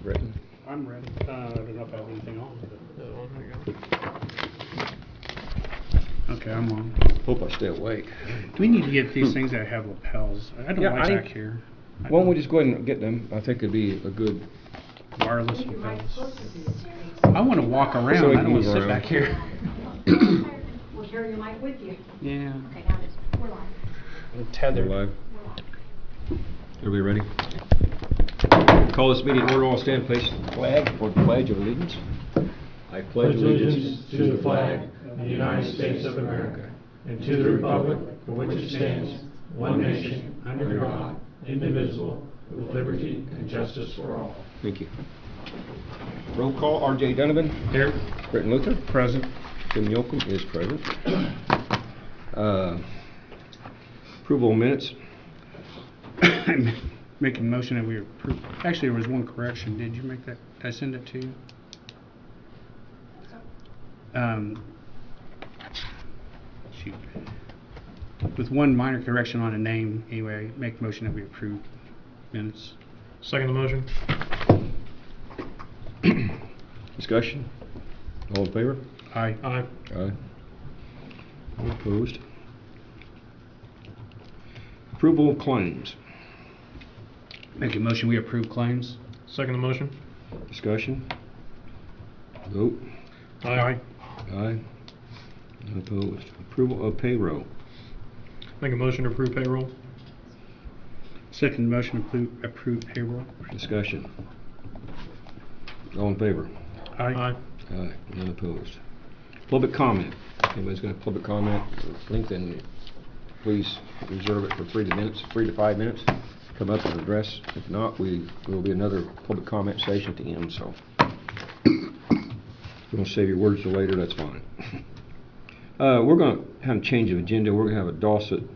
Written. I'm ready. I don't know if I have anything on. Okay, I'm on. Hope I stay awake. Do we need to get these things that have lapels? I don't like back here. Why don't we just go ahead and get them? I think it'd be a good wireless lapels. I want to walk around. So I don't want to sit back here. We'll carry your mic with you. Yeah. Okay, now we're live. Tethered. live. Everybody ready? Call this meeting order. All stand, please. Flag for the Pledge of Allegiance. I pledge allegiance to the flag of the United States of America and to the republic for which it stands, one nation, under God, indivisible, with liberty and justice for all. Thank you. Roll call. R.J. Donovan. Here. Britton Luther. Present. Tim Yocum is present. Approval of minutes. I'm making a motion that we approve. Actually, there was one correction. Did you make that? Did I send it to you? Shoot. With one minor correction on a name, anyway, make the motion that we approve minutes. Second the motion. Discussion. All in favor? Aye. Aye. Aye. All opposed. Approval of claims. Make a motion we approve claims. Second the motion. Discussion. Vote. Aye. Aye. None opposed. Approval of payroll. Make a motion to approve payroll. Second motion to approve payroll. Discussion. All in favor? Aye. Aye. Aye. None opposed. Public comment. Anybody's got a public comment or link, then please reserve it for 3 to 5 minutes. Come up and address. If not, there will be another public comment session at the end. So if you want to save your words till later, that's fine. We're going to have a change of agenda. We're going to have a Dossett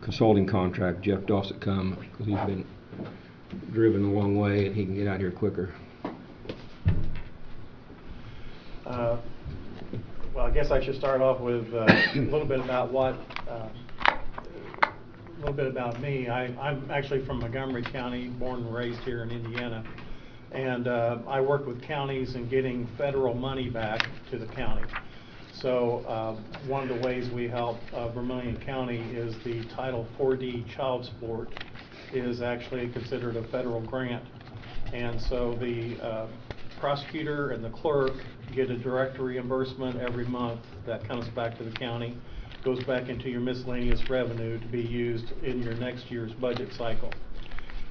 consulting contract. Jeff Dossett come because he's been driven a long way and he can get out here quicker. Well, I guess I should start off with a little bit about me. I'm actually from Montgomery County, born and raised here in Indiana, and I work with counties in getting federal money back to the county. So one of the ways we help Vermilion County is the Title 4D child support is actually considered a federal grant, and so the prosecutor and the clerk get a direct reimbursement every month that comes back to the county, goes back into your miscellaneous revenue to be used in your next year's budget cycle.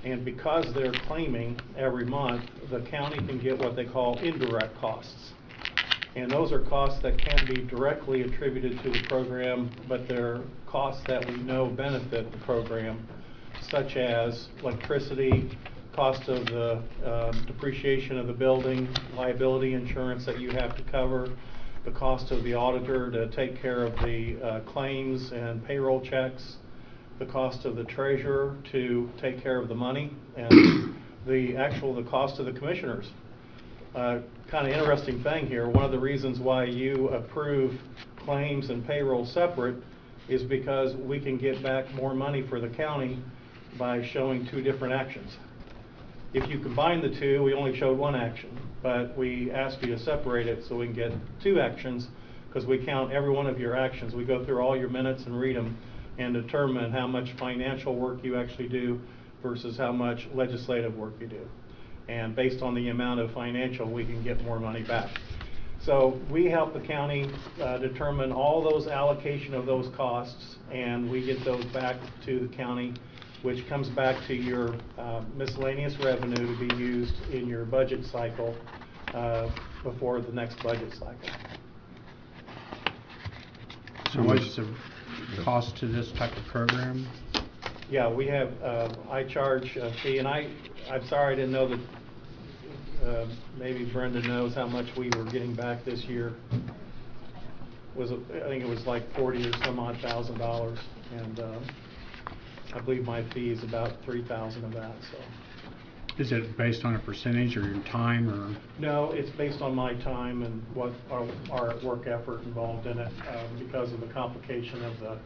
And because they're claiming every month, the county can get what they call indirect costs. And those are costs that can't be directly attributed to the program, but they're costs that we know benefit the program, such as electricity, cost of the depreciation of the building, liability insurance that you have to cover, the cost of the auditor to take care of the claims and payroll checks, the cost of the treasurer to take care of the money, and the cost of the commissioners. Kind of interesting thing here, one of the reasons why you approve claims and payroll separate is because we can get back more money for the county by showing 2 different actions. If you combine the 2, we only showed 1 action, but we ask you to separate it so we can get 2 actions because we count every one of your actions. We go through all your minutes and read them and determine how much financial work you actually do versus how much legislative work you do. And based on the amount of financial, we can get more money back. So we help the county determine all those allocation of those costs, and we get those back to the county, which comes back to your miscellaneous revenue to be used in your budget cycle before the next budget cycle. So what's the cost to this type of program? Yeah, we have, I charge a fee, and I'm sorry I didn't know that, maybe Brenda knows how much we were getting back this year. I think it was like $40,000 or some odd $1,000, and I believe my fee is about $3,000 of that. So. Is it based on a percentage or your time, or? No, it's based on my time and what our work effort involved in it, because of the complication of the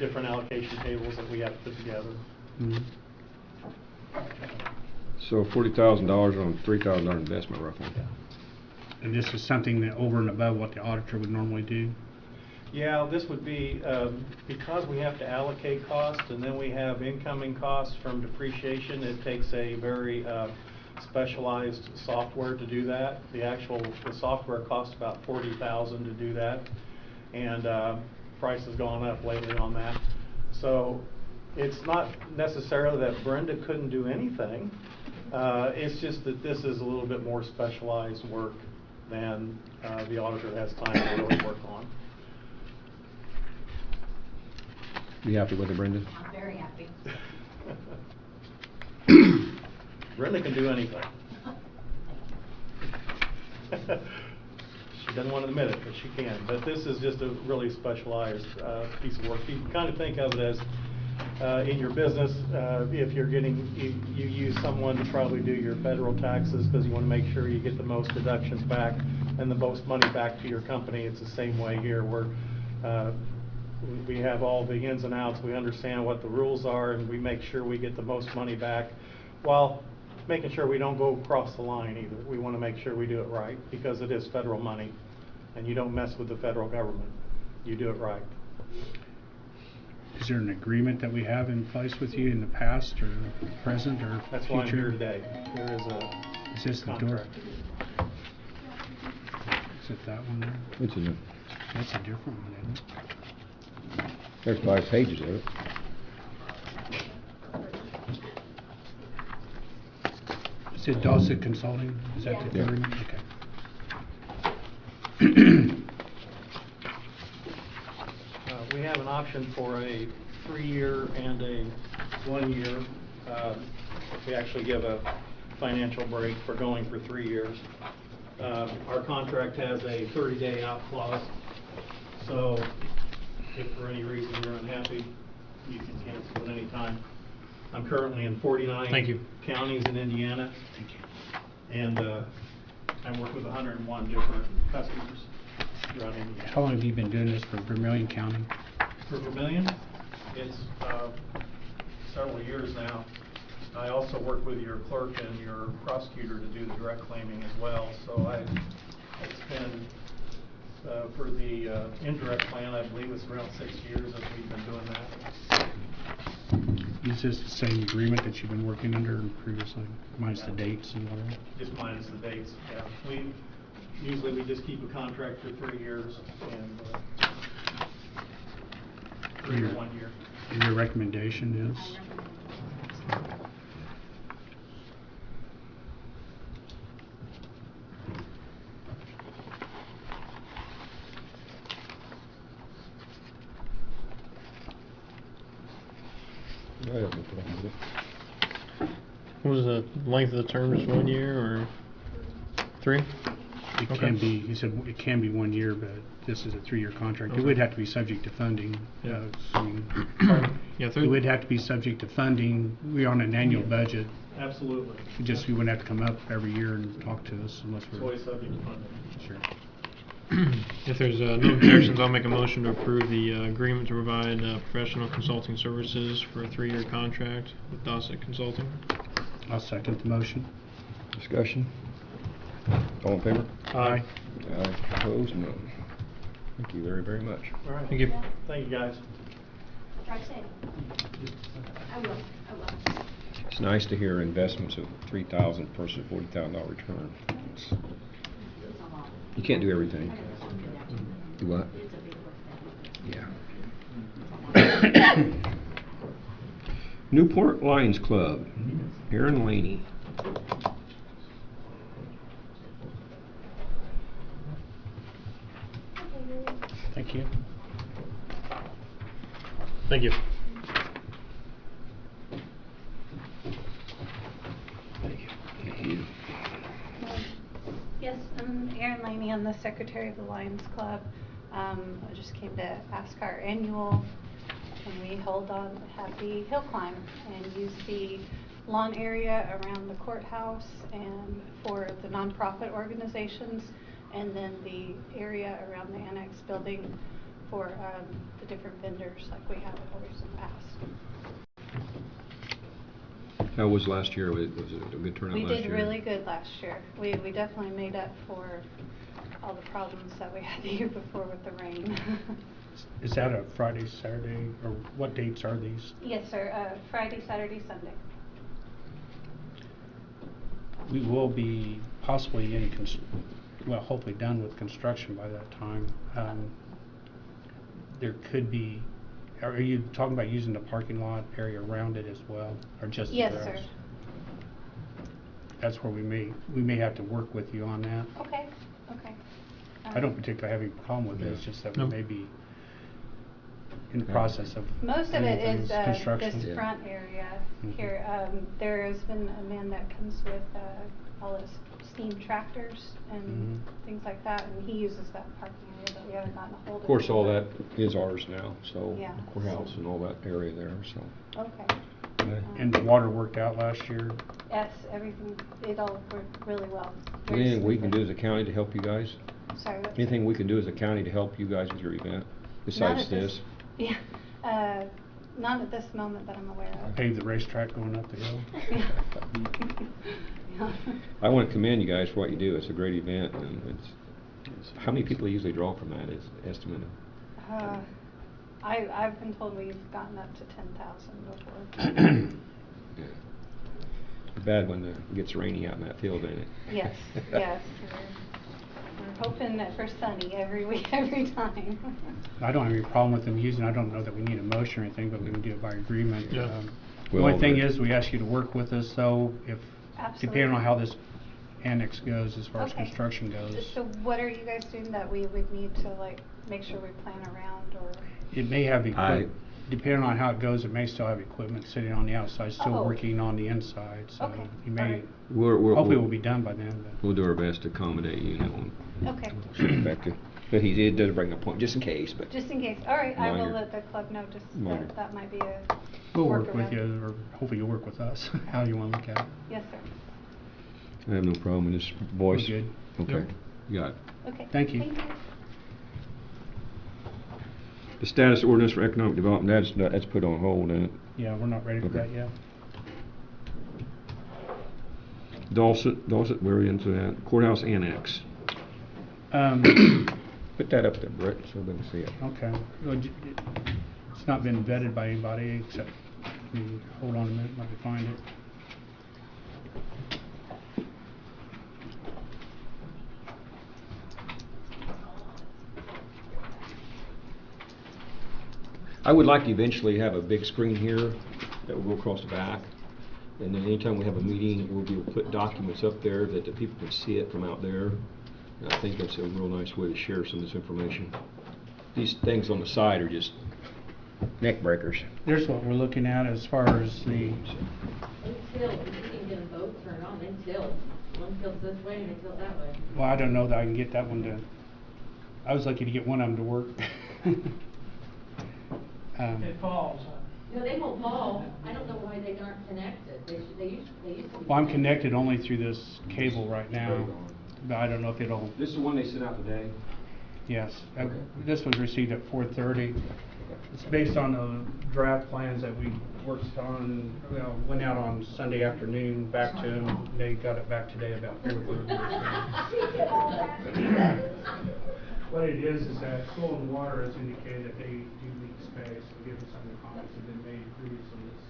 different allocation tables that we have to put together. Mm-hmm. So $40,000 on a $3,000 investment roughly. And this is something that over and above what the auditor would normally do? Yeah, this would be, because we have to allocate costs and then we have incoming costs from depreciation, it takes a very specialized software to do that. The software costs about $40,000 to do that, and price has gone up lately on that. So it's not necessarily that Brenda couldn't do anything. It's just that this is a little bit more specialized work than the auditor has time to really work on. You happy with it, Brenda? I'm very happy. Brenda can do anything. She doesn't want to admit it, but she can. But this is just a really specialized piece of work. You can kind of think of it as in your business, if you're you use someone to probably do your federal taxes because you want to make sure you get the most deductions back and the most money back to your company. It's the same way here. We have all the ins and outs. We understand what the rules are, and we make sure we get the most money back while making sure we don't go across the line either. We want to make sure we do it right because it is federal money, and you don't mess with the federal government. You do it right. Is there an agreement that we have in place with you in the past or present or That's future? why I'm here today. There is Is this a the door? contract. Is it that one there? Which is it? That's a different one, isn't it? There's 5 pages of it. Is it Dawson Consulting? Is that the Yeah. agreement? Okay. We have an option for a 3-year and a 1-year. We actually give a financial break for going for 3 years. Our contract has a 30-day out clause, so if for any reason you're unhappy, you can cancel at any time. I'm currently in 49 Thank you. counties in Indiana, Thank you. and I work with 101 different customers throughout Indiana. How long have you been doing this for Vermilion County? For Vermilion, it's several years now. I also work with your clerk and your prosecutor to do the direct claiming as well. So it's been, for the indirect plan, I believe it's around 6 years that we've been doing that. Is this the same agreement that you've been working under previously, minus the dates and whatever? Just minus the dates, yeah. Usually we just keep a contract for 3 years and 3 or 1 year. And your recommendation is? I have no problem with it. What was the length of the term, just 1 year or 3? It Okay. can be, he said it can be 1 year, but this is a 3-year contract. It would have to be subject to funding. Yeah. Assuming- Yeah, It 3. would have to be subject to funding. We're on an annual budget. Absolutely. We wouldn't have to come up every year and talk to us unless It's we're. always subject to funding. Sure. If there's no objections, I'll make a motion to approve the agreement to provide professional consulting services for a 3-year contract with Dawson Consulting. I'll second the motion. Discussion? All in favor? Aye. Aye. Opposed? No. Thank you very, very much. All right. Thank you. Thank you, guys. Drive safe. I will. It's nice to hear investments of $3,000 versus $40,000 return. It's- You can't do everything. Do what? It's a big work. Yeah. Newport Lions Club, Aaron Laney. Thank you. Thank you. Thank you. Yes, I'm Erin Laney. I'm the secretary of the Lions Club. I just came to ask our annual, and we hold on Happy Hill Climb and use the lawn area around the courthouse and for the nonprofit organizations, and then the area around the annex building for the different vendors like we have always in the past. How was last year? Was it a good turnout We last year? did really good last year. We definitely made up for all the problems that we had the year before with the rain. Is that a Friday, Saturday, or what dates are these? Yes, sir, Friday, Saturday, Sunday. We will be possibly in, well, hopefully done with construction by that time. There could be, are you talking about using the parking lot area around it as well, or just the Yes, grass? sir. That's where we may have to work with you on that. Okay, okay. I don't particularly have any problem with it, it's just that we No. may be in the process of Most of doing it is things, construction. this front area Mhm. here. There has been a man that comes with all his steam tractors and Mhm. things like that, and he uses that parking area, but we haven't gotten a hold of him. Of course, all that is ours now, so Yeah. the courthouse and all that area there, so. Okay. And the water worked out last year? Yes, everything, it all worked really well. Very Anything we can do as smoothly. a county to help you guys? Sorry, what's Anything that? we can do as a county to help you guys with your event, besides Not at this? Yeah, not at this moment that I'm aware of. Pave the racetrack going up the hill? Yeah. I want to commend you guys for what you do. It's a great event, and how many people usually draw from that is estimate? I've been told we've gotten up to 10,000 before. Yeah. Bad when it gets rainy out in that field, ain't it? Yes, yes. We're hoping that for sunny every week, every time. I don't have any problem with them using, I don't know that we need a motion or anything, but we can do it by agreement. Yeah. The only Well, thing but- is, we ask you to work with us, though, if, depending on how this annex goes, as far as Okay. construction goes. So what are you guys doing that we would need to like make sure we plan around, or? It may have equipment, depending on how it goes, it may still have equipment sitting on the outside, still Oh. working on the inside, so Okay, you may, alright. hopefully we'll be done by then, but. We'll do our best to accommodate you, Okay, But he did bring a point, just in case, but. just in case. All right, I will Minor. let the club know just Minor. that might be a We'll work with workaround. you, or hopefully you'll work with us, how you wanna look at it. Yes, sir. I have no problem with this voice. We're good. Okay, Yep. you got it. Okay. Thank you. The status ordinance for economic development, that's put on hold, and Yeah, we're not ready for Okay. that yet. Dawson, we're into that courthouse annex. Put that up there, Brett, so they can see it. Okay. Well, it's not been vetted by anybody except, hold on a minute, let me find it. I would like to eventually have a big screen here that will go across the back. And then anytime we have a meeting, we'll be able to put documents up there that the people can see it from out there. And I think that's a real nice way to share some of this information. These things on the side are just neck breakers. There's what we're looking at as far as the, Until, you can get a boat turned on, they tilt. One tilts this way and they tilt that way. well, I don't know that I can get that one to, I was lucky to get one of them to work. It falls. No, they won't fall. I don't know why they aren't connected. They used to be. Well, I'm connected only through this cable right now, but I don't know if it'll, This is the one they sent out today? yes. Okay. This was received at 4:30. It's based on the draft plans that we worked on, well, went out on Sunday afternoon, back to them. They got it back today about 4:30. What it is that Soil and Water has indicated that they do leak space, and given some of the comments that have been made previously, this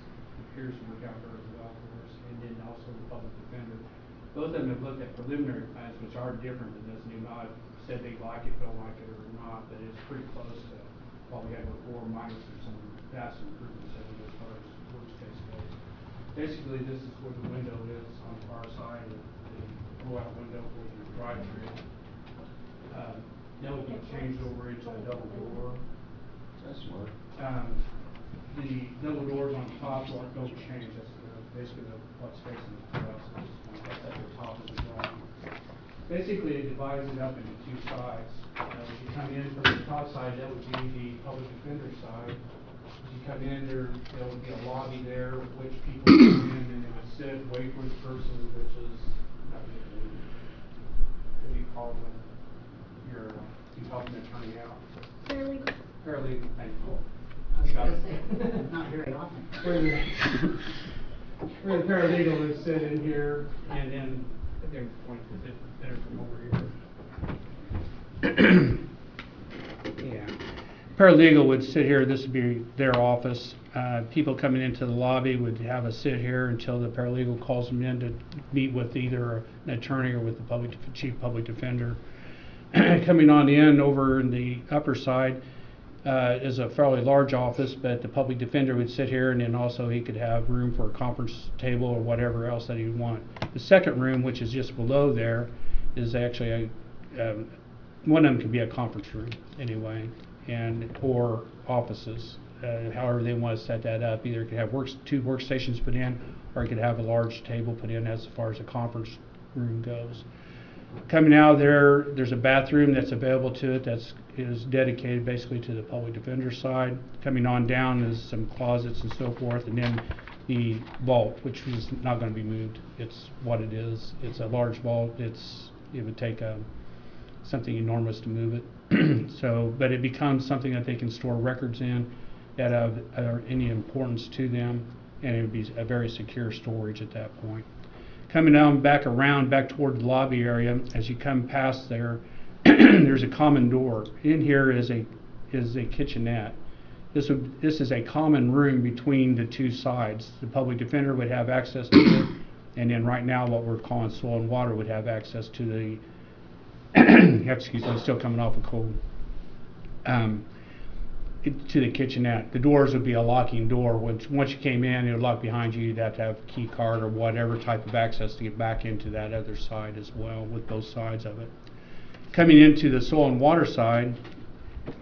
appears to work out very well for us, and then also the public defender. Both of them have looked at preliminary plans, which are different than this, and they've not said they like it, don't like it, or not, but it's pretty close to what we had before, minus there's some vast improvements as far as workspace goes. Basically, this is where the window is on the far side, the blowout window for the drive-through. That will be changed over into a double door. That's smart. The double doors on top don't change, that's basically what's facing the courthouse at the top of the drawing. Basically, it divides it up into two sides. If you come in from the top side, that would be the public defender side. As you come in, there would be a lobby there, which people come in and it would sit, wait for the person, which is, what do you call them? You help an attorney out. Paralegal. Paralegal, thank you. I was Got gonna it. say, not very often. where the paralegal would sit in here, and then they're pointing it better from over here. Yeah. Paralegal would sit here, this would be their office. People coming into the lobby would have a sit here until the paralegal calls them in to meet with either an attorney or with the chief public defender. Coming on in over in the upper side is a fairly large office, but the public defender would sit here, and then also he could have room for a conference table or whatever else that he'd want. The second room, which is just below there, is actually one of them could be a conference room anyway, or offices, however they want to set that up. Either it could have two workstations put in, or it could have a large table put in as far as a conference room goes. Coming out there, there's a bathroom that's available to it is dedicated basically to the public defender side. Coming on down is some closets and so forth, and then the vault, which is not going to be moved. It's what it is. It's a large vault. It would take something enormous to move it. But it becomes something that they can store records in that are any importance to them, and it would be a very secure storage at that point. Coming down back toward the lobby area, as you come past there, there's a common door. In here is a kitchenette. This is a common room between the two sides. The public defender would have access to it, and then right now what we're calling soil and water would have access to the excuse me, I'm still coming off a cold. To the kitchenette. The doors would be a locking door. Once you came in, it would lock behind you. You'd have to have a key card or whatever type of access to get back into that other side as well, with both sides of it. Coming into the soil and water side,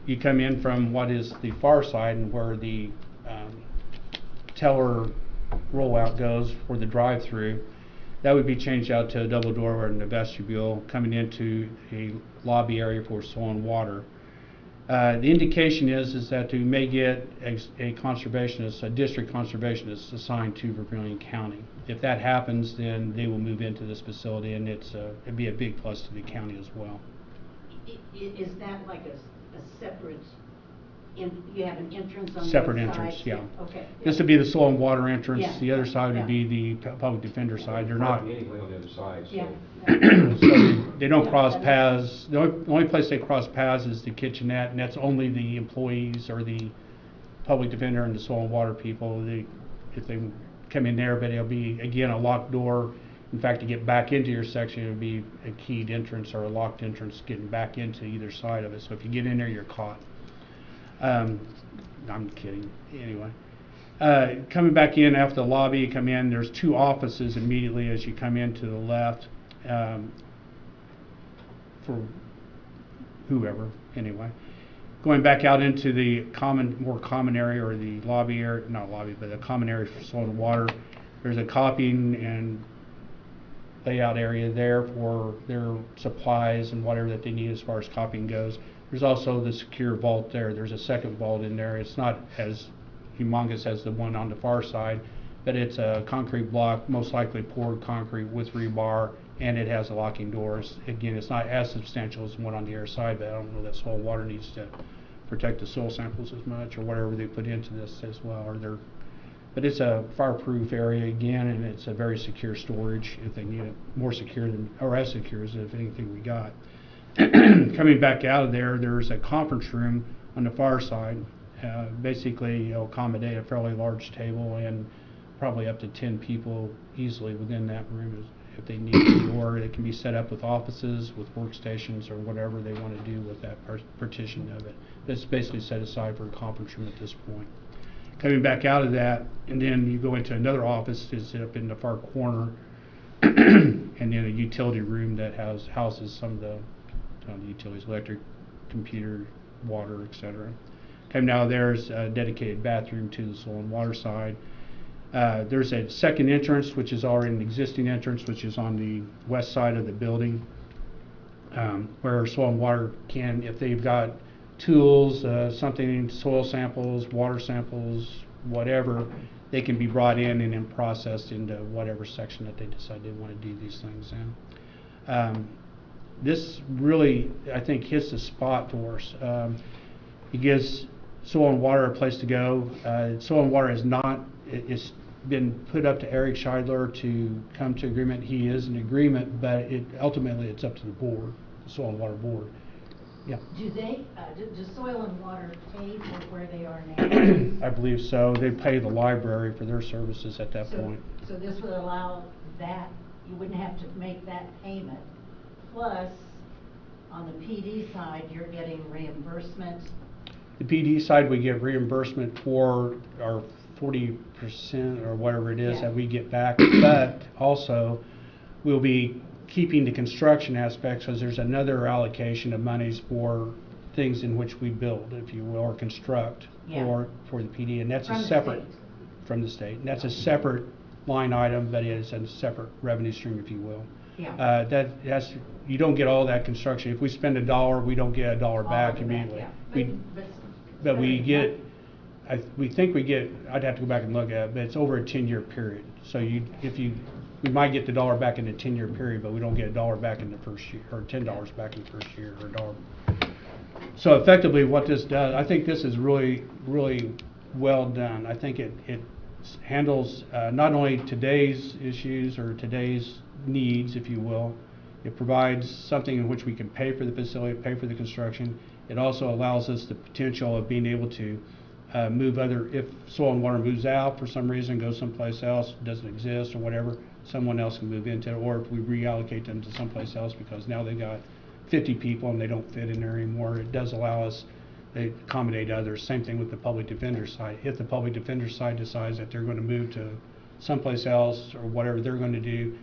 you come in from what is the far side, and where the teller rollout goes for the drive-through. That would be changed out to a double door in the vestibule, coming into a lobby area for soil and water. The indication is that we may get a conservationist, a district conservationist assigned to Vermilion County. If that happens, then they will move into this facility, and it'd be a big plus to the county as well. Is that like a separate, you have an entrance on the Separate side? entrance, yeah. Okay. This would be the soil and water entrance. Yeah. The other side would Yeah. be the public defender side. They're not. Anyway on the other side. Yeah. So they don't Yeah, cross that paths. The only place they cross paths is the kitchenette, and that's only the employees or the public defender and the soil and water people. If they come in there, but it'll be, again, a locked door. In fact, to get back into your section, it would be a keyed entrance or a locked entrance getting back into either side of it. So if you get in there, you're caught. I'm kidding. Anyway. Coming back in after the lobby, you come in, there's two offices immediately as you come in to the left, for whoever, anyway. Going back out into the more common area, or the lobby area, not lobby, but the common area for soil and water, there's a copying and layout area there for their supplies and whatever that they need as far as copying goes. There's also the secure vault there. There's a second vault in there. It's not as humongous as the one on the far side, but it's a concrete block, most likely poured concrete with rebar, and it has locking doors. Again, it's not as substantial as the one on the other side, but I don't know that soil and water needs to protect the soil samples as much, or whatever they put into this as well. But it's a fireproof area again, and it's a very secure storage if they need it, more secure than, or as secure as if anything we got. Coming back out of there, there's a conference room on the far side. Basically, it'll accommodate a fairly large table and probably up to 10 people easily within that room if they need it, or it can be set up with offices, with workstations, or whatever they want to do with that partition of it. It's basically set aside for a conference room at this point. Coming back out of that, and then you go into another office that's up in the far corner, and then a utility room that houses some of the utilities, electric, computer, water, etc. Coming out of there is a dedicated bathroom to the soil and water side. There's a second entrance, which is already an existing entrance, which is on the west side of the building, where soil and water can, if they've got tools, something, soil samples, water samples, whatever, they can be brought in and then processed into whatever section that they decide they want to do these things in. This really, I think, hits the spot for us. It gives soil and water a place to go. Soil and water is not, it's been put up to Eric Scheidler to come to agreement. He is in agreement, but ultimately it's up to the board, the Soil and Water Board. Yeah. Do they, does Soil and Water pay for where they are now? I believe so. They pay the library for their services at that point. So this would allow that, you wouldn't have to make that payment. Plus, on the PD side, you're getting reimbursement. The PD side, we get reimbursement for our 40% or whatever it is Yeah. that we get back, but also we'll be keeping the construction aspects because there's another allocation of monies for things in which we build, if you will, or construct Yeah. for the PD, and that's From a the separate state. from the state. And that's a separate line item, but it is a separate revenue stream, if you will. Yeah. That's you don't get all that construction. If we spend $1, we don't get $1 All back of it immediately. yeah. But we better than get, nothing. we think we get, I'd have to go back and look at it, but it's over a 10-year period. So we might get the $1 back in a 10-year period, but we don't get $1 back in the first year, or $10 back in the first year, or $1. So effectively what this does, I think this is really, really well done. I think it handles not only today's issues or today's needs, if you will. It provides something in which we can pay for the facility, pay for the construction. It also allows us the potential of being able to move if Soil and Water moves out for some reason, goes someplace else, doesn't exist or whatever, someone else can move into it, or if we reallocate them to someplace else because now they've got 50 people and they don't fit in there anymore. It does allow us to accommodate others. Same thing with the public defender side. If the public defender side decides that they're going to move to someplace else or whatever they're going to do,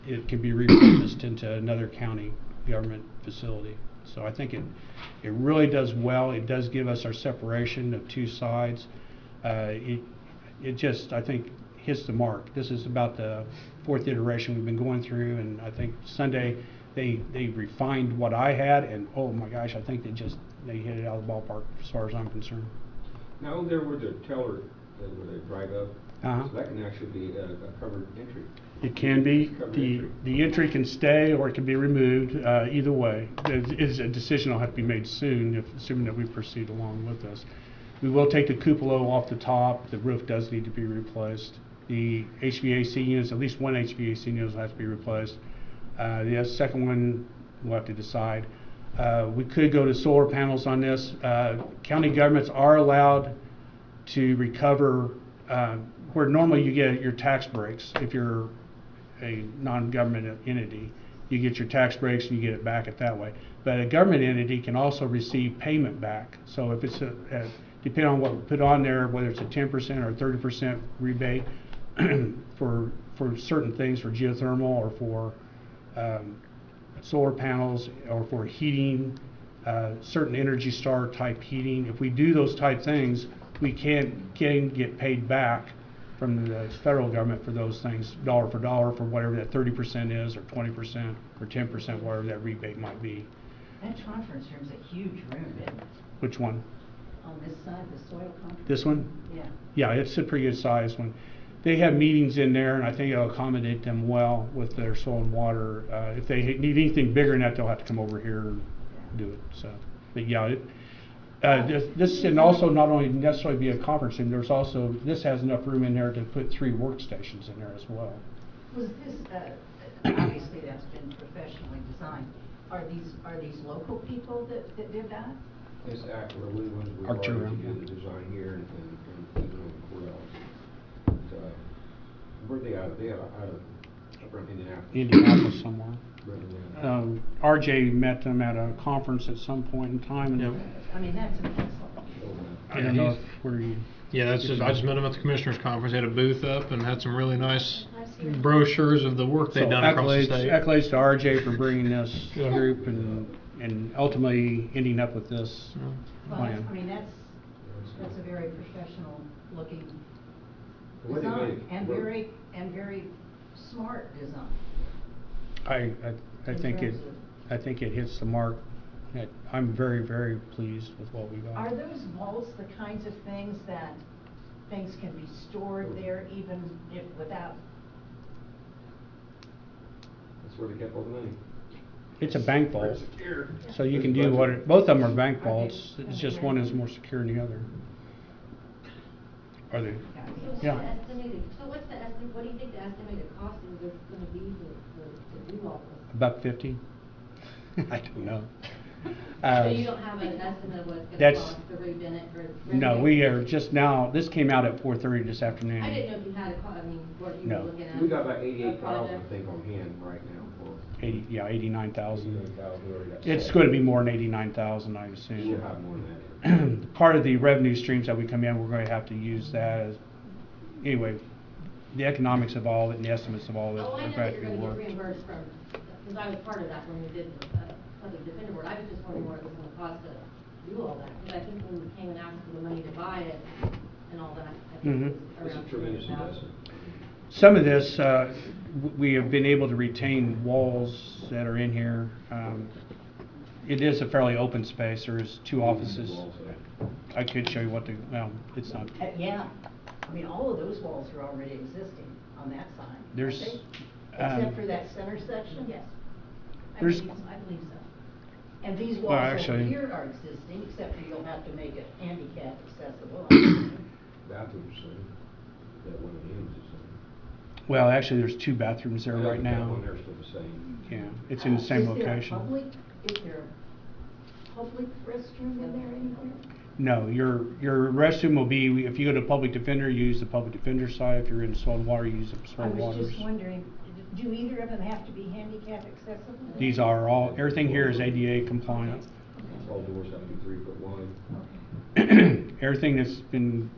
it can be repurposed into another county government facility. So I think it really does well. It does give us our separation of two sides. It just, I think, hits the mark. This is about the 4th iteration we've been going through, and I think Sunday they refined what I had, and oh my gosh, I think they hit it out of the ballpark as far as I'm concerned. Now, there was a teller where they drive up, Uh-huh. so that can actually be a covered entry. It can be. Covered The entry. the entry can stay or it can be removed. Either way, it's a decision will have to be made soon, assuming that we proceed along with this. We will take the cupola off the top. The roof does need to be replaced. The HVAC units, at least one HVAC unit will have to be replaced. The second one, we'll have to decide. We could go to solar panels on this. County governments are allowed to recover where normally you get your tax breaks. If you're a non-government entity, you get your tax breaks and you get it back that way. But a government entity can also receive payment back. So if it's depending on what we put on there, whether it's a 10% or 30% rebate for certain things, for geothermal or for solar panels or for heating, certain Energy Star type heating. If we do those type things, we can get paid back from the federal government for those things, dollar for dollar, for whatever that 30% is, or 20%, or 10%, whatever that rebate might be. That conference room's a huge room, isn't it? Which one? On this side, the soil conference. This one? Yeah. Yeah, it's a pretty good sized one. They have meetings in there, and I think it'll accommodate them well with their soil and water. If they need anything bigger than that, they'll have to come over here and do it. So, but yeah, this can also not only necessarily be a conference room. There's also, this has enough room in there to put 3 workstations in there as well. Was this, obviously that's been professionally designed. Are these local people that did that? It's actually the ones we Archer already room, do yeah. the design here and even over the courthouse. But, where they out of? They out of from Indianapolis. Indianapolis somewhere. Right, yeah. RJ met them at a conference at some point in time. And Yep. I mean, that's an excellent. I don't know where you. Yeah, I just met them at the Commissioners Conference. They had a booth up and had some really nice I've seen it. brochures of the work they've So done across the state. accolades to RJ for bringing this Yeah. group and ultimately ending up with this Well, plan. I mean, that's a very professional looking What they design, made- and very smart design. I think it hits the mark. I'm very, very pleased with what we got. Are those vaults the kinds of things that things can be stored there even if without? That's where they kept all the money. It's a bank vault, so you can do both of them are bank vaults. It's just one is more secure than the other. Are they? So what's Yeah. the estimated, what do you think the estimated cost is gonna be to do all this? About 50? I don't know. So you don't have an estimate of what it's gonna that's- cost to rebid it or? No, renovate? we are just now, this came out at 4:30 this afternoon. I didn't know if you had what you No. were looking at. We got about a 88,000, I project. think, on hand right now for 89,000. 89,000. We already got It's set. going to be more than 89,000, I We'll assume. have more than that. Part of the revenue streams that we come in, we're going to have to use that as, anyway, the economics of all it and the estimates of all it Oh, I are know going that to you're be gonna get worked. reimbursed from, because I was part of that when we did the public defender board. I was just wondering what it was gonna cost to do all that, because I think when we came and asked for the money to buy it and all that, I think it was It's a around tremendous 300,000. investment. Some of this, we have been able to retain walls that are in here. It is a fairly open space. There's 2 offices. I could show you what the, well, it's not. Yeah, I mean, all of those walls are already existing on that side. aren't There's, they? um, Except for that center section? Yes. There's- I believe so. And these Well, walls over actually- here are existing, except for you'll have to make it handicap accessible. Bathroom's the same. That one at the end is the same. Well, actually, there's 2 bathrooms there right That now. one there's still the same. Yeah, it's in the same Is there a location. is there a public restroom in there anywhere? No, your restroom will be, if you go to public defender, you use the public defender side. If you're in soil and water, you use the I soil and was waters. just wondering, do either of them have to be handicap accessible? These are all, everything here is ADA compliant. All doors have to be 3 foot wide. Everything that's been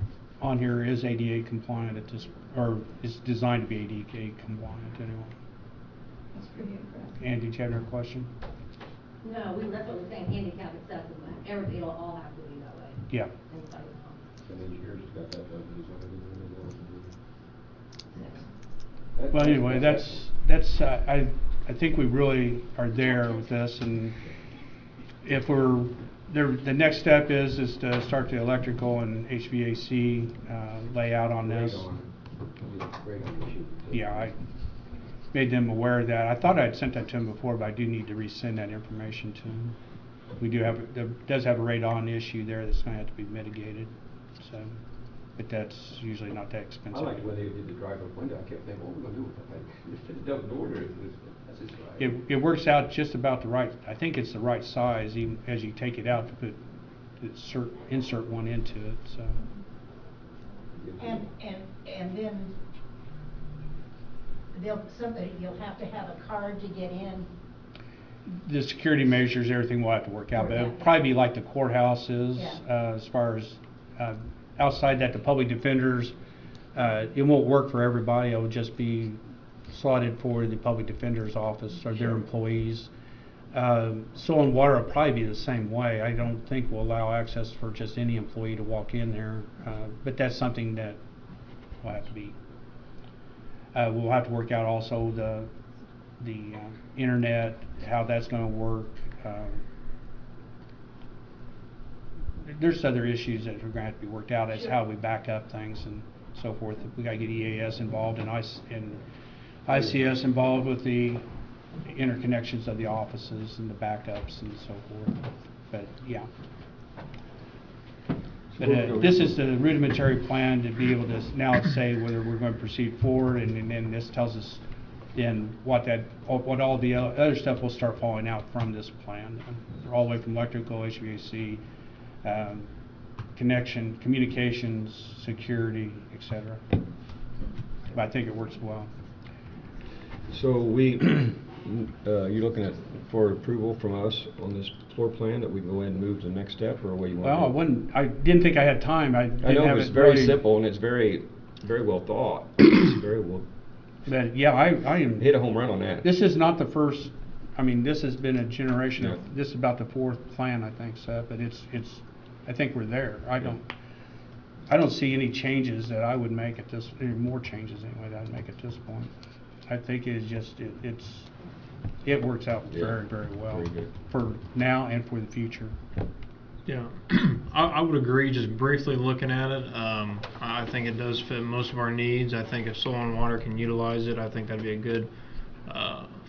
on here is ADA compliant at this, or is designed to be ADA compliant anyway. That's pretty impressive. Andy, did you have another question? No, that's what we're saying, handicap accessible, everything, it'll all have to be that way. Yeah. Inside the home. And engineers has got that done. He's not gonna do anything else to do. Well, anyway, that's, I think we really are there with this, and if we're, the next step is to start the electrical and HVAC layout on this. Radon issue. Yeah, I made them aware of that. I thought I'd sent that to them before, but I do need to resend that information to them. We do have, there does have a radon issue there that's gonna have to be mitigated, so, but that's usually not that I expensive. liked when they did the drive-up window. I kept thinking, what are we gonna do with that thing? Just put the double door there. That's just right. It works out just about the right, I think it's the right size, even as you take it out to put, insert one into it, so. And then you'll have to have a card to get in. The security measures, everything will have to work out, but it'll probably be like the courthouse is, Yeah. as far as, outside that, the public defenders, it won't work for everybody, it will just be slotted for the public defender's office or their employees. Soil and water will probably be the same way. I don't think we'll allow access for just any employee to walk in there, but that's something that will have to be. We'll have to work out also the internet, how that's going to work. There's other issues that are going to have to be worked out as how we back up things and so forth. We got to get EAS involved and ICS involved with the interconnections of the offices and the backups and so forth. But yeah. But this is the rudimentary plan to be able to now say whether we're going to proceed forward, and then this tells us then what all the other stuff will start falling out from this plan, all the way from electrical, HVAC, connection, communications, security, etc. But I think it works well. So you're looking for approval from us on this floor plan that we go ahead and move to the next step, or what you want? Well, I didn't think I had time. I didn't know have it's it very really- simple and it's very, very well thought. It's very well, But yeah, I am. hit a home run on that. This is not the first. I mean, this has been a generation of. Yeah. This is about the 4th plan, I think, Seth. But it's. I think we're there. I don't see any changes that I would make at this. Any more changes anyway that I'd make at this point. I think it's just it works out Yeah. very, very well Very good. for now and for the future. Yeah, I would agree. Just briefly looking at it, I think it does fit most of our needs. I think if Soil and Water can utilize it, I think that'd be a good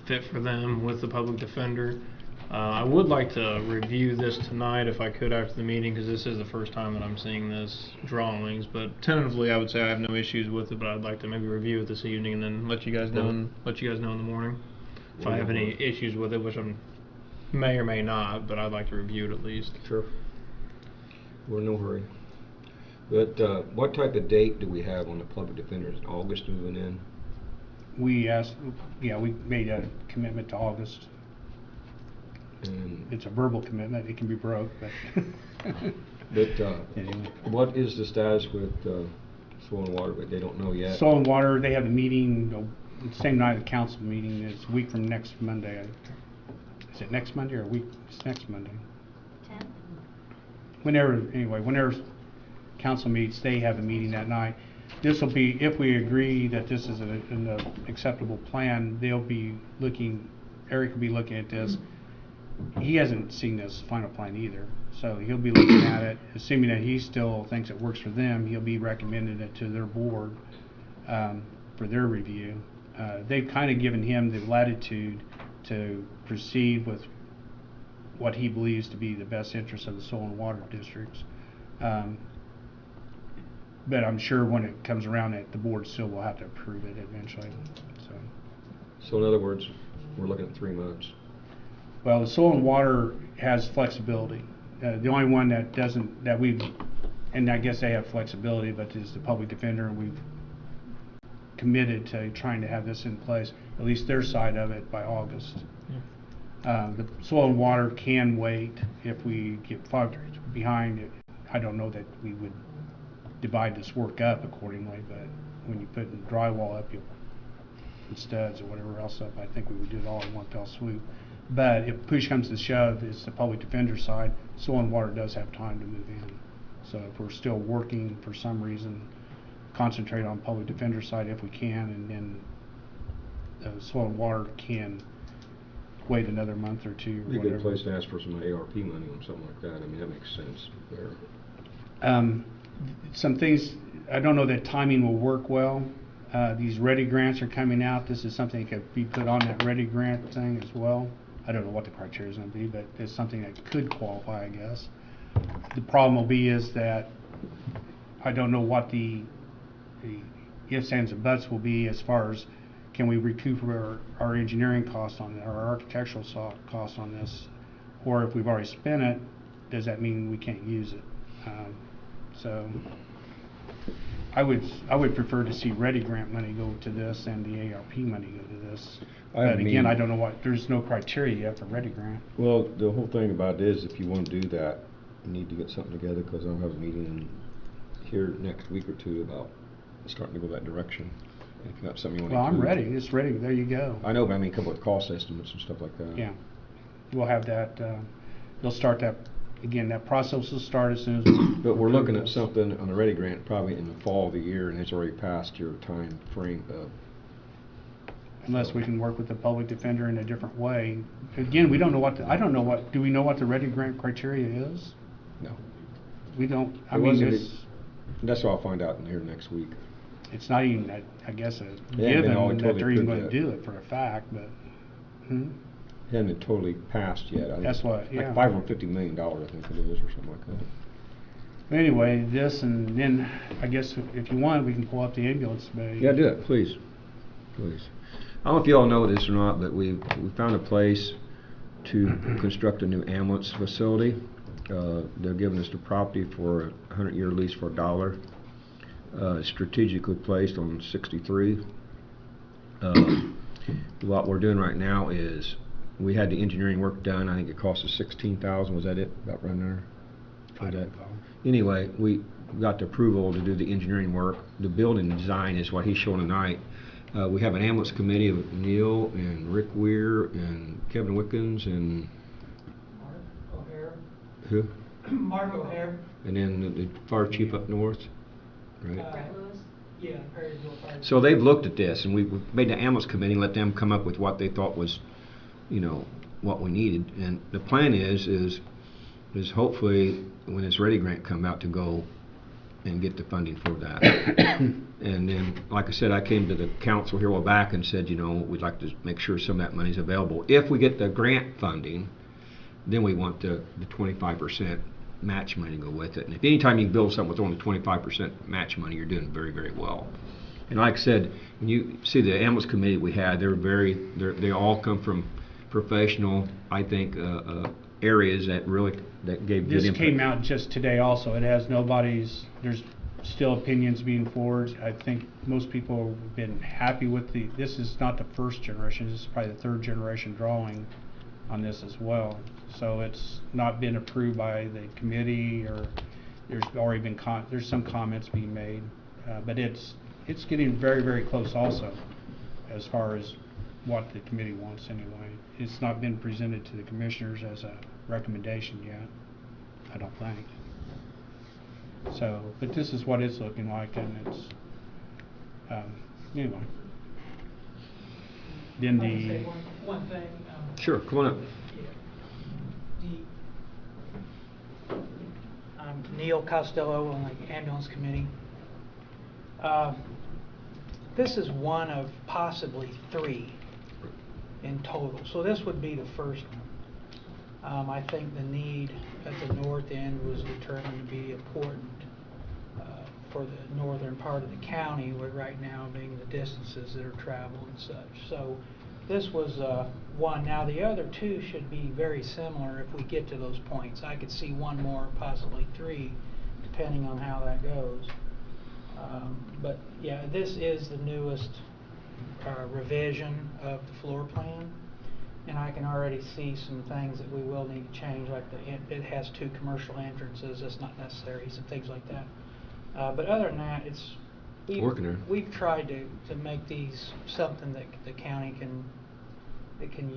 fit for them with the public defender. I would like to review this tonight if I could after the meeting, because this is the first time that I'm seeing this drawings. But tentatively, I would say I have no issues with it, but I'd like to maybe review it this evening and then let you guys know in the morning if I have any issues with it, which I may or may not, but I'd like to review it at least. Sure. We're in no hurry. But what type of date do we have on the public defenders? August moving in? We asked, yeah, we made a commitment to August. And It's a verbal commitment, it can be broke, but. Anyway. What is the status with Soil and Water? But they don't know yet. Soil and Water, they have a meeting, the same night of the council meeting, it's a week from next Monday. Is it next Monday or a week? It's next Monday. 10th? Whenever council meets, they have a meeting that night. This will be, if we agree that this is an acceptable plan, they'll be looking, Eric will be looking at this. He hasn't seen this final plan either, so he'll be looking at it, assuming that he still thinks it works for them, he'll be recommending it to their board for their review. They've kind of given him the latitude to proceed with what he believes to be the best interest of the soil and water districts. But I'm sure when it comes around that the board still will have to approve it eventually. So in other words, we're looking at 3 months. Well, the soil and water has flexibility. The only one that doesn't, that we've, and I guess they have flexibility, but is the public defender, and we've committed to trying to have this in place, at least their side of it, by August. The soil and water can wait if we get far behind it. I don't know that we would divide this work up accordingly, but when you put drywall up, and studs or whatever else up, I think we would do it all in one fell swoop. But if push comes to shove, it's the public defender side. Soil and water does have time to move in. So if we're still working for some reason, concentrate on public defender side if we can, and then soil and water can wait another month or two. Be a good place to ask for some ARP money on something like that. I mean, that makes sense there. Some things, I don't know that timing will work well. These ready grants are coming out. This is something that could be put on that ready grant thing as well. I don't know what the criteria is going to be, but it's something that could qualify, I guess. The problem will be is that I don't know what the ifs, ands, and buts will be as far as can we recoup our engineering costs on it, our architectural costs on this, or if we've already spent it, does that mean we can't use it? So I would prefer to see ready grant money go to this and the ARP money go to this. But again, I don't know what, there's no criteria yet for ready grant. Well, the whole thing about it is if you want to do that, you need to get something together, because I'll have a meeting here next week or two about starting to go that direction. If you got something you want to Well, I'm include. ready, it's ready, there you go. I know, but I mean, come up with cost estimates and stuff like that. Yeah, we'll have that, they'll start that, again, that process will start as soon as we. But we're looking at something on the ready grant probably in the fall of the year, and it's already past your time frame of. Unless we can work with the public defender in a different way. Again, we don't know what, I don't know what, do we know what the ready grant criteria is? No. We don't, I It mean, wasn't that's what I'll find out in here next week. it's not even, I guess, a They haven't been all given that totally they're even approved going to yet. do it for a fact, but, It hasn't been totally passed yet. I think That's it's what- yeah. Like $550 million, I think it is, or something like that. anyway, this, and then, I guess if you want, we can pull up the ambulance bay. Yeah, do it, please. Please. I don't know if you all know this or not, but we found a place to construct a new ambulance facility. They're giving us the property for a 100-year lease for $1. Strategically placed on 63. What we're doing right now is we had the engineering work done. I think it cost us $16,000. Was that it? About right there? I don't know. Anyway, we got the approval to do the engineering work. The building design is what he's showing tonight. We have an ambulance committee of Neil and Rick Weir and Kevin Wickens and Mark O'Hare. who? Mark O'Hare. And then the fire chief up north, right? Brett Lewis? Yeah, Perryville Fire. So they've looked at this, and we've made the ambulance committee, let them come up with what they thought was, what we needed. And the plan is hopefully when this ready grant come out to go and get the funding for that. And then, like I said, I came to the council here a while back and said, we'd like to make sure some of that money's available. If we get the grant funding, then we want the 25% match money to go with it. And if anytime you can build something with only 25% match money, you're doing very, very well. And like I said, when you see the ambulance committee we had, they all come from professional, I think, areas that gave good This input. came out just today also. It has there's still opinions being forwarded. I think most people have been happy with this is not the first generation, this is probably the third generation drawing on this as well. So it's not been approved by the committee, or there's already been there's some comments being made. But it's getting very, very close also, as far as what the committee wants anyway. It's not been presented to the commissioners as a recommendation yet, I don't think. So, but this is what it's looking like, and it's, anyway. Then I'd like to say the, one thing. Sure, come on up. I'm Neil Costello on the ambulance committee. This is one of possibly 3 in total, so this would be the first one. I think the need at the north end was determined to be important for the northern part of the county, with right now being the distances that are traveled and such. So this was one. Now the other 2 should be very similar if we get to those points. I could see 1 more, possibly 3, depending on how that goes. But yeah, this is the newest revision of the floor plan, and I can already see some things that we will need to change, like it has 2 commercial entrances. That's not necessary, some things like that. But other than that, we've tried to make these something that the county can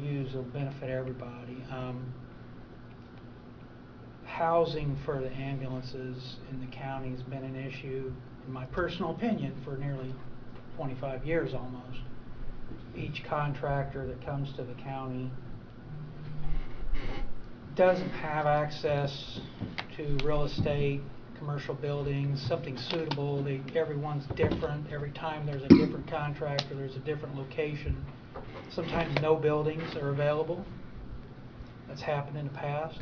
use, will benefit everybody. Housing for the ambulances in the county has been an issue, in my personal opinion, for nearly 25 years almost. Each contractor that comes to the county doesn't have access to real estate, commercial buildings, something suitable. Everyone's different. Every time there's a different contractor, there's a different location. Sometimes no buildings are available. That's happened in the past.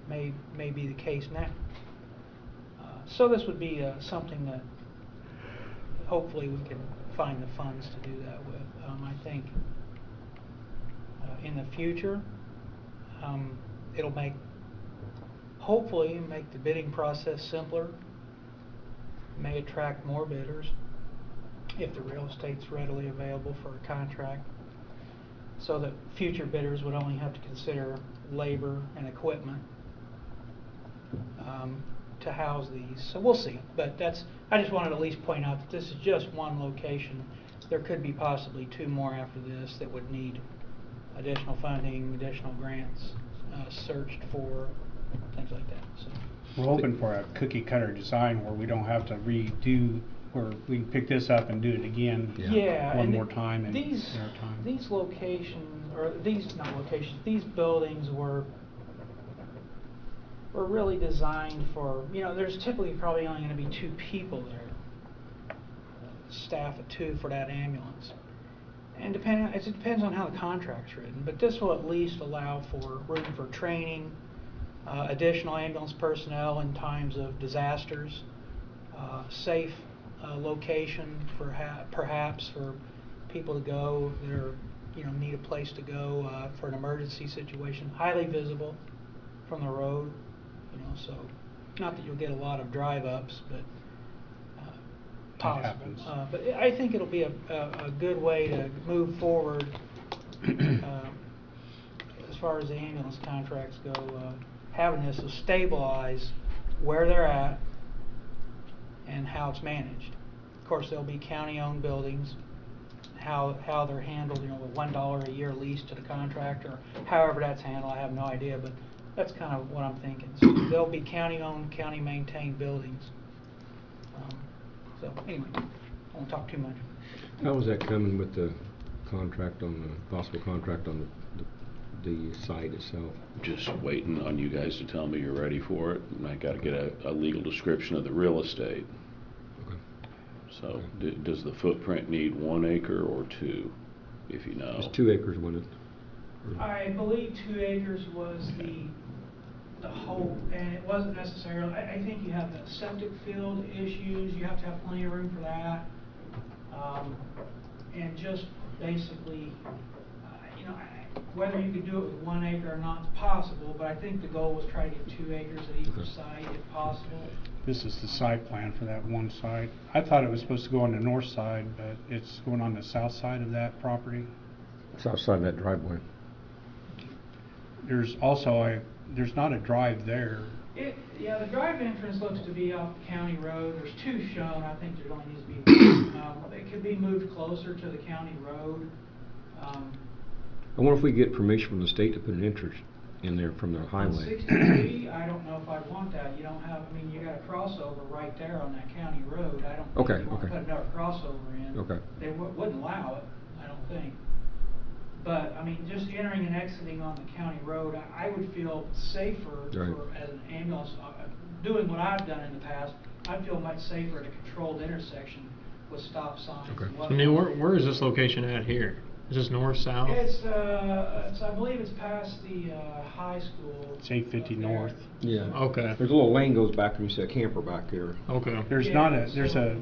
May be the case now. So this would be something that hopefully we can find the funds to do that with. I think in the future, it'll hopefully make the bidding process simpler, may attract more bidders if the real estate's readily available for a contract, so that future bidders would only have to consider labor and equipment to house these. So we'll see, but I just wanted to at least point out that this is just one location. There could be possibly 2 more after this that would need additional funding, additional grants searched for, things like that. So we're hoping for a cookie cutter design where we don't have to redo, where we can pick this up and do it again one more time. And these locations, or these buildings were really designed for, there's typically probably only going to be 2 people there, staff of 2 for that ambulance. And it depends on how the contract's written, but this will at least allow for room for training, additional ambulance personnel in times of disasters, safe location perhaps for people to go that are, need a place to go for an emergency situation, highly visible from the road. So not that you'll get a lot of drive-ups, but possible. But I think it'll be a good way to move forward as far as the ambulance contracts go. Having this will stabilize where they're at and how it's managed. Of course, there'll be county-owned buildings. How they're handled, the $1 a year lease to the contractor, however that's handled, I have no idea, but that's kind of what I'm thinking. So there'll be county-owned, county-maintained buildings. So anyway, I won't talk too much. How was that coming with the contract possible contract on the site itself? Just waiting on you guys to tell me you're ready for it, and I got to get a legal description of the real estate. Okay. So does the footprint need 1 acre or 2, if you know? It's 2 acres, wasn't it? I believe 2 acres was the hope, and it wasn't necessarily, I think you have the septic field issues, you have to have plenty of room for that. And just basically, whether you could do it with 1 acre or not is possible, but I think the goal was try to get 2 acres at each side if possible. This is the site plan for that one site. I thought it was supposed to go on the north side, but it's going on the south side of that property. South side of that driveway. There's also there's not a drive there. Yeah, the drive entrance looks to be off County Road. There's 2 shown. I think there only needs to be 1. It could be moved closer to the county road. I wonder if we get permission from the state to put an entrance in there from the On highway. 63, I don't know if I'd want that. You don't have, you got a crossover right there on that county road. I don't think you want to put another crossover in. Okay. They wouldn't allow it, I don't think. But, just entering and exiting on the county road, I would feel safer as an ambulance, doing what I've done in the past. I'd feel much safer at a controlled intersection with stop signs and whatnot. So Neil, where is this location at here? Is this north, south? It's I believe it's past the high school. It's 850 north. Yeah. Okay. There's a little lane goes back and you see a camper back there. Okay. There's not a,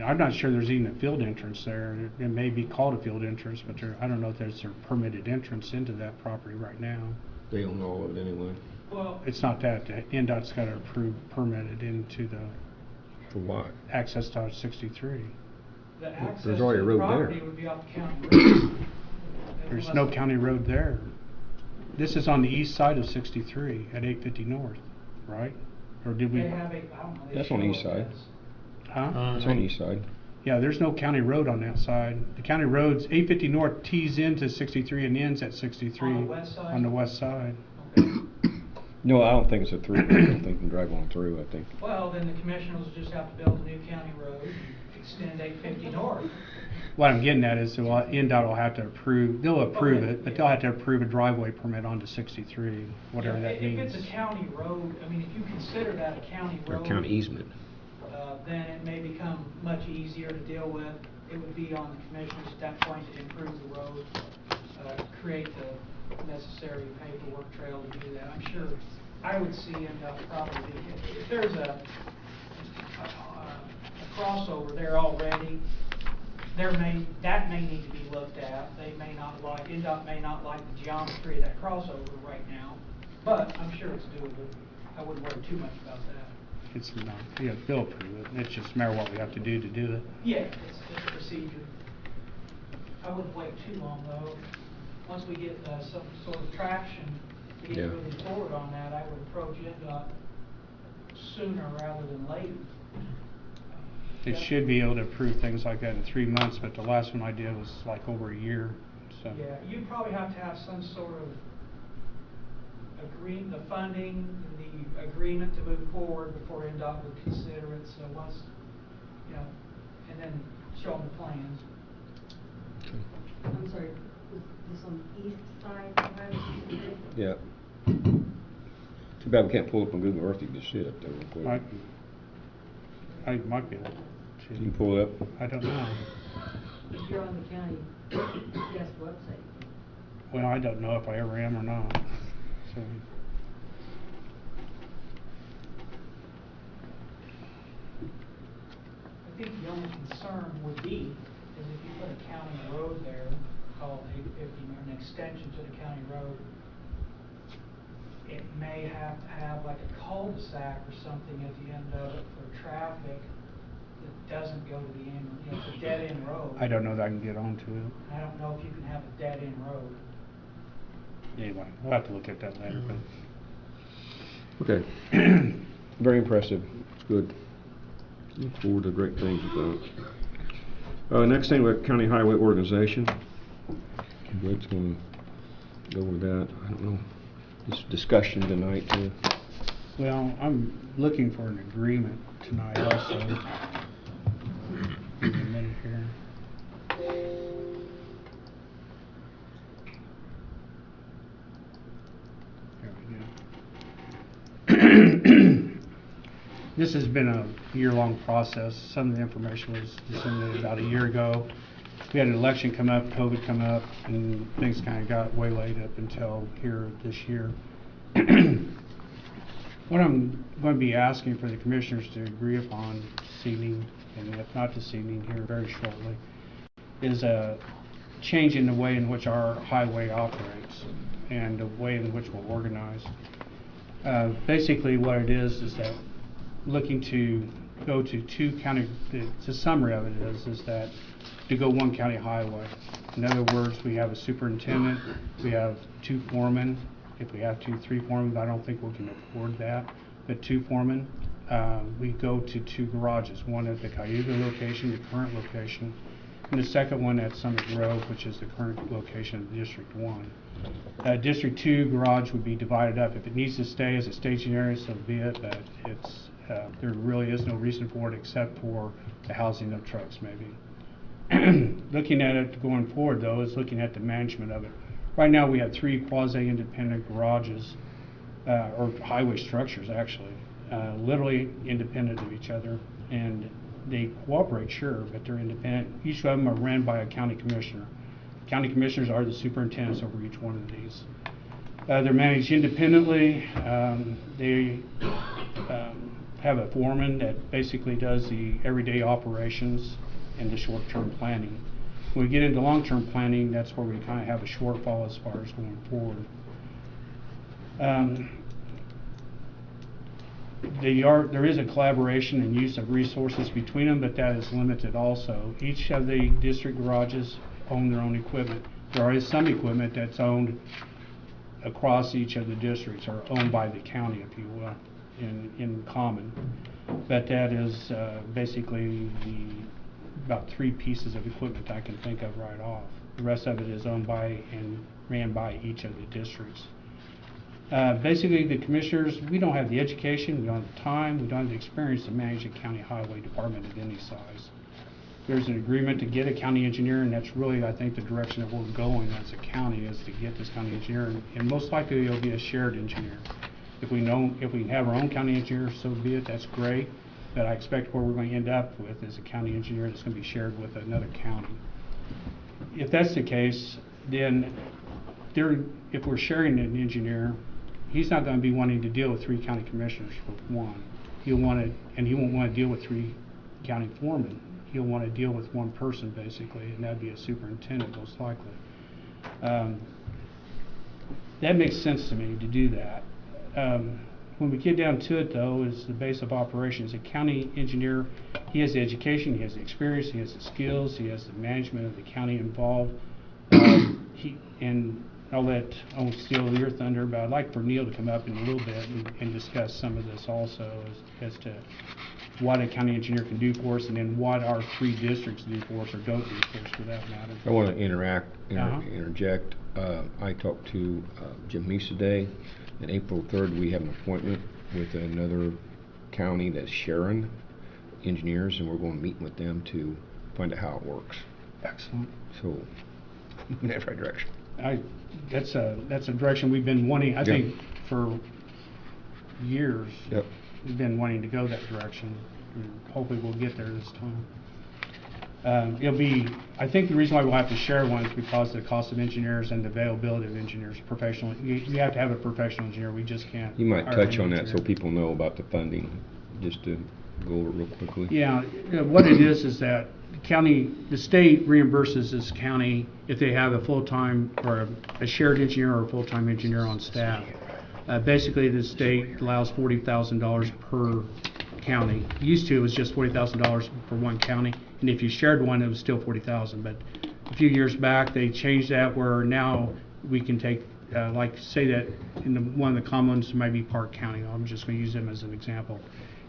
I'm not sure there's even a field entrance there. It may be called a field entrance, but I don't know if there's a permitted entrance into that property right now. They own all of it anyway. Well, It's not that. The NDOT's got to approve permitted into the For what? access to 63. the access There's to already a the road property there. would be off the county road. There's no county road there. This is on the east side of 63 at 850 north, right? Or did we? They have I don't know. They That's on the show east it side. as- Huh? It's on the east side. Yeah, there's no county road on that side. The county roads, 850 north tees into 63 and ends at 63. On the west side? On the west side. Okay. No, I don't think it's a through. I don't think you can drive on through, I think. Well, then the commissioners will just have to build a new county road and extend 850 north. What I'm getting at is, NDOT will have to approve, they'll approve Okay, it, but yeah. they'll have to approve a driveway permit onto 63, whatever Yeah, that means. If it's a county road, if you consider that a county Or road. county easement. Then it may become much easier to deal with. It would be on the commissioners at that point to improve the road, create the necessary paperwork trail to do that. I'm sure, I would see probably, if there's a crossover there already, that may need to be looked at. They may not like, NDOT may not like the geometry of that crossover right now, but I'm sure it's doable. I wouldn't worry too much about that. It's not, yeah, they'll approve it. It's just a matter of what we have to do it. Yeah, it's a procedure. I wouldn't wait too long though. Once we get some sort of traction to get moving forward on that, I would approach NDOT sooner rather than later. It should be able to approve things like that in 3 months, but the last one I did was like over a year, so. Yeah, you'd probably have to have some sort of the funding, the agreement to move forward before NDOT would consider it. So once, and then show them the plans. I'm sorry, is this on the east side of Highway 63? Yeah. Too bad we can't pull up on Google Earth. You can just see it up there real quick. I might be able to. You can pull it up. I don't know. If you're on the county GPS website. Well, I don't know if I ever am or not. So. I think the only concern would be is if you put a county road there, called 850, or an extension to the county road, it may have to have like a cul-de-sac or something at the end of it for traffic that doesn't go to the end, it's a dead-end road. I don't know that I can get onto it. I don't know if you can have a dead-end road. Anyway, we'll have to look at that later. But Okay. Very impressive. It's good. Look forward to great things with that. Next thing, we have County Highway Organization. Blake's going to go over that. I don't know. This discussion tonight. well, I'm looking for an agreement tonight also. Give me a minute here. There we go. This has been a year-long process. Some of the information was disseminated about a year ago. we had an election come up, COVID come up, and things kind of got waylaid up until here this year. What I'm going to be asking for the commissioners to agree upon this evening, and if not this evening, here very shortly, is a change in the way in which our highway operates and the way in which we're organized. Basically what it is that looking to go to two county, the summary of it is that to go one county highway. In other words, we have a superintendent, we have 2 foremen. If we have 2, 3 foremen, but I don't think we can afford that. But 2 foremen, we go to 2 garages, one at the Cayuga location, the current location, and the second one at Summit Grove, which is the current location of District 1. District 2 garage would be divided up. If it needs to stay as a staging area, so be it, but it's, there really is no reason for it except for the housing of trucks maybe. Looking at it going forward though is looking at the management of it. Right now we have 3 quasi-independent garages, or highway structures actually, literally independent of each other, and they cooperate, sure, but they're independent. Each of them are ran by a county commissioner. County commissioners are the superintendents over each one of these. They're managed independently. They have a foreman that basically does the everyday operations and the short-term planning. When we get into long-term planning, that's where we kind of have a shortfall as far as going forward. There is a collaboration and use of resources between them, but that is limited also. Each of the district garages own their own equipment. There is some equipment that's owned across each of the districts, or owned by the county, if you will, in common. But that is basically about 3 pieces of equipment I can think of right off. The rest of it is owned by and ran by each of the districts. Basically, the commissioners, we don't have the education, we don't have the time, we don't have the experience to manage a county highway department of any size. There's an agreement to get a county engineer, and that's really, I think, the direction that we're going as a county, is to get this county engineer, and most likely it'll be a shared engineer. If we have our own county engineer, so be it, that's great. But I expect where we're going to end up with is a county engineer that's going to be shared with another county. If that's the case, then if we're sharing an engineer, he's not going to be wanting to deal with 3 county commissioners for one. He won't want to deal with 3 county foremen. He'll want to deal with 1 person basically, and that'd be a superintendent most likely. That makes sense to me to do that. When we get down to it though, is the base of operations. A county engineer, he has the education, he has the experience, he has the skills, he has the management of the county involved. And I won't steal your thunder, but I'd like for Neil to come up in a little bit and discuss some of this also as to what a county engineer can do for us, and then what our 3 districts do for us, or don't do for us for that matter. I want to interject. I talked to Jim Meese today, and April 3rd we have an appointment with another county that's Sharon engineers, and we're going to meet with them to find out how it works. Excellent. So, moving in that right direction. That's a direction we've been wanting, I think, for years. Yep. We've been wanting to go that direction, and hopefully we'll get there this time. I think the reason why we'll have to share one is because of the cost of engineers and the availability of engineers, professional. You have to have a professional engineer. We just can't. You might hire touch an on that engineer. so people know about the funding, just to go over it real quickly. Yeah, what it is that the state reimburses this county if they have a full-time or a shared engineer or a full-time engineer on staff. Basically, the state allows $40,000 per county. Used to, it was just $40,000 for one county, and if you shared one, it was still $40,000. But a few years back, they changed that where now we can take, like say that one of the common ones might be Park County. I'm just going to use them as an example.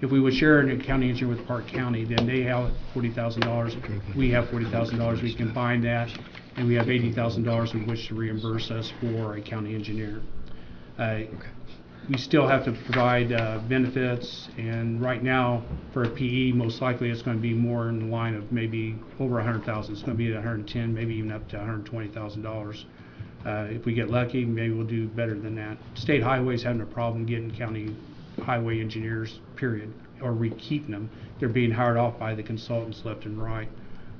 If we would share a county engineer with Park County, then they have $40,000. We have $40,000. We combine that, and we have $80,000 in which to reimburse us for a county engineer. We still have to provide benefits, and right now for a PE, most likely it's going to be more in the line of maybe over $100,000. It's going to be at $110,000, maybe even up to $120,000. If we get lucky, maybe we'll do better than that. State Highway's having a problem getting county highway engineers, period, or keeping them. They're being hired off by the consultants left and right.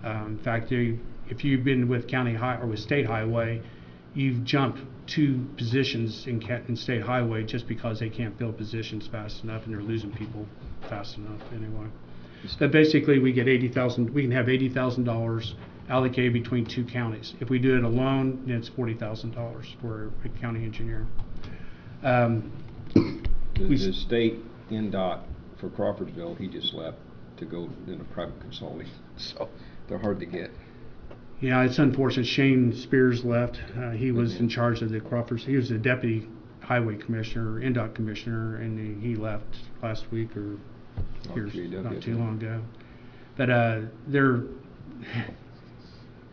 In fact, if you've been with county or with state highway, you've jumped 2 positions in state highway just because they can't fill positions fast enough and they're losing people fast enough anyway. But basically we get $80,000, we can have $80,000 allocated between 2 counties. If we do it alone, then it's $40,000 for a county engineer. The state NDOT for Crawfordsville, he just left to go into private consulting, so they're hard to get. Yeah, it's unfortunate. Shane Spears left. He was in charge of the Crawfords. He was the deputy highway commissioner, NDOT commissioner, and he left last week or not too long ago. But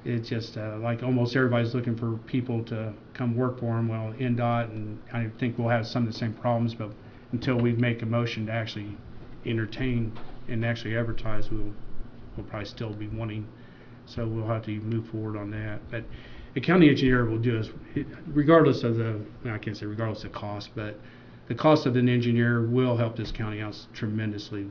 it's just like almost everybody's looking for people to come work for them. Well, NDOT, and I think we'll have some of the same problems, but until we make a motion to actually entertain and actually advertise, we'll probably still be wanting. So we'll have to move forward on that. But the county engineer will do us, regardless of I can't say regardless of cost, but the cost of an engineer will help this county out tremendously.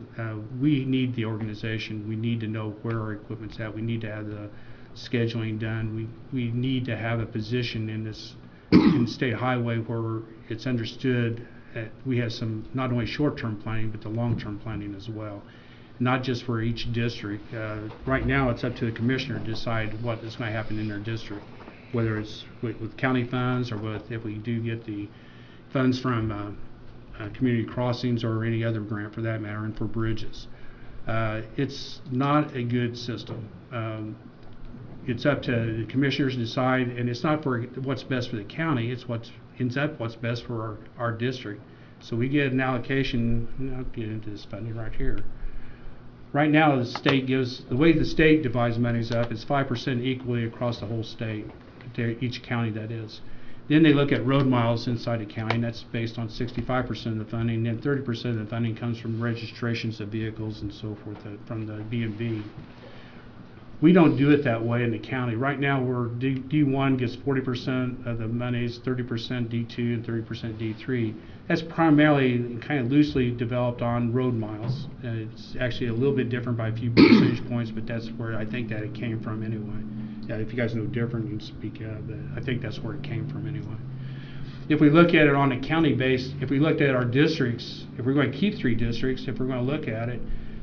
We need the organization. We need to know where our equipment's at. We need to have the scheduling done. We need to have a position in this in state highway where it's understood that we have some not only short-term planning but the long-term planning as well. Not just for each district. Right now it's up to the commissioner to decide what is going to happen in their district, whether it's with county funds or if we do get the funds from community crossings or any other grant for that matter, and for bridges. It's not a good system. It's up to the commissioners to decide, and it's not for what's best for the county, it's what ends up what's best for our district. So we get an allocation, I'll get into this funding right here. Right now, the way the state divides monies up is 5% equally across the whole state, each county that is. Then they look at road miles inside the county, and that's based on 65% of the funding. And then 30% of the funding comes from registrations of vehicles and so forth from the DMV. We don't do it that way in the county. Right now, D1 gets 40% of the monies, 30% D2, and 30% D3. That's primarily kind of loosely developed on road miles. It's actually a little bit different by a few percentage points, but that's where I think that it came from anyway. Yeah, if you guys know different, you can speak out, but I think that's where it came from anyway. If we look at it on a county base, if we looked at our districts, if we're going to keep 3 districts, if we're going to look at it,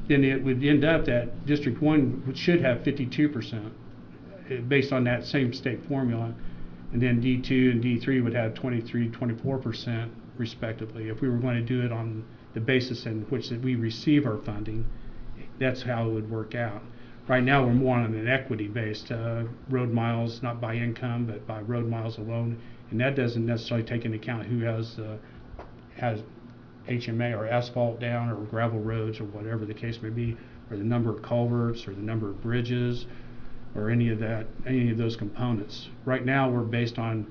then it would end up that District 1 should have 52% based on that same state formula, and then D2 and D3 would have 23-24% respectively. If we were going to do it on the basis in which that we receive our funding, that's how it would work out. Right now we're more on an equity-based road miles, not by income, but by road miles alone, and that doesn't necessarily take into account who has HMA or asphalt down or gravel roads or whatever the case may be, or the number of culverts or the number of bridges or any of those components. Right now we're based on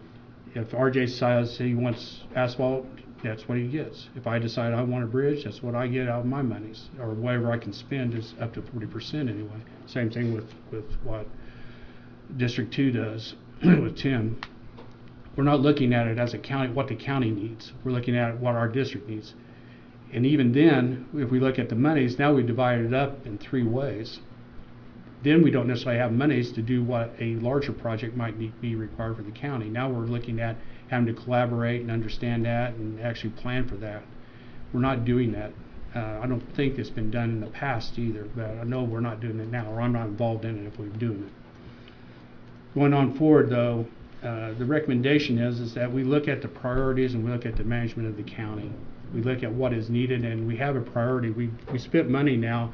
if RJ decides he wants asphalt, that's what he gets. If I decide I want a bridge, that's what I get out of my monies, or whatever I can spend is up to 40% anyway. Same thing with what District 2 does with Tim. We're not looking at it as a county, what the county needs. We're looking at what our district needs. And even then, if we look at the monies, now we divide it up in 3 ways. Then we don't necessarily have monies to do what a larger project might be required for the county. Now we're looking at having to collaborate and understand that and actually plan for that. We're not doing that. I don't think it's been done in the past either, but I know we're not doing it now, or I'm not involved in it if we're doing it. Going on forward though, the recommendation is that we look at the priorities and we look at the management of the county. We look at what is needed and we have a priority. We spent money now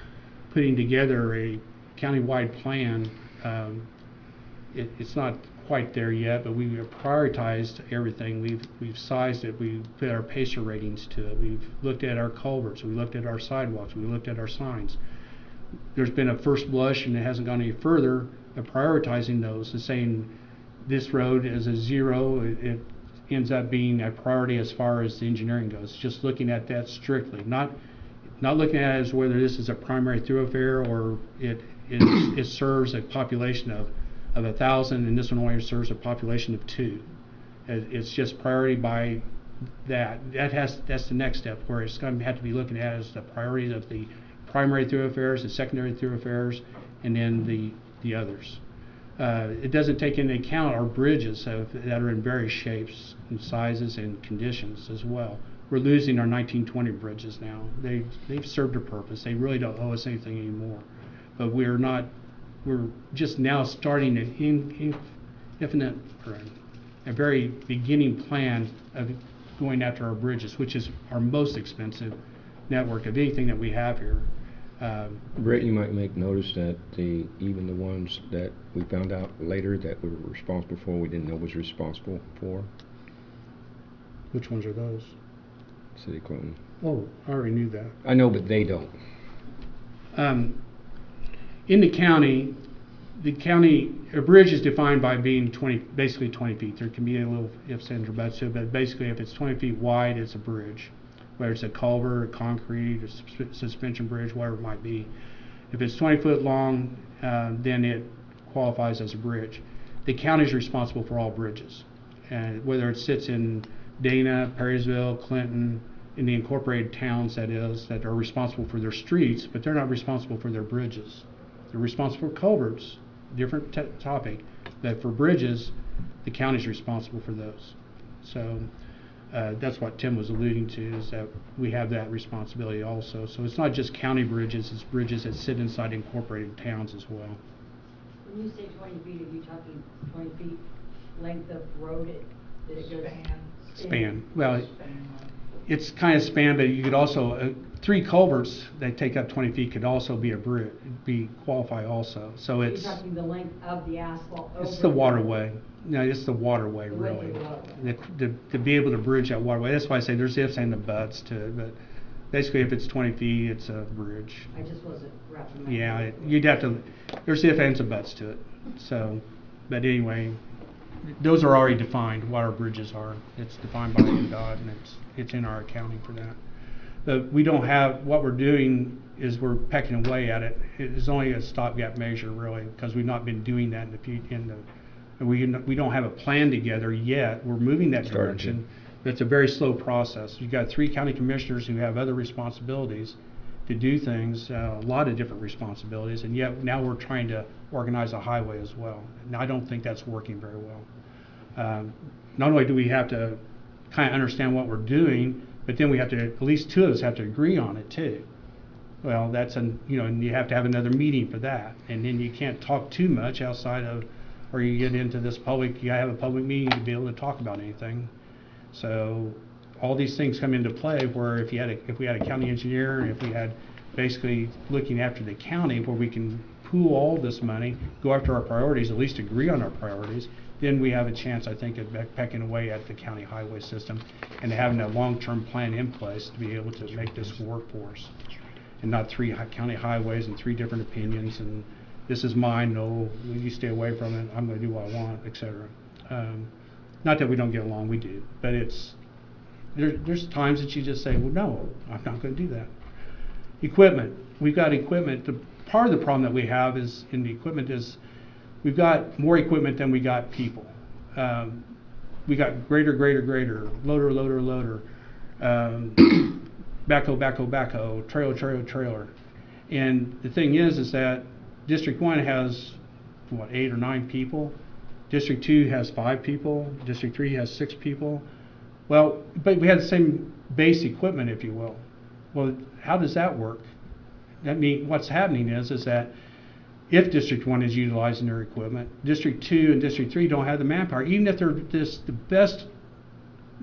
putting together a county-wide plan. It's not quite there yet, but we have prioritized everything. We've sized it. We've put our PACER ratings to it. We've looked at our culverts. We looked at our sidewalks. We looked at our signs. There's been a first blush, and it hasn't gone any further, of prioritizing those and saying this road is a 0. It ends up being a priority as far as the engineering goes. Just looking at that strictly, not looking at it as whether this is a primary thoroughfare or it serves a population of 1,000 and this one only serves a population of 2. It's just priority by that. That's the next step, where it's going to have to be looking at as the priorities of the primary thoroughfares, the secondary thoroughfares, and then the others. It doesn't take into account our bridges that are in various shapes and sizes and conditions as well. We're losing our 1920 bridges now. They've served their purpose. They really don't owe us anything anymore. But we're just now starting a very beginning plan of going after our bridges, which is our most expensive network of anything that we have here. Brett, you might make notice that even the ones that we found out later that we were responsible for, we didn't know was responsible for. Which ones are those? City of Clinton. Oh, I already knew that. I know, but they don't. In the county, a bridge is defined by being basically 20 feet. There can be a little ifs, ands, or buts to it, but basically if it's 20 feet wide, it's a bridge. Whether it's a culvert, a concrete, a suspension bridge, whatever it might be. If it's 20 foot long, then it qualifies as a bridge. The county is responsible for all bridges. And whether it sits in Dana, Perrysville, Clinton, in the incorporated towns that are responsible for their streets, but they're not responsible for their bridges. They're responsible for culverts, different topic, but for bridges, the county is responsible for those. So that's what Tim was alluding to, is that we have that responsibility also. So it's not just county bridges, it's bridges that sit inside incorporated towns as well. When you say 20 feet, are you talking 20 feet length of road? That it goes Span. Well, it's kind of span, but you could also, 3 culverts that take up 20 feet could also be a bridge, qualify also. So You're it's talking the length of the asphalt over the waterway. No, it's the waterway, The width really. of the waterway. To be able to bridge that waterway. That's why I say there's ifs and the buts to it, but basically if it's 20 feet, it's a bridge. I just wasn't wrapping my Yeah, head. you'd have to, there's ifs and some buts to it. So, but anyway, those are already defined, what our bridges are. It's defined by NDOT, and it's in our accounting for that. But we don't have, what we're doing is we're pecking away at it. It's only a stopgap measure, really, because we've not been doing that we don't have a plan together yet. We're moving that direction, but it's a very slow process. You've got 3 county commissioners who have other responsibilities to do things, a lot of different responsibilities, and yet now we're trying to organize a highway as well. And I don't think that's working very well. Not only do we have to kind of understand what we're doing, but then we have to, at least 2 of us have to agree on it too. Well, and you have to have another meeting for that, and then you can't talk too much outside of, or you get into this public, you gotta have a public meeting to be able to talk about anything. So all these things come into play where if we had a county engineer, and if we had basically looking after the county where we can pool all this money, go after our priorities, at least agree on our priorities, then we have a chance, I think, of pecking away at the county highway system and having a long-term plan in place to be able to make this work for us. And not 3 county highways and 3 different opinions, and this is mine, no, you stay away from it, I'm going to do what I want, etc. Not that we don't get along, we do, but there's times that you just say, well, no, I'm not going to do that. Equipment, we've got equipment. Part of the problem that we have is in the equipment is we've got more equipment than we got people. We got grader, loader, backhoe, trailer. And the thing is that District 1 has, 8 or 9 people. District 2 has 5 people. District 3 has 6 people. Well, but we had the same base equipment, if you will. Well, how does that work? That means what's happening is that if District 1 is utilizing their equipment, District 2 and District 3 don't have the manpower. Even if they're the best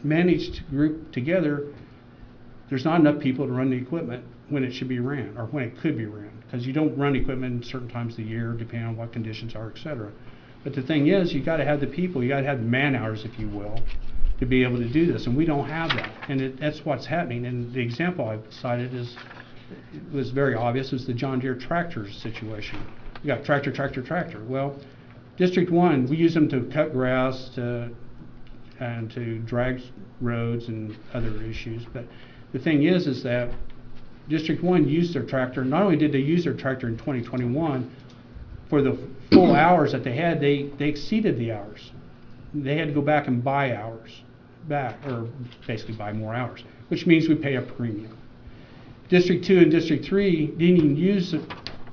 managed group together, there's not enough people to run the equipment when it should be ran, or when it could be ran, because you don't run equipment in certain times of the year, depending on what conditions are, etc. But the thing is, you got to have the people, you got to have the man hours, if you will, to be able to do this, and we don't have that, and that's what's happening. And the example I've cited was very obvious, is the John Deere tractor situation. You got tractor. Well, District 1, we use them to cut grass and to drag roads and other issues, but the thing is that District 1 used their tractor. Not only did they use their tractor in 2021, for the full hours that they had, they exceeded the hours. They had to go back and buy hours back, or basically buy more hours, which means we pay a premium. District 2 and District 3 didn't even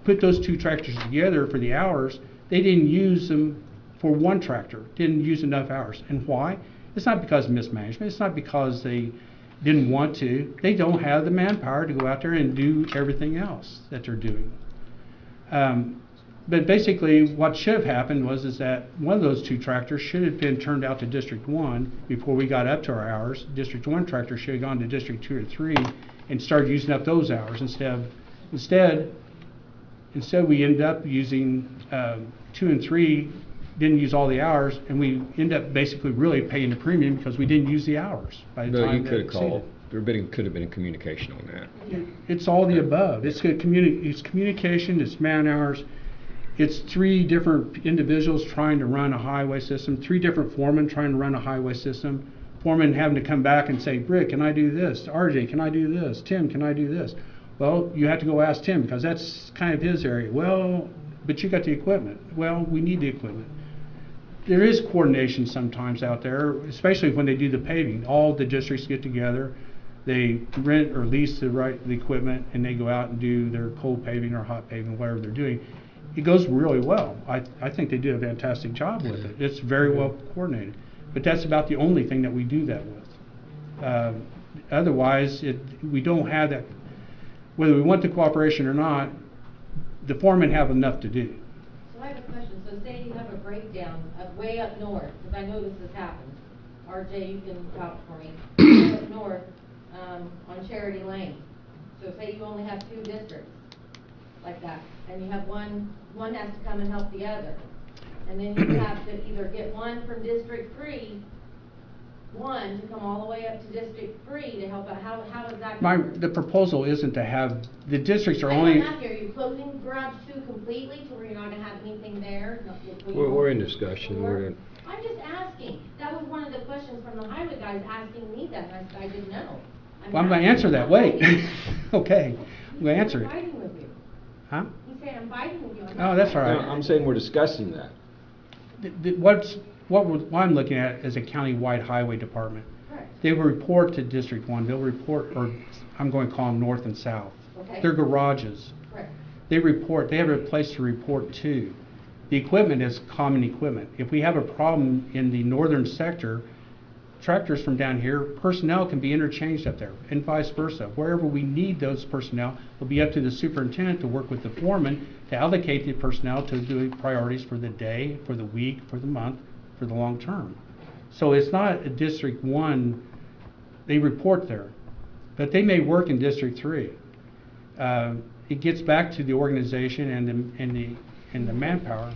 put those 2 tractors together for the hours. they didn't use them for one tractor, didn't use enough hours. And why? It's not because of mismanagement, it's not because they didn't want to. They don't have the manpower to go out there and do everything else that they're doing. But basically, what should have happened is that one of those two tractors should have been turned out to District 1 before we got up to our hours. District 1 tractor should have gone to District 2 or 3 and started using up those hours Instead, we ended up using 2 and 3, didn't use all the hours, and we end up basically really paying the premium because we didn't use the hours by the Bill, time you that could have exceeded. called, could have been a communication on that. It's all the above. It's communication, it's man hours, it's 3 different individuals trying to run a highway system, 3 different foremen trying to run a highway system, foreman having to come back and say, Brick, can I do this? RJ, can I do this? Tim, can I do this? Well, you have to go ask Tim because that's kind of his area. Well, but you got the equipment. Well, we need the equipment. There is coordination sometimes out there, especially when they do the paving. All the districts get together, they rent or lease the equipment, and they go out and do their cold paving or hot paving, whatever they're doing. It goes really well. I think they did a fantastic job with it. It's very well coordinated. But that's about the only thing that we do that with. Otherwise, we don't have that. Whether we want the cooperation or not, the foremen have enough to do. So I have a question. So say you have a breakdown of way up north, because I know this has happened. RJ, you can vouch for me. Way up north on Charity Lane. So say you only have 2 districts like that, and you have one has to come and help the other. And then you have to either get one from District 3, one to come all the way up to District 3 to help out. How does that work? The proposal isn't to have, the districts are I'm only. not here. Are you closing garage 2 completely to where you're not going to have anything there? We're in discussion. I'm just asking. That was one of the questions from the highway guys asking me that, and I said I didn't know. Well, I'm going to answer that. Wait. Okay. I'm going to answer I'm it. fighting with you. Huh? He's saying I'm fighting with you. Oh, that's all right. No, I'm saying we're discussing that. What I'm looking at is a county-wide highway department. Correct. They will report to District 1. They'll report, or I'm going to call them north and south. Okay. They're garages. Correct. They report. They have a place to report to. The equipment is common equipment. If we have a problem in the northern sector, tractors from down here, personnel can be interchanged up there, and vice versa. Wherever we need those personnel, it'll be up to the superintendent to work with the foreman to allocate the personnel to do priorities for the day, for the week, for the month, for the long term. So it's not a District 1, they report there, but they may work in District 3. It gets back to the organization and the manpower.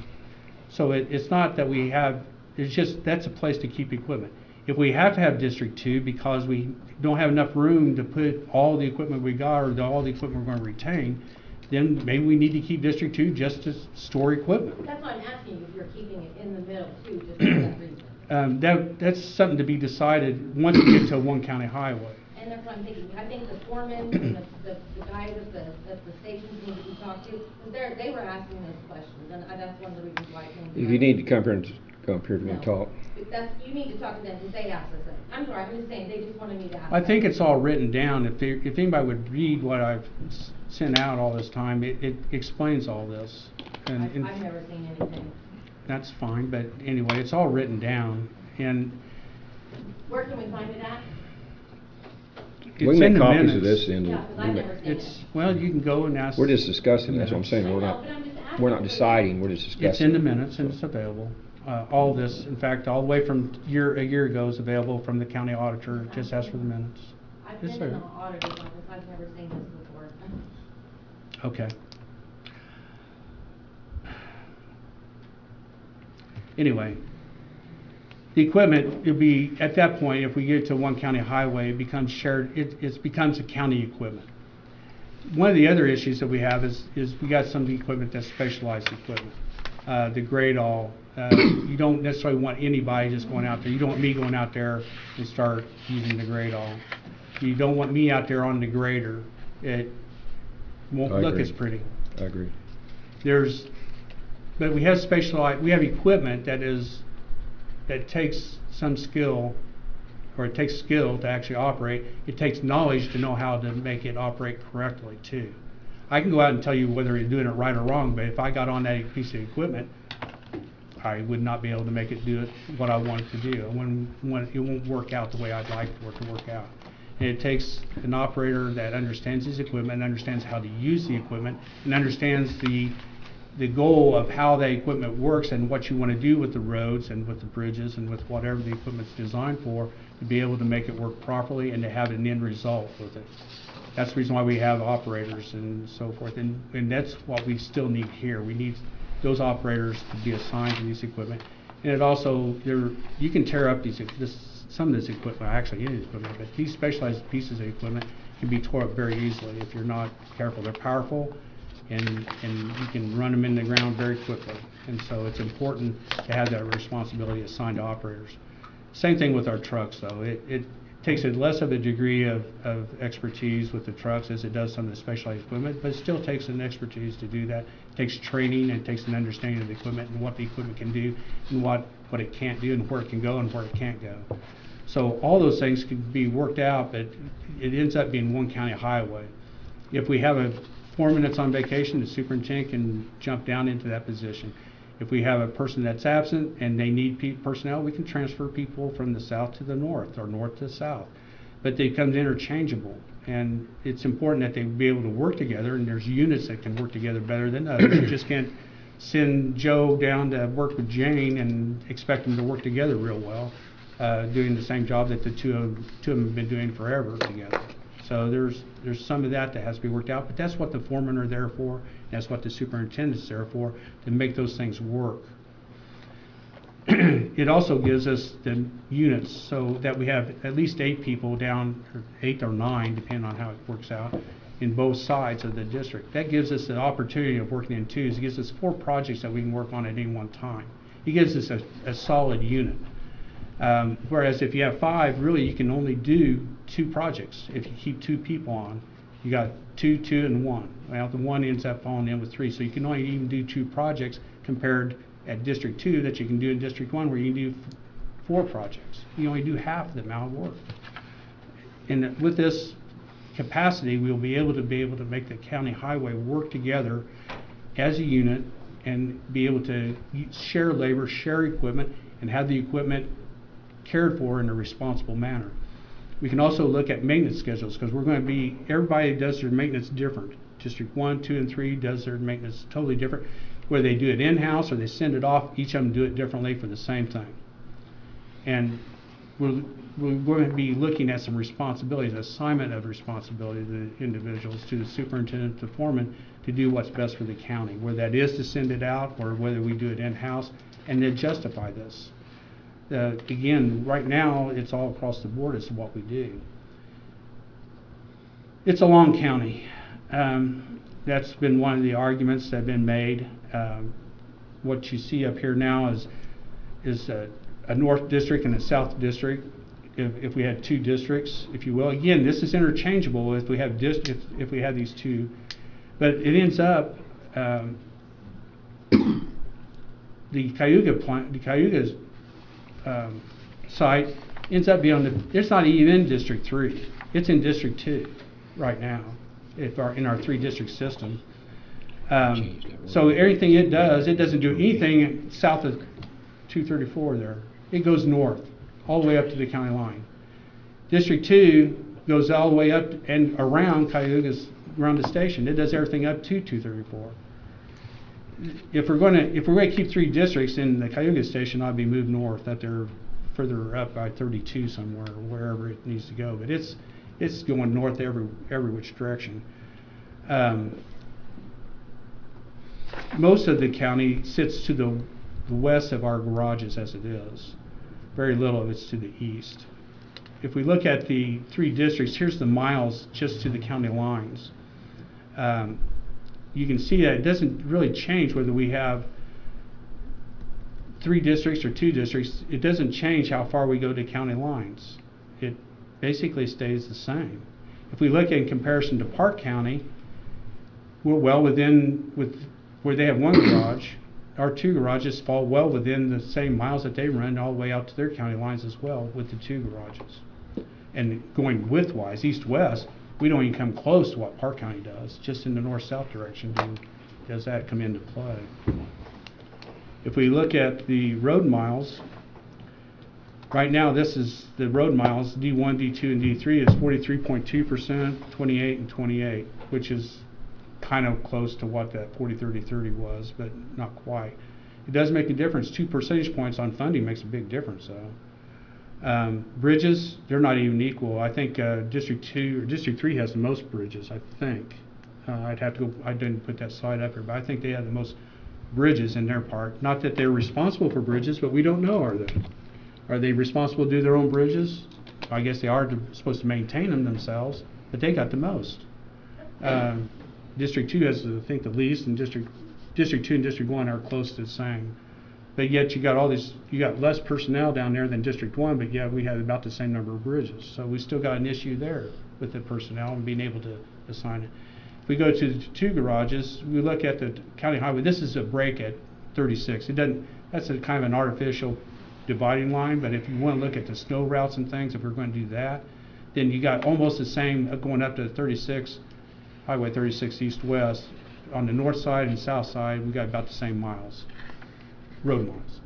So it's not that we have, it's just, that's a place to keep equipment. If we have to have District 2 because we don't have enough room to put all the equipment we got or all the equipment we're going to retain, then maybe we need to keep District 2 just to store equipment. That's why I'm asking you if you're keeping it in the middle too, just for that reason. That's something to be decided once we get to a one-county highway. And that's what I'm thinking. I think the foreman and the guys at the stations need to be talked to, because they were asking those questions, and that's one of the reasons why I came here. If you need to come here to me and talk. You need to talk to them, because they asked us that. I'm sorry, I'm just saying, they just wanted me to ask. I think it's all written down. If anybody would read what I've sent out all this time, it explains all this. And I've never seen anything. That's fine, but anyway, it's all written down. And Where can we find it at? We it's can in make the copies minutes. of this and Yeah, because I've never seen it. Well, you can go and ask. we're just discussing, that's what I'm saying, I we're know, not, but I'm just asking we're not for deciding, we're just discussing. It's in the minutes and it's available. All this, in fact, all the way from a year ago is available from the county auditor. Just ask for the minutes. I've Yes, been in sir. the auditor's office, I've never seen this before. Okay. Anyway, the equipment, it'll be, at that point, if we get to one county highway, it becomes shared, it becomes a county equipment. One of the other issues that we have is we got some of the equipment that's specialized equipment. The grade all, you don't necessarily want anybody just going out there. You don't want me going out there and start using the grade all. You don't want me out there on the grader. It won't I look agree. as pretty. I agree. But we have we have equipment that takes some skill, or it takes skill to actually operate. It takes knowledge to know how to make it operate correctly too. I can go out and tell you whether you're doing it right or wrong, but if I got on that piece of equipment, I would not be able to make it do it what I want it to do. When it won't work out the way I'd like for it to work out. And it takes an operator that understands his equipment, understands how to use the equipment, and understands the goal of how the equipment works and what you want to do with the roads and with the bridges and with whatever the equipment's designed for, to be able to make it work properly and to have an end result with it. That's the reason why we have operators and so forth, and that's what we still need here. We need those operators to be assigned to these equipment. And it also, you can tear up some of this equipment, actually any equipment, but these specialized pieces of equipment can be tore up very easily if you're not careful. They're powerful, and you can run them in the ground very quickly. And so it's important to have that responsibility assigned to operators. Same thing with our trucks, though. It takes less of a degree of expertise with the trucks as it does some of the specialized equipment, but it still takes an expertise to do that. It takes training, and it takes an understanding of the equipment and what the equipment can do and what it can't do and where it can go and where it can't go. So all those things can be worked out, but it ends up being one county highway. If we have a foreman that's on vacation, the superintendent can jump down into that position. If we have a person that's absent and they need personnel, we can transfer people from the south to the north or north to south. But they become interchangeable, and it's important that they be able to work together, and there's units that can work together better than others. You just can't send Joe down to work with Jane and expect them to work together real well, doing the same job that the two of them have been doing forever together. So there's some of that has to be worked out, but that's what the foremen are there for. That's what the superintendent's there for, to make those things work. It also gives us the units so that we have at least 8 people down, or 8 or 9, depending on how it works out, in both sides of the district. That gives us the opportunity of working in twos. It gives us 4 projects that we can work on at any one time. It gives us a solid unit. Whereas if you have 5, really you can only do 2 projects. If you keep 2 people on, you got 2, 2, and 1. Well, the 1 ends up falling in with 3, so you can only even do 2 projects compared at District 2 that you can do in District 1, where you can do 4 projects. You only do half the amount of work. And with this capacity, we'll be able to make the county highway work together as a unit and be able to share labor, share equipment, and have the equipment cared for in a responsible manner. We can also look at maintenance schedules, because everybody does their maintenance different. District 1, 2, and 3 does their maintenance totally different. Whether they do it in-house or they send it off, each of them do it differently for the same thing. And we're going to be looking at some responsibilities, assignment of responsibility to the individuals, to the superintendent, to the foreman, to do what's best for the county, whether that is to send it out or whether we do it in-house, and then justify this. Again, right now, it's all across the board as to what we do. It's a long county. That's been one of the arguments that have been made. What you see up here now is a north district and a south district. If we had 2 districts, if you will. Again, this is interchangeable if we have if we have these 2, but it ends up the Cayuga's site ends up being it's not even in District 3. It's in District 2 right now, in our 3-district system. So everything it doesn't do anything south of 234 there. It goes north, all the way up to the county line. District 2 goes all the way up and around Cayuga's, around the station. It does everything up to 234. If we're going to keep 3 districts, then the Cayuga station ought to be moved north, up there, further up by 32 somewhere, or wherever it needs to go. But it's going north every which direction. Most of the county sits to the west of our garages as it is. Very little of it's to the east. If we look at the 3 districts, here's the miles just to the county lines. You can see that it doesn't really change whether we have 3 districts or 2 districts. It doesn't change how far we go to county lines. It basically stays the same. If we look in comparison to Park County, we're well within, where they have 1 garage, our 2 garages fall well within the same miles that they run all the way out to their county lines as well with the 2 garages. And going widthwise, east-west, we don't even come close to what Park County does. Just in the north-south direction does that come into play. If we look at the road miles, right now this is the road miles, D1, D2, and D3 is 43.2%, 28, and 28, which is kind of close to what that 40, 30, 30 was, but not quite. It does make a difference. 2 percentage points on funding makes a big difference, though. Bridges, they're not even equal. I think District 2 or District 3 has the most bridges, I think. I'd have to go, I didn't put that slide up here, but I think they have the most bridges in their part. Not that they're responsible for bridges, but we don't know, are they? Are they responsible to do their own bridges? I guess they are supposed to maintain them themselves, but they got the most. District 2 has, I think, the least, and District 2 and District 1 are close to the same. But yet you got all these, you got less personnel down there than District 1, but yet we had about the same number of bridges. So we still got an issue there with the personnel and being able to assign it. If we go to the 2 garages, we look at the county highway. This is a break at 36. It doesn't, that's a kind of an artificial dividing line, but if you want to look at the snow routes and things, if we're going to do that, then you got almost the same going up to 36, Highway 36 east-west. On the north side and south side, we got about the same miles, road miles.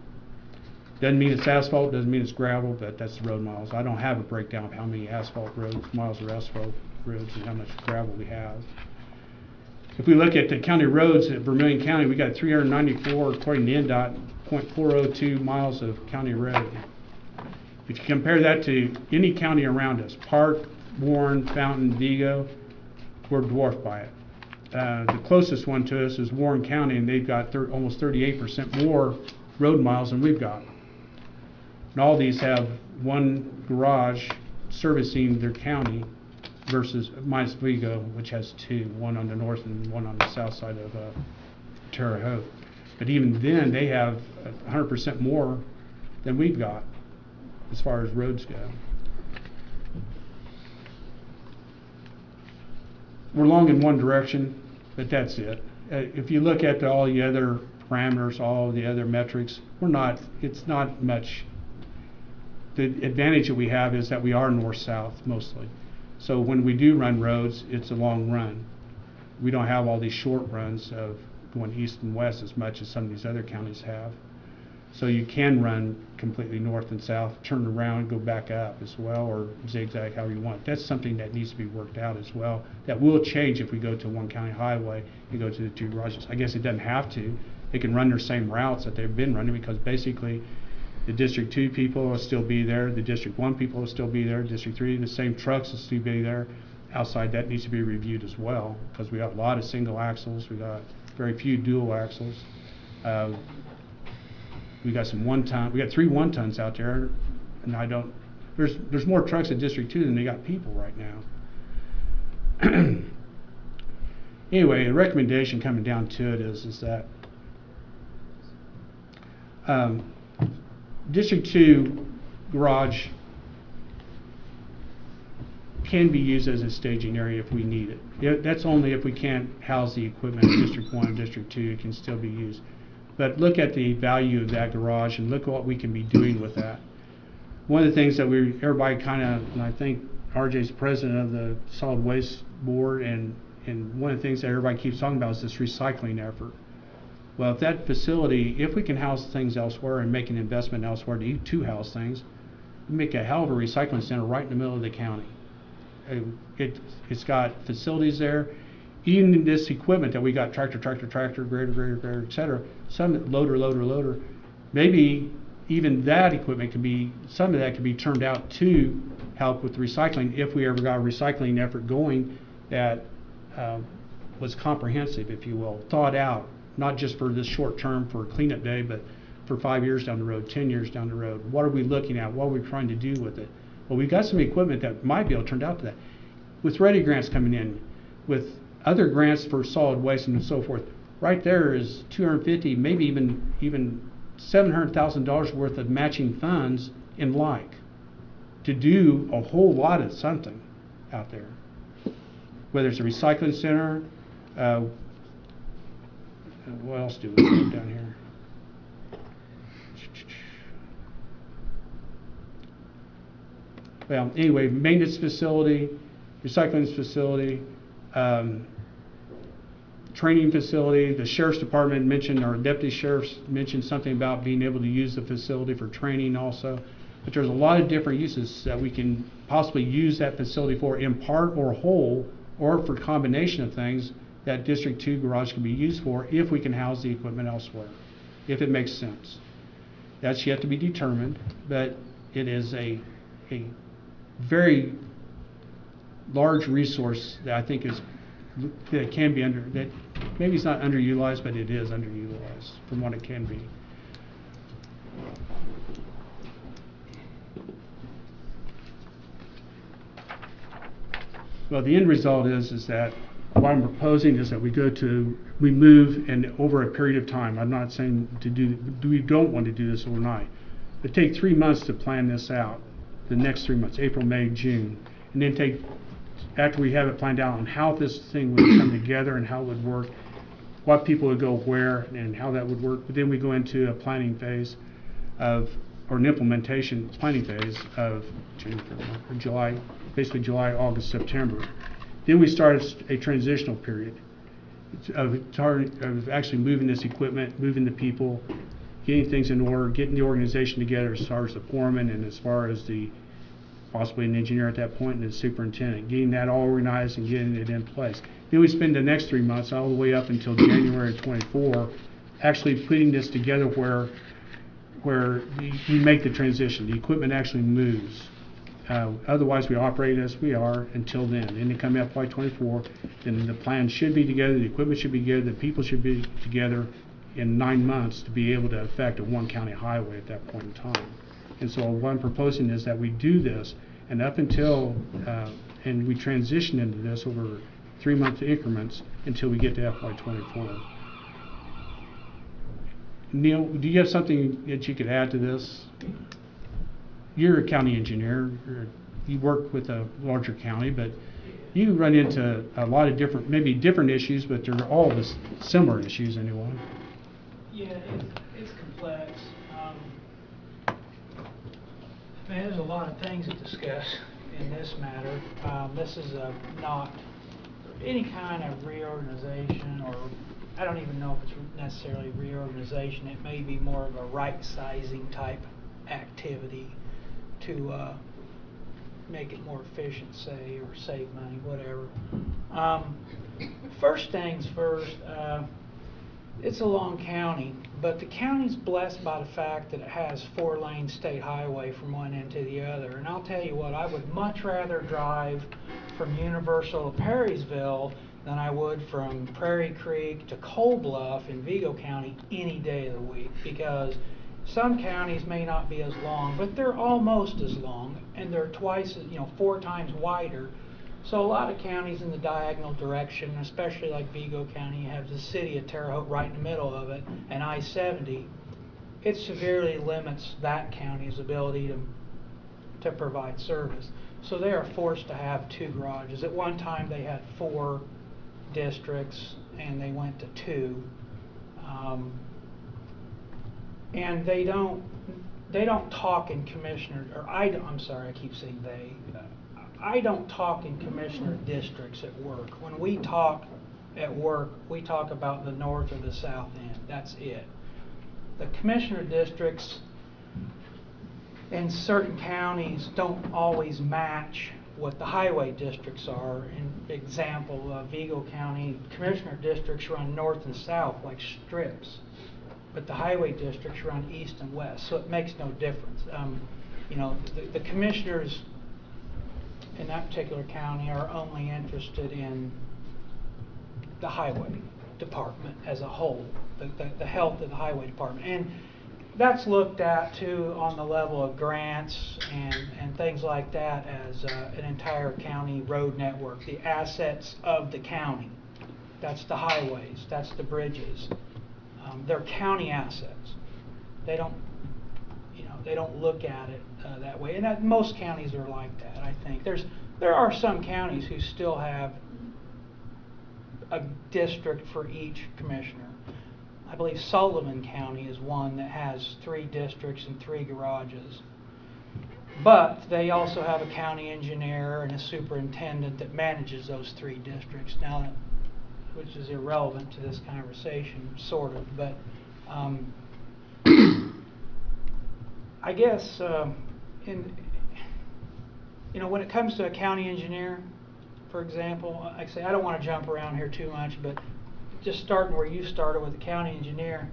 Doesn't mean it's asphalt, doesn't mean it's gravel, but that's the road miles. I don't have a breakdown of how many asphalt roads, miles of asphalt roads, and how much gravel we have. If we look at the county roads at Vermilion County, we got 394, according to NDOT, 0.402 miles of county road. If you compare that to any county around us, Park, Warren, Fountain, Vigo, we're dwarfed by it. The closest one to us is Warren County, and they've got almost 38% more road miles than we've got. And all these have one garage servicing their county versus minus Vigo, which has 2, one on the north and one on the south side of Terre Haute. But even then, they have 100% more than we've got as far as roads go. We're long in one direction, but that's it. If you look at all the other parameters, all the other metrics, it's not much. The advantage that we have is that we are north-south mostly. So when we do run roads, it's a long run. We don't have all these short runs of going east and west as much as some of these other counties have. So you can run completely north and south, turn around, go back up as well, or zigzag however you want. That's something that needs to be worked out as well. That will change if we go to one county highway and go to the 2 garages. I guess it doesn't have to. They can run their same routes that they've been running, because basically the District 2 people will still be there, the District 1 people will still be there, District 3, the same trucks will still be there. Outside, that needs to be reviewed as well, because we got a lot of single axles, we got very few dual axles. We got some 1-ton, we got 3 1-tons out there, and there's more trucks at District 2 than they got people right now. Anyway, the recommendation coming down to it is that District 2 garage can be used as a staging area if we need it. That's only if we can't house the equipment in District 1 and District 2, it can still be used. But look at the value of that garage and look at what we can be doing with that. One of the things that everybody kind of, and I think RJ's president of the Solid Waste Board, and one of the things that everybody keeps talking about is this recycling effort. Well, if that facility, if we can house things elsewhere and make an investment elsewhere to house things, we make a hell of a recycling center right in the middle of the county. It's got facilities there. Even this equipment that we got, tractor, grader, etc., some loader, maybe even that equipment can be, some of that can be turned out to help with recycling if we ever got a recycling effort going that was comprehensive, if you will, thought out, not just for this short term for cleanup day, but for 5 years down the road, 10 years down the road. What are we looking at? What are we trying to do with it? Well, we've got some equipment that might be able to turn out to that. With READY grants coming in, with other grants for solid waste and so forth, right there is $250, maybe even $700,000 worth of matching funds in like to do a whole lot of something out there. Whether it's a recycling center, what else do we have down here? Well, anyway, maintenance facility, recycling facility, training facility. The sheriff's department mentioned, or deputy sheriffs mentioned something about being able to use the facility for training also. But there's a lot of different uses that we can possibly use that facility for, in part or whole, or for combination of things that District 2 garage can be used for if we can house the equipment elsewhere, if it makes sense. That's yet to be determined, but it is a very large resource that I think is, that can be that maybe it's not underutilized, but it is underutilized from what it can be. Well, the end result is that what I'm proposing is that we move, and over a period of time, I'm not saying we don't want to do this overnight, but take 3 months to plan this out, the next 3 months, April, May, June, and then after we have it planned out on how this thing would come together and how it would work, what people would go where and how that would work, but then we go into a planning phase or an implementation planning phase of July, basically July, August, September. Then we start a transitional period of actually moving this equipment, moving the people, getting things in order, getting the organization together as far as the foreman and as far as possibly an engineer at that point and the superintendent, getting that all organized and getting it in place. Then we spend the next 3 months all the way up until January of 24 actually putting this together where we make the transition, the equipment actually moves. Otherwise, we operate as we are until then. And then come FY24, then the plan should be together, the equipment should be together, the people should be together in 9 months to be able to affect a one-county highway at that point in time. And so what I'm proposing is that we do this, and up until, and we transition into this over 3-month increments until we get to FY24. Neil, do you have something that you could add to this? You're a county engineer, you work with a larger county, but you run into a lot of maybe different issues, but they're all similar issues anyway. Yeah, it's complex. There's a lot of things to discuss in this matter. This is not any kind of reorganization, or I don't even know if it's necessarily reorganization. It may be more of a right-sizing type activity to make it more efficient, say, or save money, whatever. First things first, it's a long county, but the county's blessed by the fact that it has 4-lane state highway from one end to the other. And I'll tell you what, I would much rather drive from Universal to Perrysville than I would from Prairie Creek to Cold Bluff in Vigo County any day of the week, because some counties may not be as long, but they're almost as long, and they're 4 times wider. So a lot of counties in the diagonal direction, especially like Vigo County, you have the city of Terre Haute right in the middle of it, and I-70. It severely limits that county's ability to provide service. So they are forced to have 2 garages. At one time they had 4 districts, and they went to 2. And they don't talk in commissioner, or I'm sorry, I keep saying they. I don't talk in commissioner districts at work. When we talk at work, we talk about the north or the south end. That's it. The commissioner districts in certain counties don't always match what the highway districts are. In example, Vigo County commissioner districts run north and south like strips, but the highway districts run east and west, so it makes no difference. The commissioners in that particular county are only interested in the highway department as a whole, the health of the highway department. And that's looked at too on the level of grants and things like that as an entire county road network, the assets of the county. That's the highways, that's the bridges. They're county assets. They don't look at it that way, and most counties are like that. I think there are some counties who still have a district for each commissioner. I believe Sullivan County is one that has 3 districts and 3 garages, but they also have a county engineer and a superintendent that manages those 3 districts. Now, which is irrelevant to this conversation, sort of, but I guess when it comes to a county engineer, for example, like I say, I don't want to jump around here too much, but just starting where you started with the county engineer,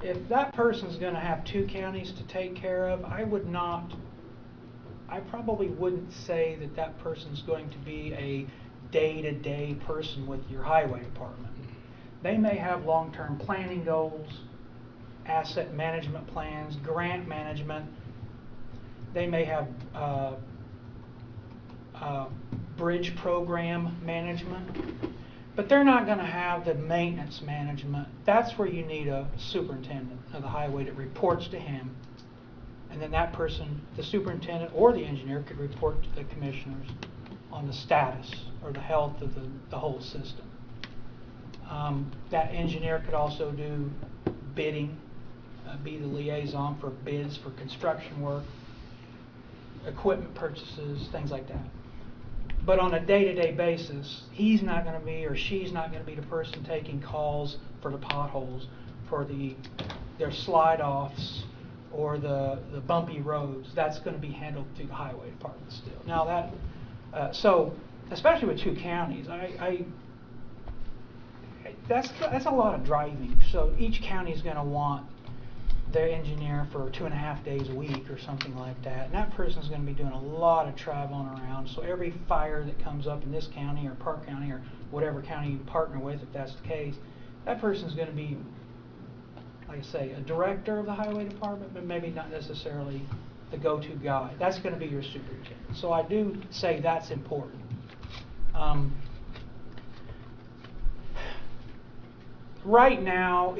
if that person's going to have 2 counties to take care of, I probably wouldn't say that that person's going to be a day-to-day person with your highway department. They may have long-term planning goals, asset management plans, grant management. They may have bridge program management, but they're not going to have the maintenance management. That's where you need a superintendent of the highway that reports to him, and then that person, the superintendent or the engineer, could report to the commissioners on the status or the health of the whole system. That engineer could also do bidding, be the liaison for bids for construction work, equipment purchases, things like that. But on a day-to-day basis, he's not going to be, or she's not going to be the person taking calls for the potholes, for their slide-offs, or the bumpy roads. That's going to be handled through the highway department still. Now so especially with 2 counties, that's a lot of driving. So each county is going to want their engineer for 2.5 days a week or something like that, and that person's going to be doing a lot of traveling around. So every fire that comes up in this county or Park County or whatever county you partner with, if that's the case, that person's going to be, like I say, a director of the highway department, but maybe not necessarily the go-to guy. That's going to be your superintendent. So I do say that's important. Right now,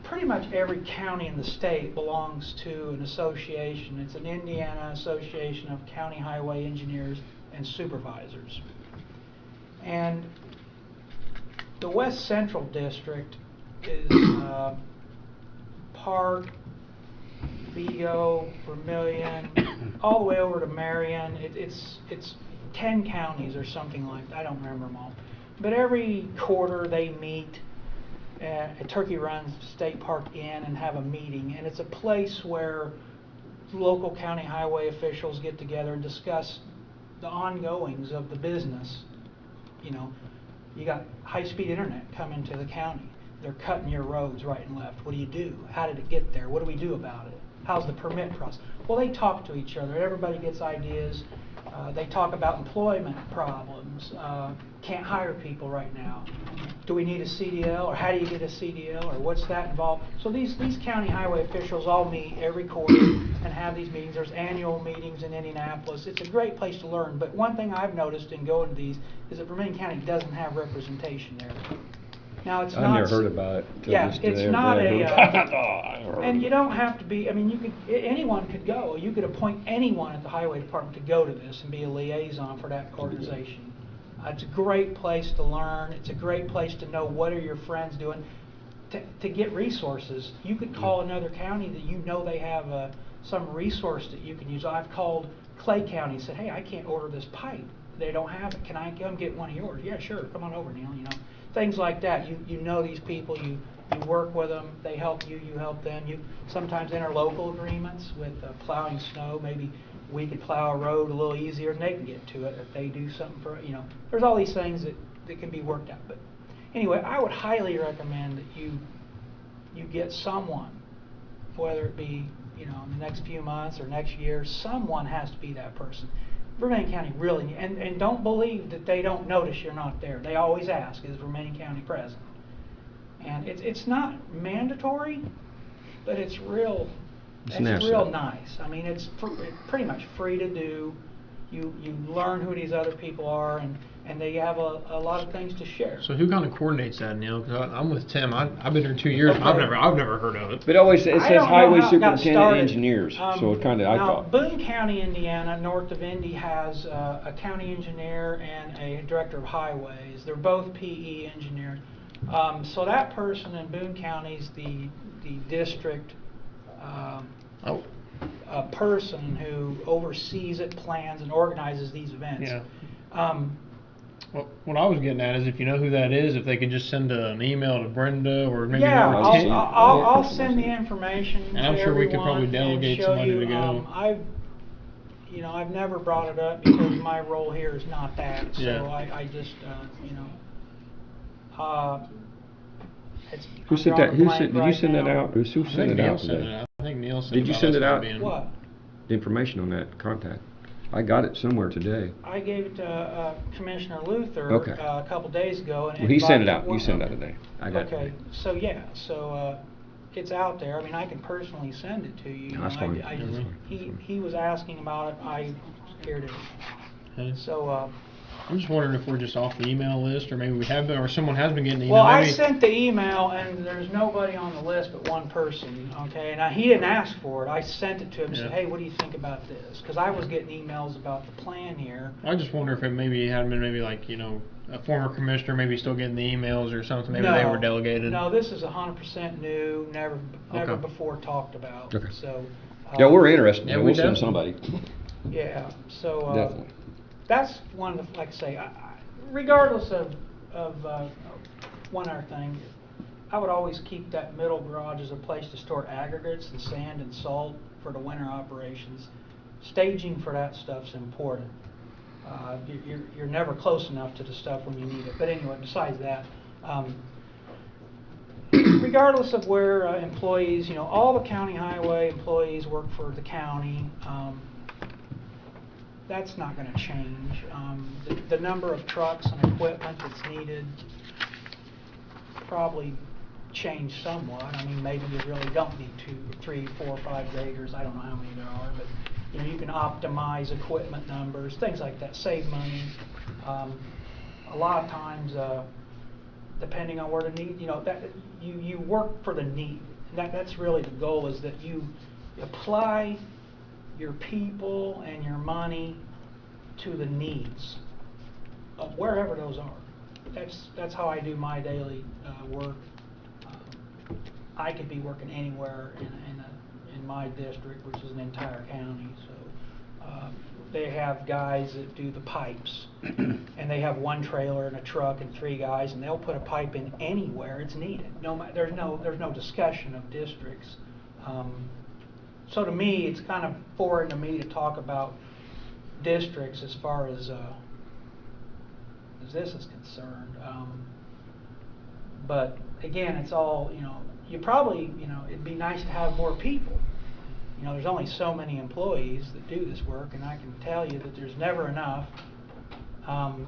pretty much every county in the state belongs to an association. It's an Indiana Association of County Highway Engineers and Supervisors. And the West Central District is Park, Vigo, Vermilion, all the way over to Marion. It's 10 counties or something like that. I don't remember them all. But every quarter they meet at Turkey Run State Park Inn and have a meeting, and it's a place where local county highway officials get together and discuss the ongoings of the business. You got high-speed internet coming to the county. They're cutting your roads right and left. What do you do? How did it get there? What do we do about it? How's the permit process? Well, they talk to each other. Everybody gets ideas. They talk about employment problems. Can't hire people right now. Do we need a CDL, or how do you get a CDL, or what's that involved? So these county highway officials all meet every quarter and have these meetings. There's annual meetings in Indianapolis. It's a great place to learn. But one thing I've noticed in going to these is that Vermilion County doesn't have representation there. Now it's not. I never heard about it. Yeah, it's not a. And you don't have to be. I mean, anyone could go. You could appoint anyone at the highway department to go to this and be a liaison for that organization. It's a great place to learn. It's a great place to know what are your friends doing. To get resources, you could call another county that you know they have some resource that you can use. I've called Clay County and said, hey, I can't order this pipe. They don't have it. Can I come get one of yours? Yeah, sure. Come on over, Neil. Things like that. You know these people. You work with them. They help you. You help them. You sometimes enter local agreements with plowing snow. Maybe we could plow a road a little easier and they can get to it if they do something for, there's all these things that can be worked out. But anyway, I would highly recommend that you get someone, whether it be, in the next few months or next year, someone has to be that person. Vermilion County really, and don't believe that they don't notice you're not there. They always ask, is Vermilion County present? And it's not mandatory, but it's real. It's real nice. I mean, it's pretty much free to do. You learn who these other people are, and they have a lot of things to share. So who kind of coordinates that, Neil? Because I'm with Tim. I've been here 2 years. Okay. I've never heard of it. But always it says highway superintendent engineers. So it kind of I thought. Boone County, Indiana, north of Indy, has a county engineer and a director of highways. They're both PE engineers. So that person in Boone County is the district. A person who oversees it, plans, and organizes these events. Yeah. Well, what I was getting at is if you know who that is, if they could just send an email to Brenda or maybe Yeah, her I'll team. see. I'll send the information to And I'm sure we could everyone probably delegate and show somebody you, to go. I've never brought it up because my role here is not that, so Yeah. I just, it's. Who I'm sent drawing that, a who blank sent, did you right send that now. out? Who I sent think it Neil out sent it today? out. I think Neil sent Did you about send us it not out? being- What? The information on that contact. I got it somewhere today. I gave it to Commissioner Luther Okay. a couple days ago. And Well, he sent it invited- out. You sent it out today. I got it Okay, today. so yeah, it's out there. I mean, I can personally send it to you. No, that's I- fine. I That's just- fine. He was asking about it. Here it is. Hey. So, I'm just wondering if we're just off the email list, or maybe we have been, or someone has been getting the email. well, I Maybe- sent the email and there's nobody on the list but one person, okay? Now, he didn't ask for it. I sent it to him and said, Yeah. hey, what do you think about this? Because I was getting emails about the plan here. I just wonder if it maybe had been maybe like, a former commissioner maybe still getting the emails or something. Maybe they were delegated. No, this is 100% new, never Okay. before talked about. Okay. So. Yeah, we're interested. Yeah, We'll we send definitely- somebody. Yeah, so. Definitely. That's one of the, like I say, regardless of one other thing, I would always keep that middle garage as a place to store aggregates and sand and salt for the winter operations. Staging for that stuff's important. You're never close enough to the stuff when you need it. But anyway, besides that, regardless of where employees, all the county highway employees work for the county. That's not going to change. The number of trucks and equipment that's needed probably change somewhat. I mean, maybe you really don't need 2, 3, 4, 5 graders. I don't know how many there are, but you can optimize equipment numbers, things like that, save money. A lot of times, depending on where the need, that you work for the need. That's really the goal, is that you apply your people and your money to the needs of wherever those are. That's how I do my daily work. I could be working anywhere in my district, which is an entire county. So they have guys that do the pipes, and they have one trailer and a truck and 3 guys, and they'll put a pipe in anywhere it's needed. There's no discussion of districts. So to me, it's kind of foreign to me to talk about districts as far as this is concerned. But again, it's all, you probably, it'd be nice to have more people. There's only so many employees that do this work, and I can tell you that there's never enough.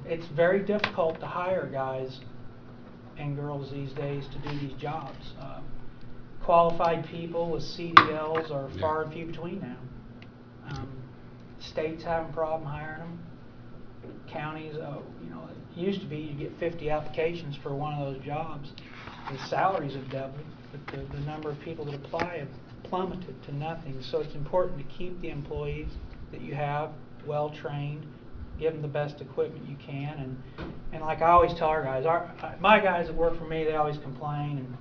It's very difficult to hire guys and girls these days to do these jobs. Qualified people with CDLs are far and few between now. States having a problem hiring them. Counties, it used to be you get 50 applications for one of those jobs. The salaries have doubled, but the number of people that apply have plummeted to nothing. So it's important to keep the employees that you have well trained, give them the best equipment you can, and like I always tell our guys, my guys that work for me, they always complain, and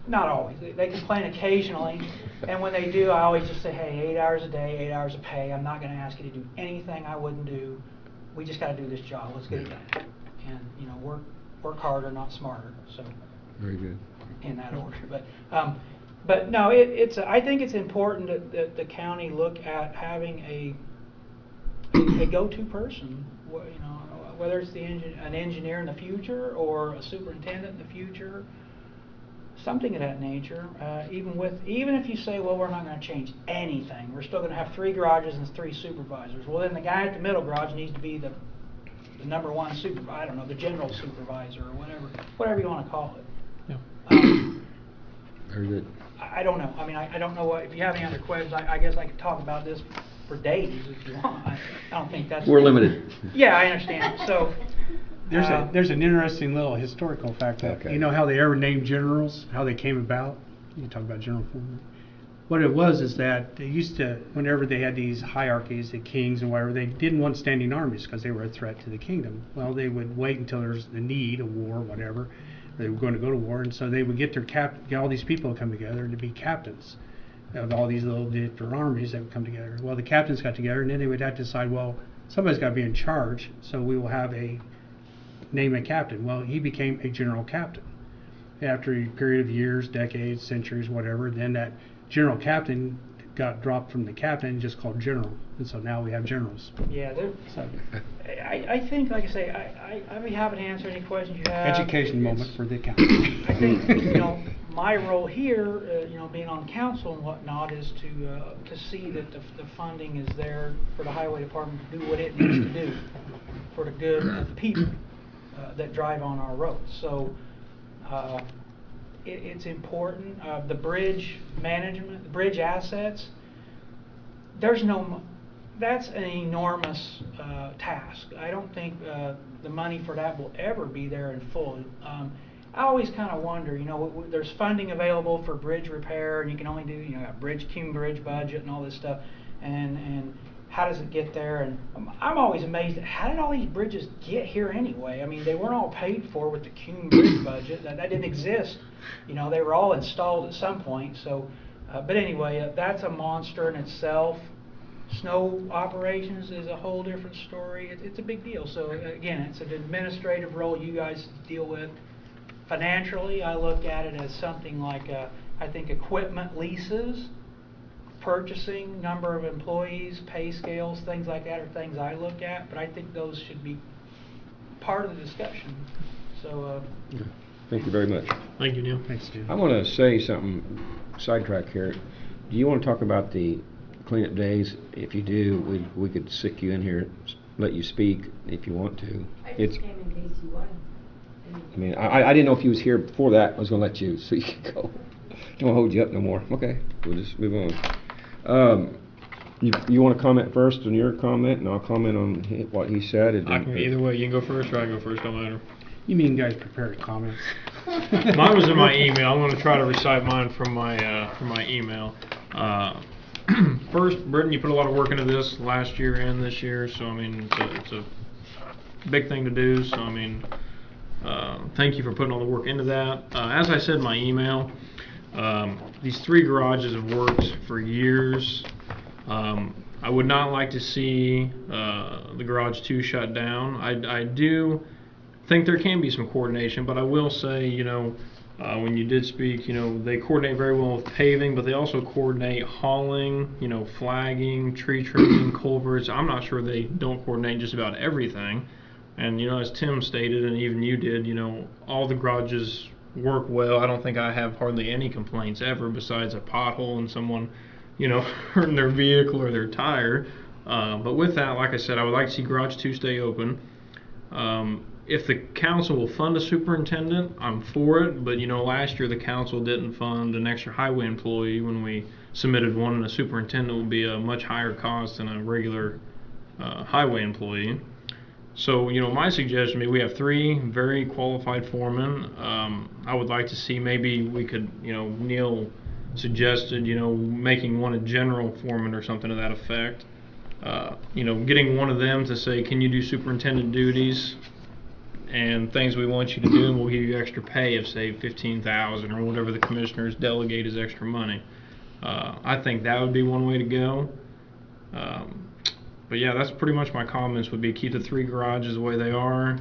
not always. They complain occasionally, and when they do, I always just say, hey, 8 hours a day, 8 hours of pay. I'm not going to ask you to do anything I wouldn't do. We just got to do this job. Let's get it done. And work harder, not smarter. So Very good. in that order. But no, I think it's important that the county look at having a go-to person. Whether it's an engineer in the future or a superintendent in the future. Something of that nature. Even if you say, well, we're not going to change anything, we're still going to have 3 garages and 3 supervisors. Well, then the guy at the middle garage needs to be the number 1 supervisor. I don't know, the general supervisor or whatever you want to call it. Yeah. Very good. I don't know. I mean, I don't know what. If you have any other questions, I guess I could talk about this for days if you want. I don't think that's. We're limited. Yeah, I understand. So. There's an interesting little historical fact. Okay. You know how they ever named generals, how they came about? You talk about General Foreman. What it was is that they used to, whenever they had these hierarchies, the kings and whatever, they didn't want standing armies because they were a threat to the kingdom. Well, they would wait until there's the need, a war, whatever. They were going to go to war, and so they would get all these people to come together to be captains of all these little different armies that would come together. Well, the captains got together, and then they would have to decide, well, somebody's got to be in charge, so we will have a name a captain. Well, he became a general captain. After a period of years, decades, centuries, whatever, then that general captain got dropped from the captain and just called general. And so now we have generals. Yeah, So, I think, like I say, I'd be happy to answer any questions you have. education moment for the accountant. I think, my role here, being on council and whatnot, is to see that the funding is there for the highway department to do what it needs to do for the good of the people that drive on our roads. So, it's important. The bridge management, the bridge assets, that's an enormous task. I don't think the money for that will ever be there in full. I always kind of wonder, there's funding available for bridge repair, and you can only do, Cume Bridge budget and all this stuff, and how does it get there? And I'm always amazed at how did all these bridges get here anyway? I mean, they weren't all paid for with the Cume Bridge budget. That didn't exist. They were all installed at some point. So, but anyway, that's a monster in itself. Snow operations is a whole different story. It's a big deal. So again, it's an administrative role you guys deal with. Financially, I look at it as something like, I think equipment leases, purchasing, number of employees, pay scales, things like that are things I look at, but I think those should be part of the discussion. So, Thank you very much. Thank you, Neil. Thanks, Jim. I want to say something, sidetrack here. Do you want to talk about the cleanup days? If you do, we could sick you in here, let you speak if you want to. I just came in case you wanted. I mean, I didn't know if you was here before that. I was going to let you, so you could go. Don't hold you up no more. Okay, we'll just move on. You want to comment first on your comment, and I'll comment on what he said? I can, either way, you can go first or I can go first, don't matter. You mean guys prepared comments? Mine was in my email. I'm going to try to recite mine from my email. First, Britton, you put a lot of work into this last year and this year, so I mean, it's a big thing to do. So I mean, thank you for putting all the work into that. As I said in my email, these 3 garages have worked for years. I would not like to see the garage 2 shut down. I do think there can be some coordination, but I will say, when you did speak, they coordinate very well with paving, but they also coordinate hauling, flagging, tree trimming, culverts. I'm not sure they don't coordinate just about everything. And, as Tim stated, and even you did, all the garages work well. I don't think I have hardly any complaints ever besides a pothole and someone, hurting their vehicle or their tire. But with that, like I said, I would like to see garage 2 stay open. If the council will fund a superintendent, I'm for it, but last year the council didn't fund an extra highway employee when we submitted one, and a superintendent will be a much higher cost than a regular highway employee. So, my suggestion would be we have 3 very qualified foremen. I would like to see maybe we could, Neil suggested, making one a general foreman or something to that effect. Getting one of them to say, can you do superintendent duties and things we want you to do, and we'll give you extra pay of, say, $15,000 or whatever the commissioners delegate as extra money. I think that would be one way to go. But yeah, that's pretty much my comments would be keep the 3 garages the way they are.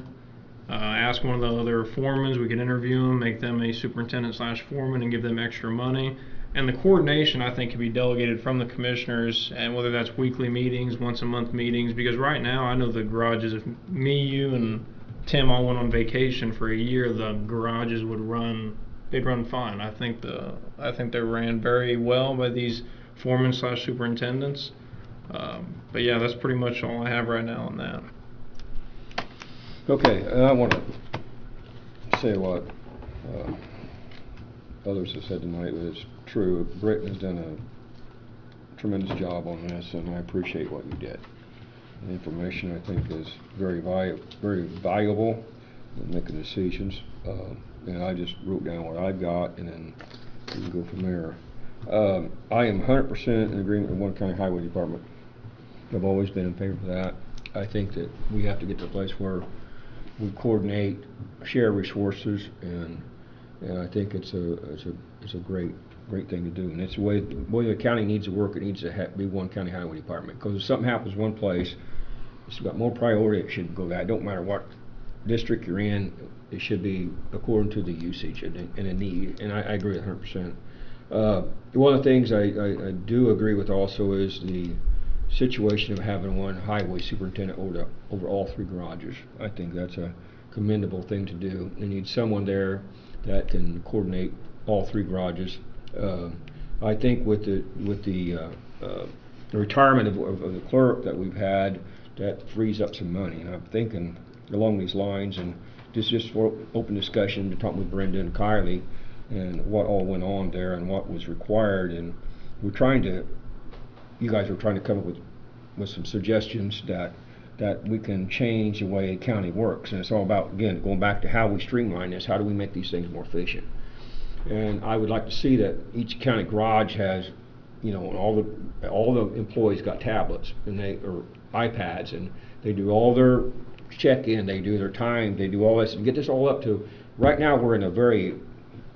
Ask one of the other foremans, we can interview them, make them a superintendent/foreman and give them extra money. And the coordination, I think, can be delegated from the commissioners, and whether that's weekly meetings, once a month meetings, because right now I know the garages, if me, you, and Tim all went on vacation for a year, the garages would run, they'd run fine. I think they ran very well by these foremen/superintendents. But yeah, that's pretty much all I have right now on that. Okay, I want to say what others have said tonight, but it's true. Britton has done a tremendous job on this, and I appreciate what you did. The information, I think, is very valuable in making decisions. And I just wrote down what I've got, and then we can go from there. I am 100% in agreement with Warren County Highway Department. I've always been in favor of that. I think that we have to get to a place where we coordinate, share resources, and I think it's a great thing to do. And it's the way the county needs to work. It needs to be one county highway department. Because if something happens one place, it's got more priority. It should go that. It don't matter what district you're in, it should be according to the usage and a need, and I agree 100%. One of the things I do agree with also is the situation of having one highway superintendent over all 3 garages. I think that's a commendable thing to do. They need someone there that can coordinate all 3 garages. I think with the retirement of the clerk that we've had, that frees up some money. And I'm thinking along these lines, and just for open discussion, to talk with Brenda and Kylie and what all went on there and what was required. And we're trying to, you guys are trying to come up with some suggestions that we can change the way the county works. And it's all about, again, going back to how we streamline this, how do we make these things more efficient. And I would like to see that each county garage has, you know, all the employees got tablets and or iPads, and they do all their check-in, they do their time, they do all this, and get this all up to, right now we're in a very,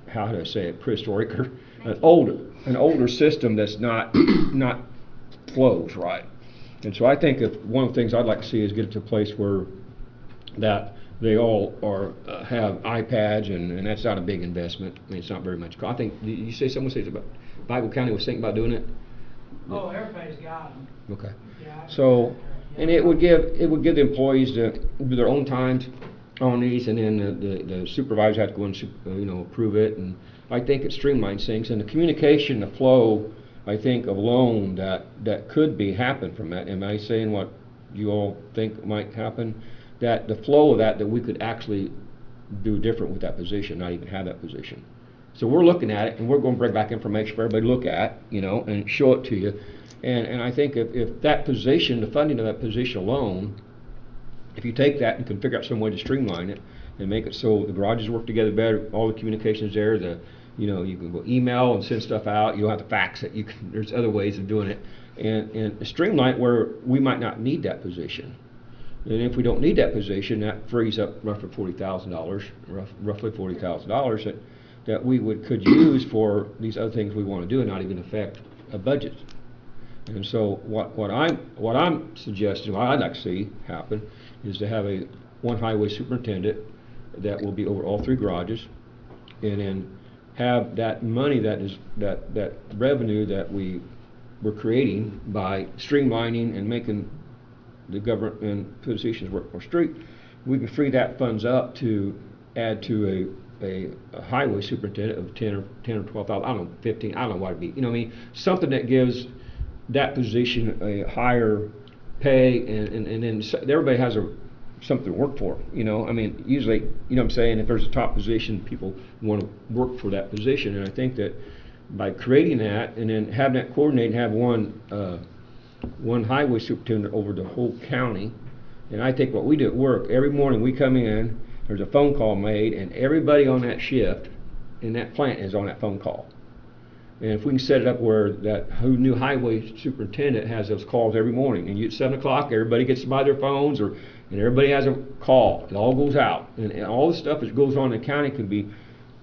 how do I say it, prehistoric, or an older system that's not flows right. And so I think that one of the things I'd like to see is get it to a place where that they all have iPads, and that's not a big investment. I mean, it's not very much. I think you say someone says about Bible County was thinking about doing it. Oh, everybody's got them. Okay. Yeah, So, and it would give the employees to do their own times on these, and then the supervisors have to go and approve it. And I think it streamlines things, and the communication, the flow, I think alone that could be happen from that. Am I saying what you all think might happen? That the flow of that we could actually do different with that position, not even have that position. So we're looking at it, and we're going to bring back information for everybody to look at, and show it to you. And I think if that position, the funding of that position alone, if you take that and can figure out some way to streamline it and make it so the garages work together better, all the communications there, you can go email and send stuff out. You don't have to fax it. There's other ways of doing it, and streamline it where we might not need that position. And if we don't need that position, that frees up roughly $40,000 that we could use for these other things we want to do and not even affect a budget. And so what I'm suggesting, what I'd like to see happen, is to have one highway superintendent that will be over all 3 garages, and then have that money that revenue that we're creating by streamlining and making the government positions work more straight, we can free that funds up to add to a highway superintendent of 10 or 12,000, I don't know, 15, I don't know what it'd be. What I mean? Something that gives that position a higher pay, and then everybody has something to work for. I mean, usually, what I'm saying, if there's a top position, people want to work for that position, and I think that by creating that and then having that coordinate and have one highway superintendent over the whole county. And I think what we do at work, every morning we come in, there's a phone call made, and everybody on that shift in that plant is on that phone call. And if we can set it up where that new highway superintendent has those calls every morning, and at 7 o'clock everybody gets by their phones, and everybody has a call, it all goes out, and all the stuff that goes on in the county can be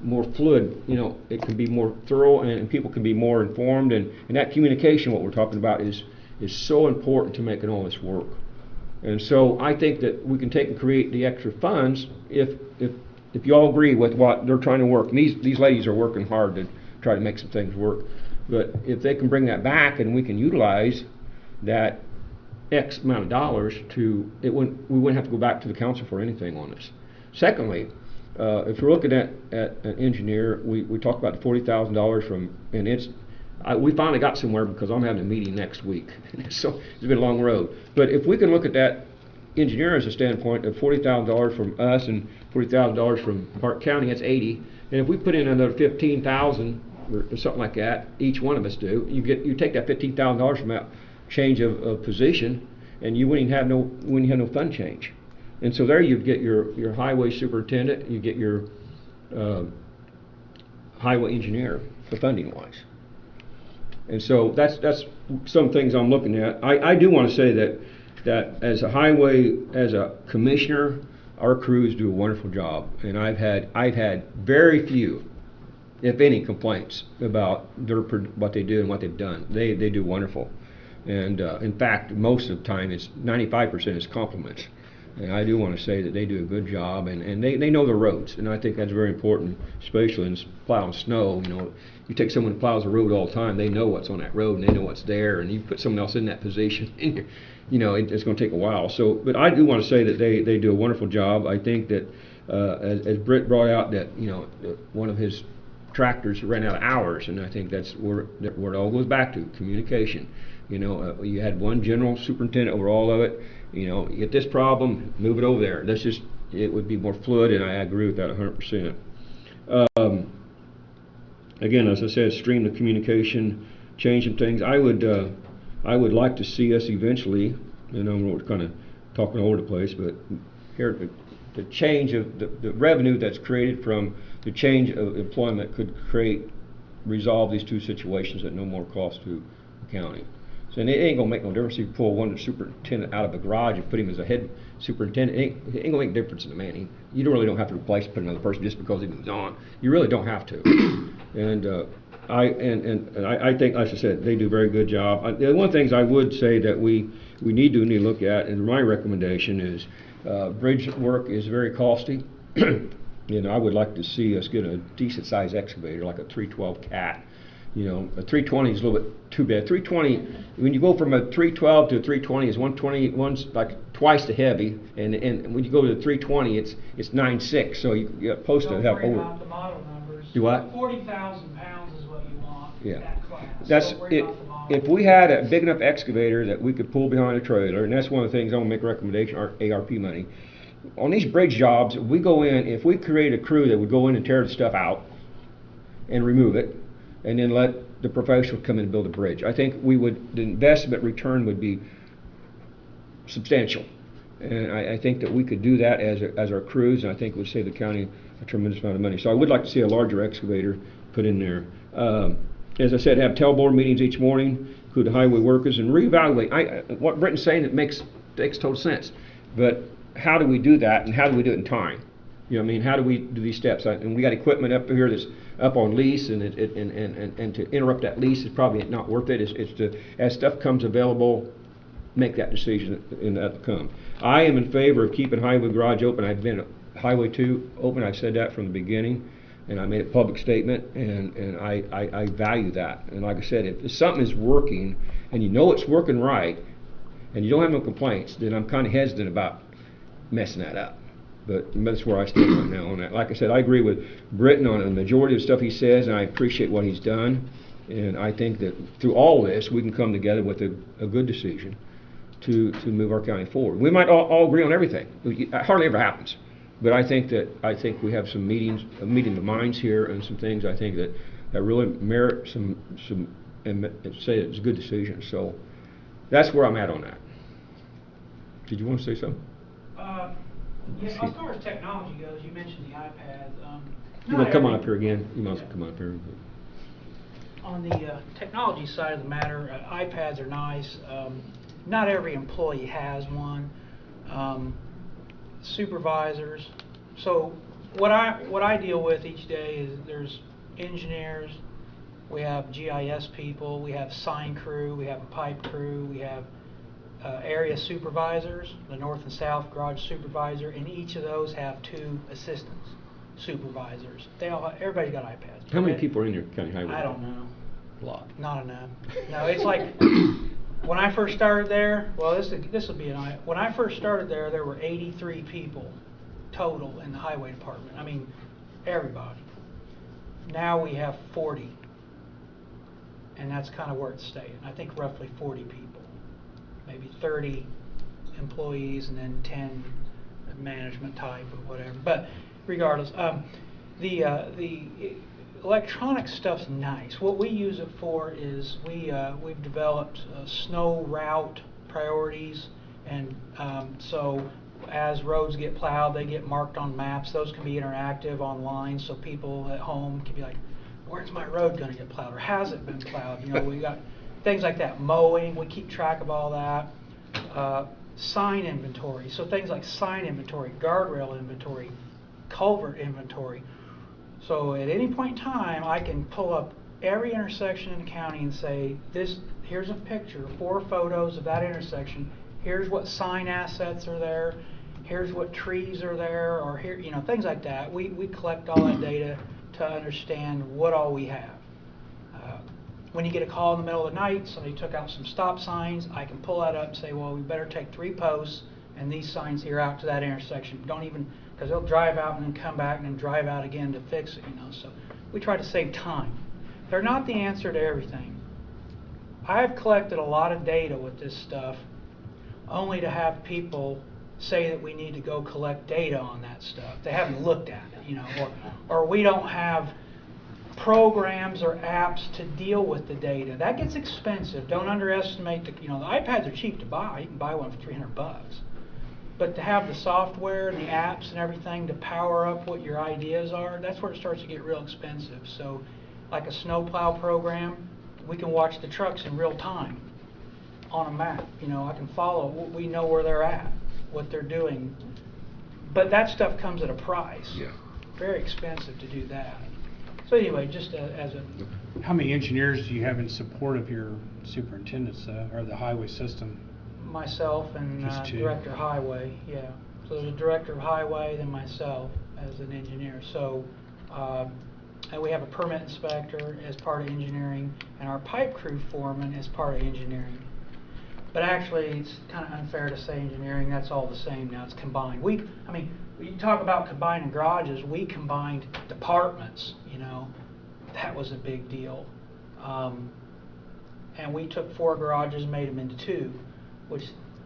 more fluid, it can be more thorough, and people can be more informed, and that communication, what we're talking about, is so important to making all this work. And so I think that we can take and create the extra funds if you all agree with what they're trying to work. And these ladies are working hard to try to make some things work. But if they can bring that back and we can utilize that X amount of dollars we wouldn't have to go back to the council for anything on this. Secondly, if we're looking at an engineer, we talked about the $40,000 from, and we finally got somewhere because I'm having a meeting next week. So it's been a long road. But if we can look at that engineer as a standpoint of $40,000 from us and $40,000 from Park County, that's $80,000. And if we put in another $15,000 or something like that, each one of us do, you take that $15,000 from that change of position, and you wouldn't have no fund change. And so there you'd get your highway superintendent, you get your highway engineer, the funding wise. And so that's some things I'm looking at. I do want to say that as a commissioner, our crews do a wonderful job, and I've had very few, if any, complaints about what they do and what they've done. They do wonderful, and in fact, most of the time, it's 95% is compliments. And I do want to say that they do a good job, and they know the roads, and I think that's very important, especially in plowing snow. You know, you take someone who plows the road all the time, they know what's on that road, and they know what's there, and you put someone else in that position, and you know, it's going to take a while. So, but I do want to say that they do a wonderful job. I think that, as Britt brought out, that, you know, one of his tractors ran out of hours, and I think that's where it all goes back to, communication. You know, you had one general superintendent over all of it. You know, you get this problem, move it over there. That's just, it would be more fluid, and I agree with that 100%. Again, as I said, stream the communication, changing things. I would like to see us eventually, and I know we're kind of talking all over the place, but here, the change of the revenue that's created from the change of employment could resolve these two situations at no more cost to the county. So, and it ain't gonna make no difference if you pull one superintendent out of the garage and put him as a head superintendent. It ain't gonna make a difference in the man. You really don't have to put another person just because he moves on. You really don't have to. And I think, as I said, they do a very good job. One of the things I would say that we need to look at, and my recommendation is, bridge work is very costly. You know, I would like to see us get a decent sized excavator, like a 312 Cat. You know, a 320 is a little bit too bad. 320, when you go from a 312 to a 320, is 120, like twice the heavy, and when you go to the 320, it's 9.6. So you're supposed to have Don't worry over. about the model numbers. Do what? 40,000 pounds is what you want. Yeah. That class. That's Don't worry it. about the model. If we had a big enough excavator that we could pull behind a trailer, and that's one of the things I'm gonna make a recommendation, our ARP money. On these bridge jobs, we go in, if we create a crew that would go in and tear the stuff out and remove it, and then let the professionals come in and build a bridge, I think the investment return would be substantial. And I think that we could do that as our crews, and I think it would save the county a tremendous amount of money. So I would like to see a larger excavator put in there. As I said, have board meetings each morning, include the highway workers, and reevaluate. What Britton's saying, it makes total sense. But how do we do that, and how do we do it in time? You know what I mean? How do we do these steps? And we got equipment up here that's up on lease, and to interrupt that lease is probably not worth it. It's to, as stuff comes available, make that decision and that come. I am in favor of keeping Highway Garage open. I've been Highway 2 open. I've said that from the beginning, and I made a public statement, and I value that. And like I said, if something is working, and you know it's working right, and you don't have no complaints, then I'm kind of hesitant about messing that up. But that's where I stand right now on that. Like I said, I agree with Britton on the majority of stuff he says, and I appreciate what he's done. And I think that through all this, we can come together with a good decision to move our county forward. We might all agree on everything. It hardly ever happens. But I think we have some meeting of minds here, and some things I think that really merit some and say it's a good decision. So that's where I'm at on that. Did you want to say something? Yeah, as far as technology goes, you mentioned the iPads. You want to come on up here again? You might as well come on up here. On the technology side of the matter, iPads are nice. Not every employee has one. Supervisors. So what I deal with each day is there's engineers, we have GIS people, we have sign crew, we have a pipe crew, we have area supervisors, the north and south garage supervisor, and each of those have 2 assistants supervisors. Everybody's got iPads. How many people are in your county highway? I don't know. A lot. Not enough. No, it's like when I first started there. Well, this will be when I first started there were 83 people total in the highway department. I mean, everybody. Now we have 40, and that's kind of where it's staying. I think roughly 40 people. Maybe 30 employees, and then 10 management type or whatever. But regardless, the electronic stuff's nice. What we use it for is we've developed snow route priorities, and so as roads get plowed, they get marked on maps. Those can be interactive online, so people at home can be like, "Where's my road going to get plowed?" or "Has it been plowed?" You know, we got things like that. Mowing, we keep track of all that. Sign inventory, so things like sign inventory, guardrail inventory, culvert inventory. So at any point in time, I can pull up every intersection in the county and say, here's a picture, 4 photos of that intersection. Here's what sign assets are there. here's what trees are there, or here, you know, things like that. We collect all that data to understand what all we have. When you get a call in the middle of the night, somebody took out some stop signs, I can pull that up and say, well, we better take 3 posts and these signs here out to that intersection. Don't even, because they'll drive out and then come back and then drive out again to fix it, you know. So we try to save time. They're not the answer to everything. I've collected a lot of data with this stuff only to have people say that we need to go collect data on that stuff. They haven't looked at it, you know, or we don't have programs or apps to deal with the data. That gets expensive. Don't underestimate the, you know, the iPads are cheap to buy. You can buy one for $300. But to have the software and the apps and everything to power up what your ideas are, that's where it starts to get real expensive. So like a snowplow program, we can watch the trucks in real time on a map. You know, I can follow, we know where they're at, what they're doing. But that stuff comes at a price. Yeah. Very expensive to do that. So anyway, just as a... How many engineers do you have in support of your superintendents, or the highway system? Myself and Just 2. Director of Highway, yeah. So there's a Director of Highway, then myself as an engineer. So, and we have a permit inspector as part of engineering, and our pipe crew foreman as part of engineering. But actually, it's kind of unfair to say engineering, that's all the same now, it's combined. I mean, when you talk about combining garages, we combined departments, you know. That was a big deal. And we took 4 garages and made them into 2, which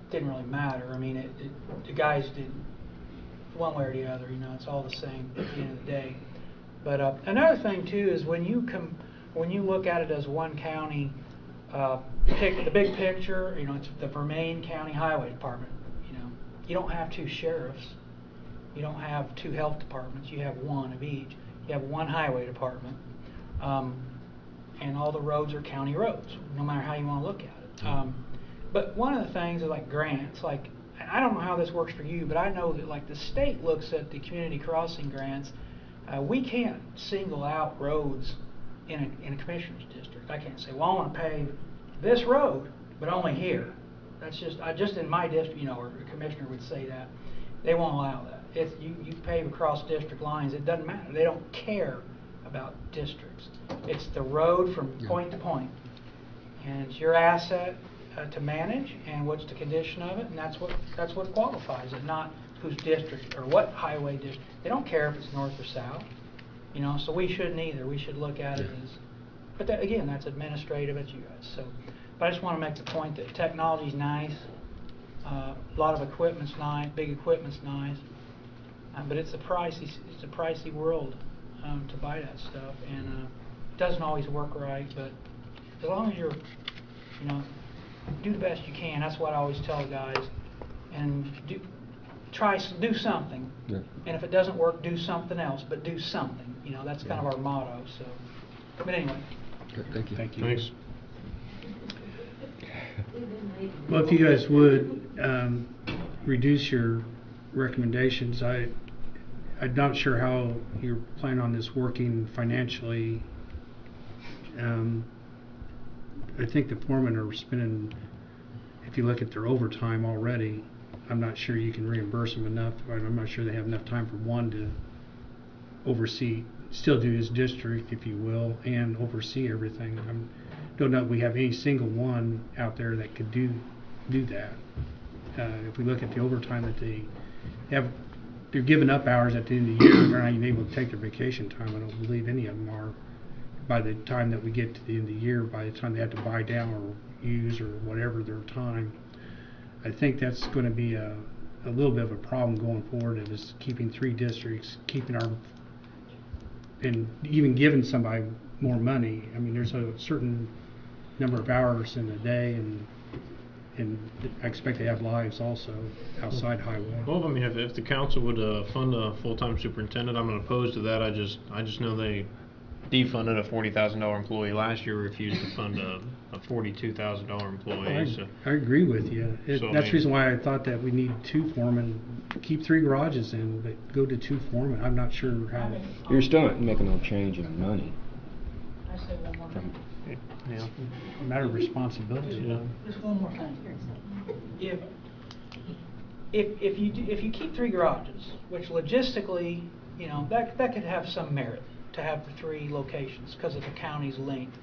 didn't really matter. I mean, the guys did one way or the other, you know, it's all the same at the end of the day. But another thing too is when you look at it as one county, pick the big picture, you know, it's the Vermain County Highway Department, you know. You don't have 2 sheriffs. You don't have 2 health departments. You have 1 of each. You have 1 highway department. And all the roads are county roads, no matter how you want to look at it. But one of the things is like grants, like, I don't know how this works for you, but I know that like the state looks at the community crossing grants. We can't single out roads in a commissioner's district. I can't say, well, I want to pave this road, but only here. That's just in my district, you know, or a commissioner would say that. They won't allow that. If you pave across district lines, it doesn't matter. They don't care about districts. It's the road from point to point. And it's your asset to manage, and what's the condition of it, and that's what qualifies it, not whose district or what highway district. They don't care if it's north or south, you know. So we shouldn't either. We should look at it as, but that, again, that's administrative. It's you guys. So, but I just want to make the point that technology's nice. A lot of equipment's nice. Big equipment's nice, but it's a pricey world to buy that stuff, and it doesn't always work right. But as long as you're, you know, do the best you can. That's what I always tell guys. And do something. Yeah. And if it doesn't work, do something else. But do something. You know, that's kind of our motto. So, but anyway. Good, thank you. Thank you. Thanks. Well, if you guys would reduce your recommendations, I'm not sure how you're planning on this working financially. I think the foremen are spending, if you look at their overtime already, I'm not sure you can reimburse them enough. I'm not sure they have enough time for one to oversee, still do his district, if you will, and oversee everything. I don't know if we have any single one out there that could do that. If we look at the overtime that they have, they're giving up hours at the end of the year. They're not even able to take their vacation time. I don't believe any of them are. By the time that we get to the end of the year, by the time they have to buy down or use or whatever their time, I think that's going to be a little bit of a problem going forward. Of just keeping 3 districts, keeping our, and even giving somebody more money. I mean, there's a certain number of hours in a day, and I expect they have lives also outside highway. Well, I mean, if the council would fund a full-time superintendent, I'm not opposed to that. I just know they defunded a $40,000 employee last year, refused to fund a $42,000 employee. I agree with you. That's the reason why I thought that we need 2 foremen. Keep 3 garages in, but go to 2 foremen. I'm not sure how. You're still not making no change in money. I say one more thing. Yeah. A matter of responsibility. Yeah. Just one more thing. if you keep 3 garages, which logistically, you know, that could have some merit to have the 3 locations because of the county's length.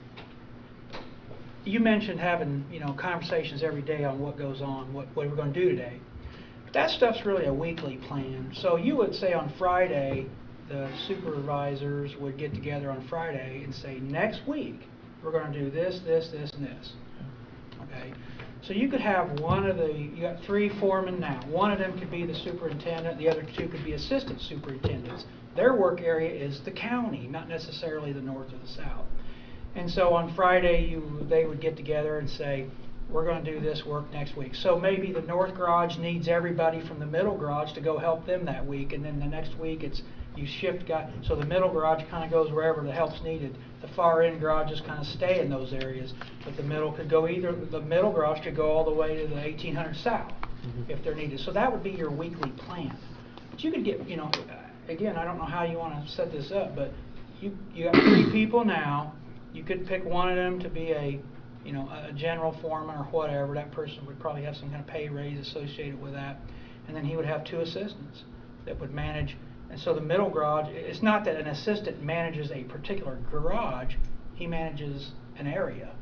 You mentioned having, you know, conversations every day on what goes on, what we're going to do today. But that stuff's really a weekly plan. So you would say on Friday, the supervisors would get together on Friday and say, next week, we're going to do this, this, this, and this. Okay? So you could have you got 3 foremen now. One of them could be the superintendent, the other 2 could be assistant superintendents. Their work area is the county, not necessarily the north or the south. And so on Friday, they would get together and say, we're going to do this work next week. So maybe the north garage needs everybody from the middle garage to go help them that week, and then the next week you shift guys. So the middle garage kind of goes wherever the help's needed. The far end garages kind of stay in those areas, but the middle garage could go all the way to the 1800 south if they're needed. So that would be your weekly plan. But you could get, you know, again, I don't know how you want to set this up, but you got 3 people now. You could pick one of them to be a general foreman or whatever. That person would probably have some kind of pay raise associated with that. And then he would have 2 assistants that would manage. And so the middle garage, it's not that an assistant manages a particular garage, he manages an area,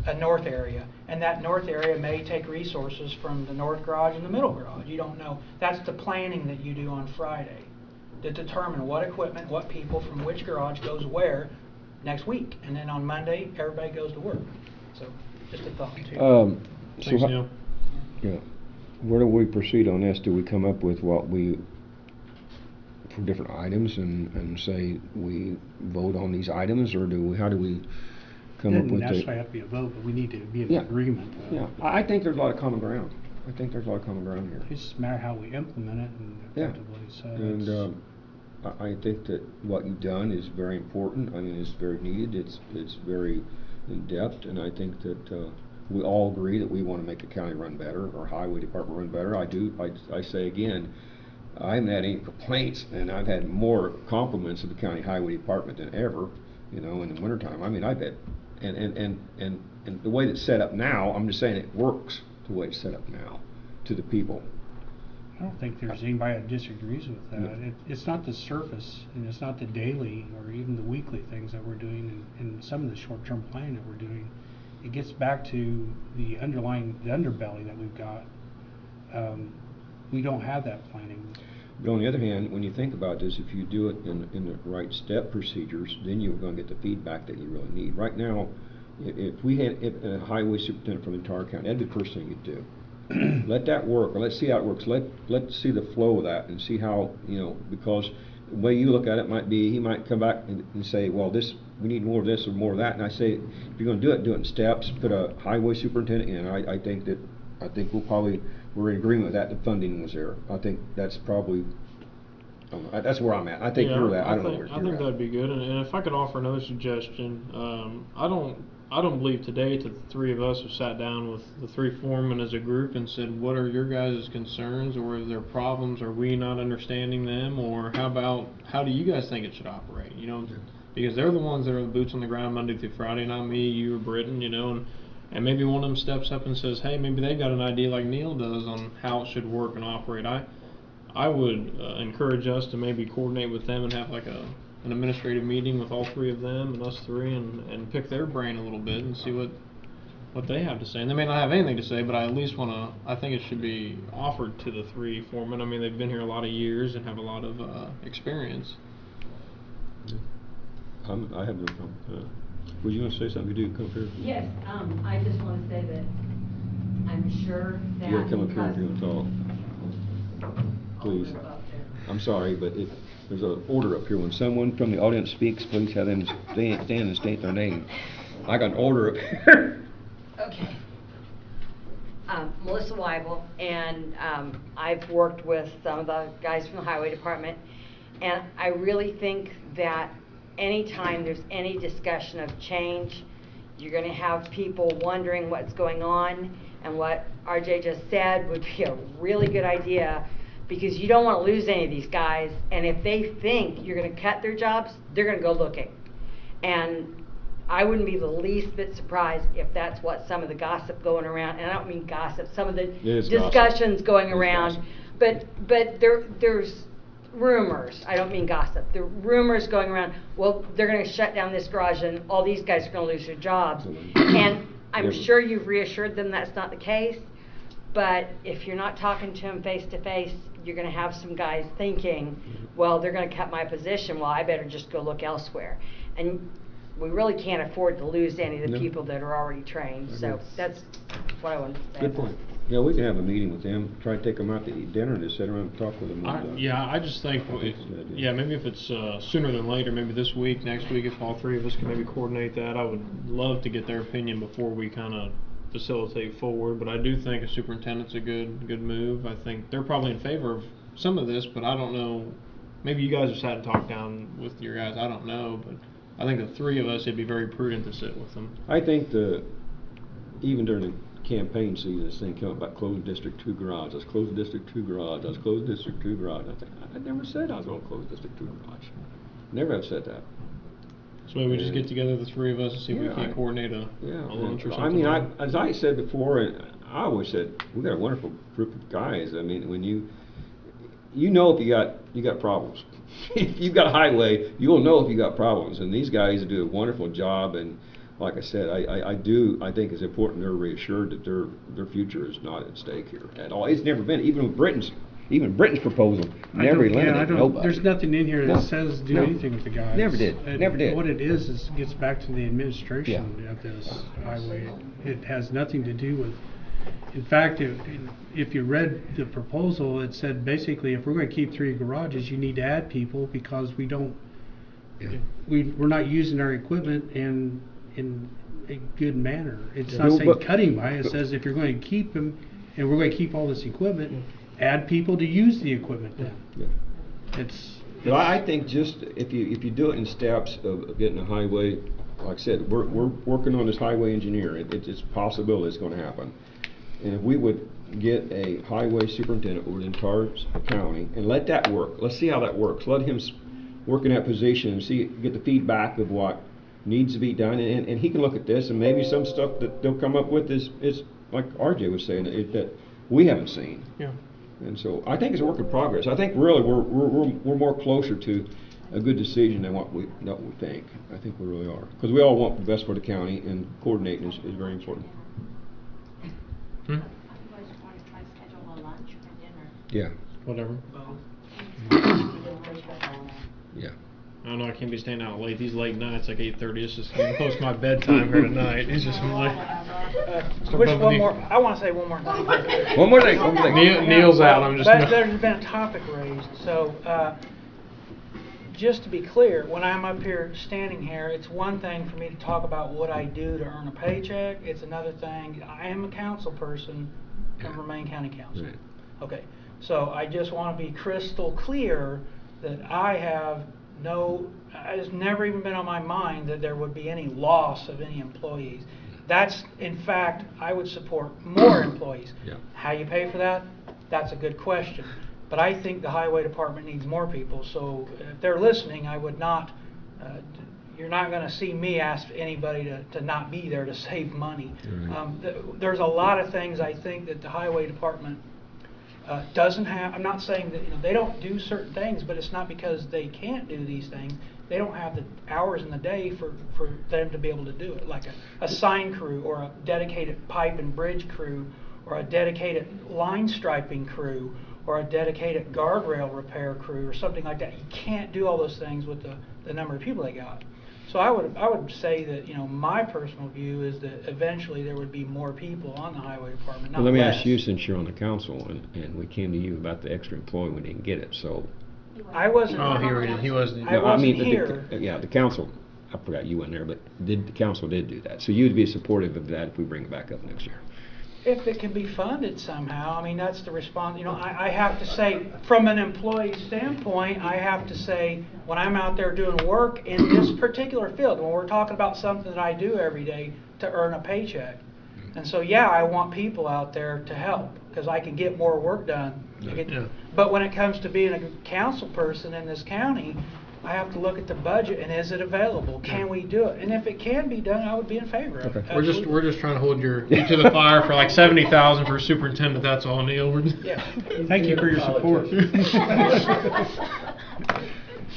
a north area. And that north area may take resources from the north garage and the middle garage. You don't know. That's the planning that you do on Friday to determine what equipment, what people from which garage goes where next week, and then on Monday everybody goes to work. So just a thought too. Thanks, Neil. Yeah, where do we proceed on this? Do we come up with what we for different items and say we vote on these items, or how do we come up with It doesn't necessarily have to be a vote, but we need to be in agreement. Yeah, I think there's a lot of common ground. I think there's a lot of common ground here. It's just a matter of how we implement it and effectively. So and I think that what you've done is very important. I mean, it's very needed. It's very in depth, and I think that we all agree that we want to make the county run better, our highway department run better. I do. I say again, I haven't had any complaints, and I've had more compliments of the county highway department than ever. You know, in the wintertime. I mean, I've had, and the way it's set up now, I'm just saying it works the way it's set up now to the people. I don't think there's anybody that disagrees with that. No. It's not the surface, and it's not the daily or even the weekly things that we're doing, and some of the short-term planning that we're doing. It gets back to the underbelly that we've got. We don't have that planning. But on the other hand, when you think about this, if you do it in the right step procedures, then you're going to get the feedback that you really need. Right now, if we had a highway superintendent from the entire county, that'd be the first thing you'd do. Let that work, or let's see how it works. Let's see the flow of that and see how, because the way you look at it might be, he might come back and say, well, we need more of this or more of that. And I say, if you're going to do it in steps. Put a highway superintendent in. I think we're in agreement with that. The funding was there. I think that's probably, that's where I'm at. I think you're that. I don't know where you're at. I think that'd be good. And if I could offer another suggestion, I don't believe today that the 3 of us have sat down with the 3 foremen as a group and said, what are your guys' concerns, or are there problems? Are we not understanding them? Or how do you guys think it should operate? Because they're the ones that are the boots on the ground Monday through Friday, not me, you, or Britton, and maybe one of them steps up and says, hey, maybe they've got an idea like Neil does on how it should work and operate. I would encourage us to maybe coordinate with them and have like an administrative meeting with all 3 of them and us 3 and pick their brain a little bit and see what they have to say. And they may not have anything to say, but I at least I think it should be offered to the 3 foremen. I mean, they've been here a lot of years and have a lot of experience. I have no problem. Would you want to say something? You do come up here. Yes, I just want to say that I'm sure that You want to come up here if you want to talk. Please. I'm sorry, but there's an order up here. When someone from the audience speaks, please have them stand and state their name. I got an order up here. Okay. Melissa Weibel, and I've worked with some of the guys from the highway department, and I really think that anytime there's any discussion of change, you're going to have people wondering what's going on, and what RJ just said would be a really good idea, because you don't want to lose any of these guys, and if they think you're going to cut their jobs, they're going to go looking. And I wouldn't be the least bit surprised if that's what some of the gossip going around, and I don't mean gossip, some of the It is gossip. discussions going It is around. gossip. But there's rumors, I don't mean gossip, the rumors going around, well, they're gonna shut down this garage and all these guys are gonna lose their jobs. And I'm Yeah. sure you've reassured them that's not the case, but if you're not talking to them face to face, you're gonna have some guys thinking, well, they're gonna cut my position, well, I better just go look elsewhere. And we really can't afford to lose any of the No. people that are already trained, so agree. that's what I wanted to say. Good point. Yeah, we can have a meeting with them, try to take them out to eat dinner and just sit around and talk with them. Yeah, I just think, think it's a good idea. yeah, maybe if it's sooner than later, maybe this week, next week, if all three of us can maybe coordinate that, I would love to get their opinion before we kind of facilitate forward. But I do think a superintendent's a good move. I think they're probably in favor of some of this, but I don't know. Maybe you guys have sat and talked down with your guys. I don't know, but I think the three of us, it'd be very prudent to sit with them. I think even during the campaign season, this thing came up about closing District 2 garage. Let's close District 2 garage. Let's close District 2 garage. I never said I was going to close District 2 garage. Never have said that. So maybe we just get together, the three of us, and see if we Yeah, can't coordinate a lunch or something. I mean, as I said before, and I always said, we got a wonderful group of guys. I mean, when you know if you got problems. If you've got a highway, you'll know if you got problems. And these guys do a wonderful job. And like I said, I think it's important they're reassured that their future is not at stake here at all. It's never been, even with Britain's proposal, never eliminated nobody. There's nothing in here that No, says do no. anything with the guys. Never did, And never did. What it is gets back to the administration Yeah. of this highway. It has nothing to do with, in fact, if you read the proposal, it said basically if we're going to keep 3 garages, you need to add people because we don't, we're not using our equipment in a good manner. It's not No, saying but- cutting by, it says if you're going to keep them and we're going to keep all this equipment, add people to use the equipment then. Yeah. It's, So I think just if you do it in steps of getting a highway, like I said, we're working on this highway engineer. It's possible it's going to happen. And if we would get a highway superintendent over the entire county and let that work, let's see how that works. Let him work in that position and get the feedback of what needs to be done, and he can look at this and maybe some stuff that they'll come up with is like RJ was saying that we haven't seen. Yeah. And so I think it's a work in progress. I think really we're more closer to a good decision than what we think. I think we really are, because we all want the best for the county, and coordinating is very important. You guys want to try to schedule a lunch or dinner? Yeah. Whatever. Yeah. I don't know, I can't be staying out late. These late nights, like 8:30, it's just getting close to my bedtime here tonight. It's just like... I want to say one more thing. One more thing. Neil's out, I'm just... There's been a topic raised, so just to be clear, when I'm up here standing here, it's one thing for me to talk about what I do to earn a paycheck. It's another thing, I am a council person from Romaine County Council. Right. Okay, so I just want to be crystal clear that it's never even been on my mind that there would be any loss of any employees. That's, in fact, I would support more employees. Yeah. How you pay for that? That's a good question. But I think the highway department needs more people, so if they're listening, I would not, you're not going to see me ask anybody to not be there to save money. Right. There's a lot of things I think that the highway department doesn't have. I'm not saying that they don't do certain things, but it's not because they can't do these things. They don't have the hours in the day for them to be able to do it, like a sign crew or a dedicated pipe and bridge crew or a dedicated line striping crew or a dedicated guardrail repair crew or something like that. You can't do all those things with the number of people they got. So I would say that my personal view is that eventually there would be more people on the highway department, not Well, let me less. ask you, since you're on the council, and we came to you about the extra employee, we didn't get it, so. I wasn't. Oh, he wasn't. I wasn't here. The council, I forgot you weren't there, but the council did do that. So you'd be supportive of that if we bring it back up next year? If it can be funded somehow, I mean, that's the response. I have to say, from an employee standpoint, I have to say, when I'm out there doing work in this particular field, when we're talking about something that I do every day to earn a paycheck. And so, yeah, I want people out there to help, because I can get more work done. Yeah. But when it comes to being a council person in this county, I have to look at the budget and is it available? Can we do it? And if it can be done, I would be in favor of it. Okay. We're just trying to hold you to the fire for like 70,000 for superintendent. That's all, Neil. Yeah. Thank you for your support.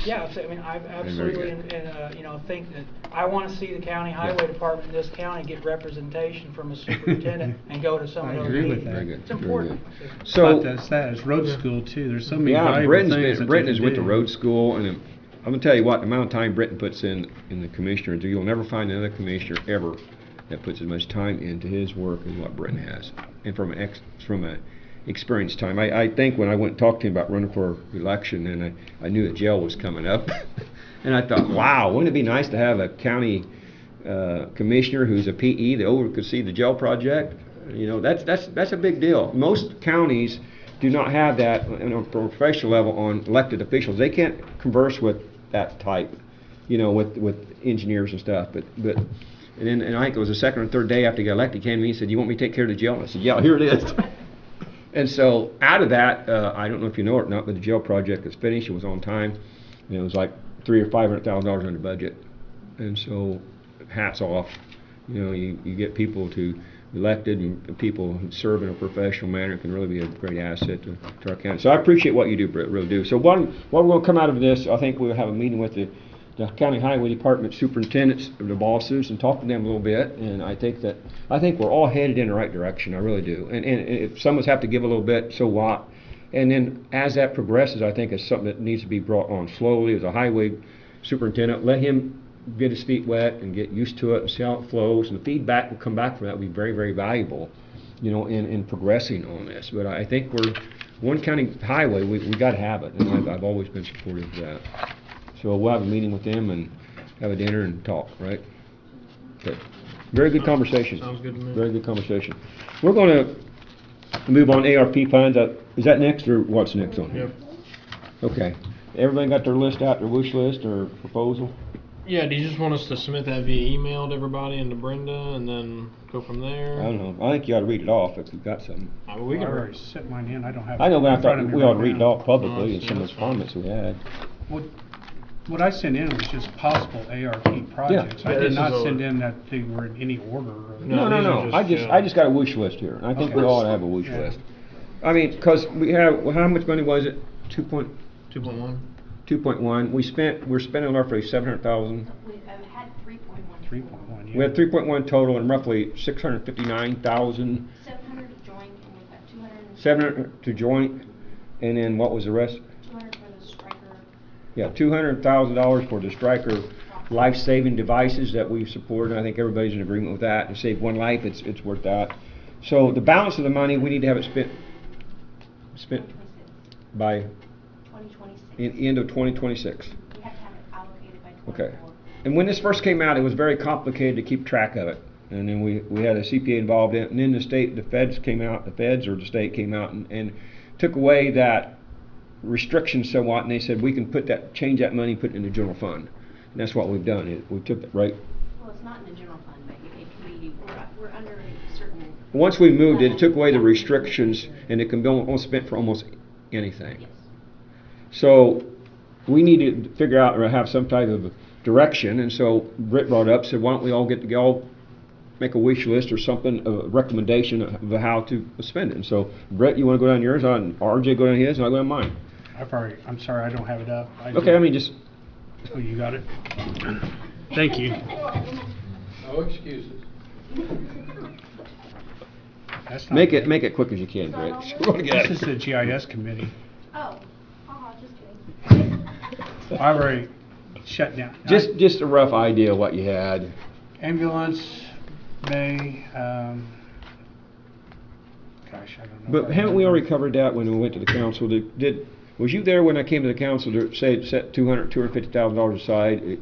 Yeah, I mean, I absolutely, good. you know, think that I want to see the county highway department in this county get representation from a superintendent and go to some of I those agree with meetings. that. Very good. It's Very important. good. So, But that's road school too. There's so many yeah, valuable Britton's things been, that Britton you has can went to do. road school, and I'm gonna tell you what, the amount of time Britton puts in the commissioner, you'll never find another commissioner ever that puts as much time into his work as what Britton has. And from a experienced time. I think when I went and talked to him about running for election, and I knew that jail was coming up, and I thought, wow, wouldn't it be nice to have a county commissioner who's a PE that oversee the jail project? You know, that's a big deal. Most counties do not have that on a professional level on elected officials. They can't converse with that type, you know, with engineers and stuff. But and I think it was the second or third day after he got elected, he came to me and said, "You want me to take care of the jail?" And I said, "Yeah, here it is." And so out of that, I don't know if you know it or not, but the jail project is finished. It was on time, and it was like $300,000 or $500,000 under budget. And so, hats off. You know, you get people to elected and people who serve in a professional manner can really be a great asset to our county. So I appreciate what you do, Britt, really do. So what we're going to come out of this, I think we'll have a meeting with the county highway department superintendents, the bosses, and talk to them a little bit. And I think we're all headed in the right direction. I really do. And if some of us have to give a little bit, so what? And then as that progresses, I think it's something that needs to be brought on slowly. As a highway superintendent, let him get his feet wet and get used to it and see how it flows. And the feedback will come back from that will be very, very valuable, you know, in progressing on this. But I think we're one county highway. We got to have it, and I've always been supportive of that. So we'll have a meeting with them and have a dinner and talk, right? Okay. Very good conversation. Sounds good to me. Very good conversation. We're going to move on ARP plans. Is that next or what's next on here? Yep. Okay. Everybody got their list out, their wish list or proposal? Yeah, do you just want us to submit that via email to everybody and to Brenda and then go from there? I don't know. I think you ought to read it off if you've got something. I mean, we can. I already set mine in. I don't have. I know, but I in front thought of me we ought to right read it now. off publicly Oh, and some of that's those fine. comments we had. What I sent in was just possible ARP projects. Yeah, I did this not is send all- in that they were in any order. No, No. these are just, I just got a wish list here, and I think Okay. we all ought to have a wish Yeah. list. I mean, because we have, well, how much money was it? 2.1. 2.1. We're spending roughly 700,000. We had 3.1. 3.1. Yeah. We had 3.1 total and roughly 659,000. 700 joint, and we've got 200. 700 to joint, and then what was the rest? 200 for the striker. Yeah, $200,000 for the Stryker life-saving devices that we support, and I think everybody's in agreement with that. To save one life, it's worth that. So the balance of the money, we need to have it spent 2026. by 2026. end of 2026. We have to have it allocated by 24. Okay. And when this first came out, it was very complicated to keep track of it. And then we had a CPA involved in it, and then the feds came out, the feds or the state came out and took away that restriction somewhat, and they said we can change that money, put it in the general fund. And that's what we've done. We took it right. Well, it's not in the general fund, but it can be, we're under a certain. Once we moved it took away the restrictions, and it can be almost spent for almost anything. Yes. So we need to figure out or have some type of direction, and so Britt brought up, said, why don't we all get together, make a wish list or something, a recommendation of how to spend it. And so, Britt, you want to go down yours, RJ go down his, and I'll go down mine. I'm sorry, I don't have it up. Okay, I mean, just, Oh, you got it? Thank you. No excuses. That's not- make it quick as you can, Britt. We're gonna get This is the GIS committee. Oh, just kidding. I've already shut down. just a rough idea of what you had. Ambulance, May, gosh, I don't know. But haven't we already covered that when we went to the council? Was you there when I came to the council to say set $250,000 aside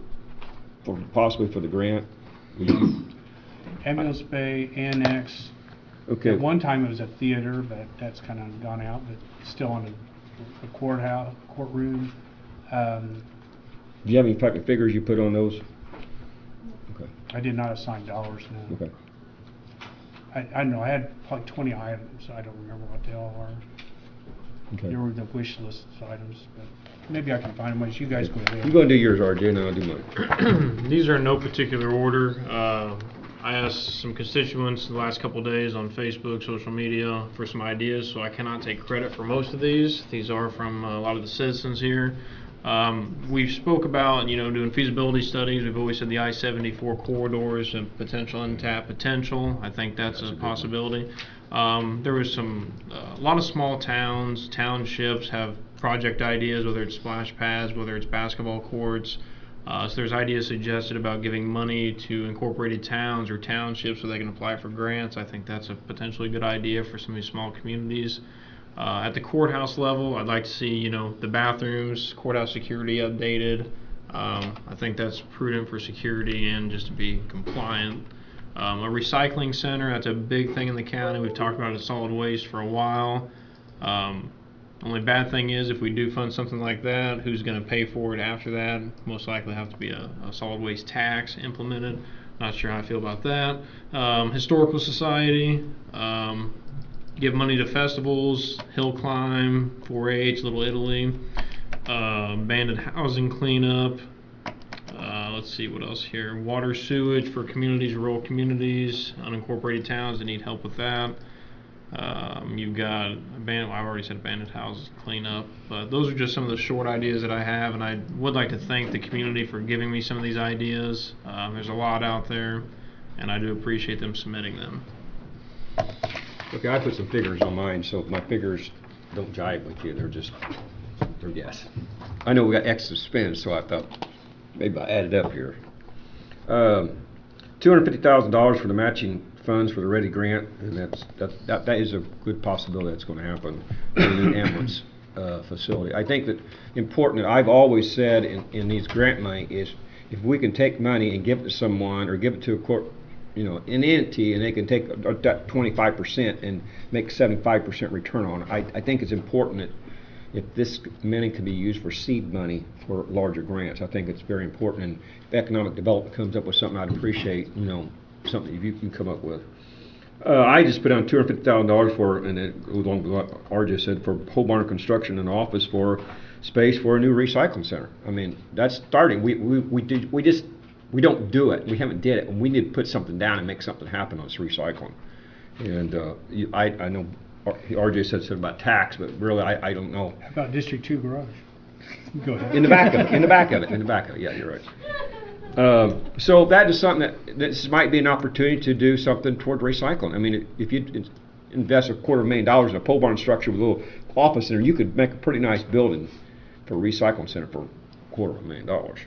possibly for the grant? Ambulance Bay, Annex. Okay. At one time it was a theater, but that's kind of gone out, but still on a courtroom. Do you have any type of figures you put on those? Okay. I did not assign dollars, no. Okay. I know, I had like 20 items, I don't remember what they all are. Okay. There were the wish list items, but maybe I can find them once you guys go ahead. You gonna do yours, RJ, and I'll do mine. These are in no particular order. I asked some constituents the last couple days on Facebook, social media, for some ideas, so I cannot take credit for most of these. These are from a lot of the citizens here. We've spoke about, doing feasibility studies. We've always said the I-74 corridor is a potential untapped potential. I think that's a possibility. There was a lot of small towns, townships have project ideas, whether it's splash pads, whether it's basketball courts. So there's ideas suggested about giving money to incorporated towns or townships so they can apply for grants. I think that's a potentially good idea for some of these small communities. At the courthouse level, I'd like to see, the bathrooms, courthouse security updated. I think that's prudent for security and just to be compliant. A recycling center, that's a big thing in the county. We've talked about solid waste for a while. Only bad thing is if we do fund something like that, who's going to pay for it after that? Most likely have to be a solid waste tax implemented. Not sure how I feel about that. Historical Society, give money to festivals, hill climb, 4-H, Little Italy, abandoned housing cleanup. Let's see what else here. Water sewage for communities, rural communities, unincorporated towns that need help with that. You've got I've already said abandoned houses cleanup, but those are just some of the short ideas that I have, and I would like to thank the community for giving me some of these ideas. There's a lot out there, and I do appreciate them submitting them. Okay, I put some figures on mine, so if my figures don't jive with you, they're guess. I know we got extra spend, so I thought maybe I added up here. $250,000 for the matching funds for the Ready Grant, and that is a good possibility that's going to happen for the new ambulance facility. I think that important that I've always said in these grant money is if we can take money and give it to someone or give it to a court, an entity, and they can take that 25% and make 75% return on it. I think it's important that if this money can be used for seed money for larger grants, I think it's very important. And if economic development comes up with something, I'd appreciate, something if you can come up with. I just put down $250,000 for, and it goes along with what RJ said, for pole barn construction and office for space for a new recycling center. I mean, that's starting. We don't do it. We haven't did it, and we need to put something down and make something happen on this recycling. And I know RJ said something about tax, but really I don't know. How about District 2 garage? Go ahead. In the back of it. Yeah, you're right. So that is something that this might be an opportunity to do something toward recycling. I mean, if you invest $250,000 in a pole barn structure with a little office center, you could make a pretty nice building for a recycling center for $250,000.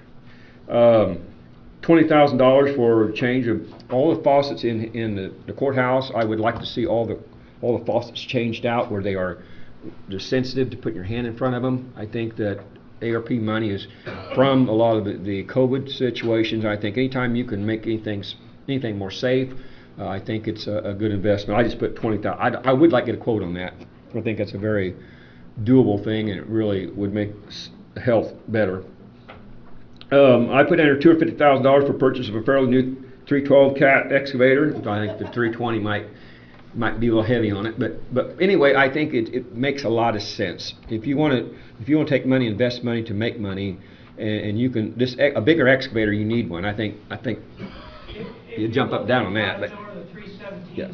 $20,000 for change of all the faucets in the courthouse. I would like to see all the faucets changed out where they're sensitive to putting your hand in front of them. I think that ARP money is from a lot of the COVID situations. I think anytime you can make anything more safe, I think it's a good investment. I just put $20,000. I would like to get a quote on that. I think that's a very doable thing, and it really would make health better. I put in $250,000 for purchase of a fairly new 312 cat excavator. I think the 320 might be a little heavy on it, but anyway, I think it makes a lot of sense. If you want to take money, invest money to make money, and you can a bigger excavator, you need one. I think you jump up down on that, but yeah.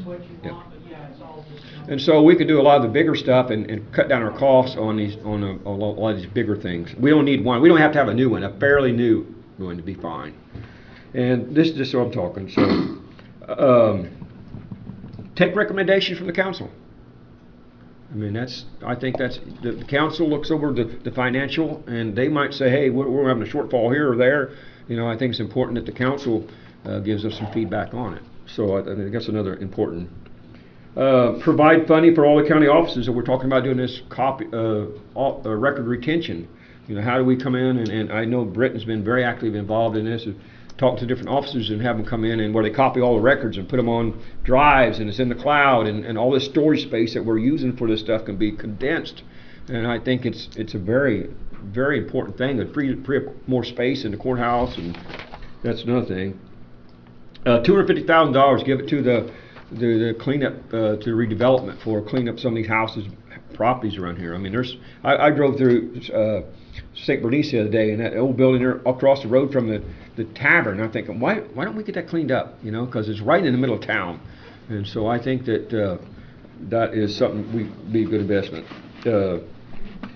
And so we could do a lot of the bigger stuff and cut down our costs on a lot of these bigger things. We don't need one. We don't have to have a new one. A fairly new one to be fine. And this is just so I'm talking. So take recommendations from the council. I mean, I think that's the council looks over the financial, and they might say, hey, we're having a shortfall here or there. I think it's important that the council gives us some feedback on it. So I think that's another important. Provide funding for all the county offices that we're talking about doing this record retention. How do we come in, and I know Britton's been very actively involved in this, talk to different officers and have them come in and where they copy all the records and put them on drives, and it's in the cloud, and all this storage space that we're using for this stuff can be condensed. And I think it's a very, very important thing to free up more space in the courthouse, and that's another thing. $250,000, give it to the cleanup, to redevelopment for clean up some of these houses, properties around here. I mean, I drove through St. Bernice the other day, and that old building there across the road from the tavern. I'm thinking, why don't we get that cleaned up? You know, because it's right in the middle of town, and so I think that that is something we'd be a good investment. The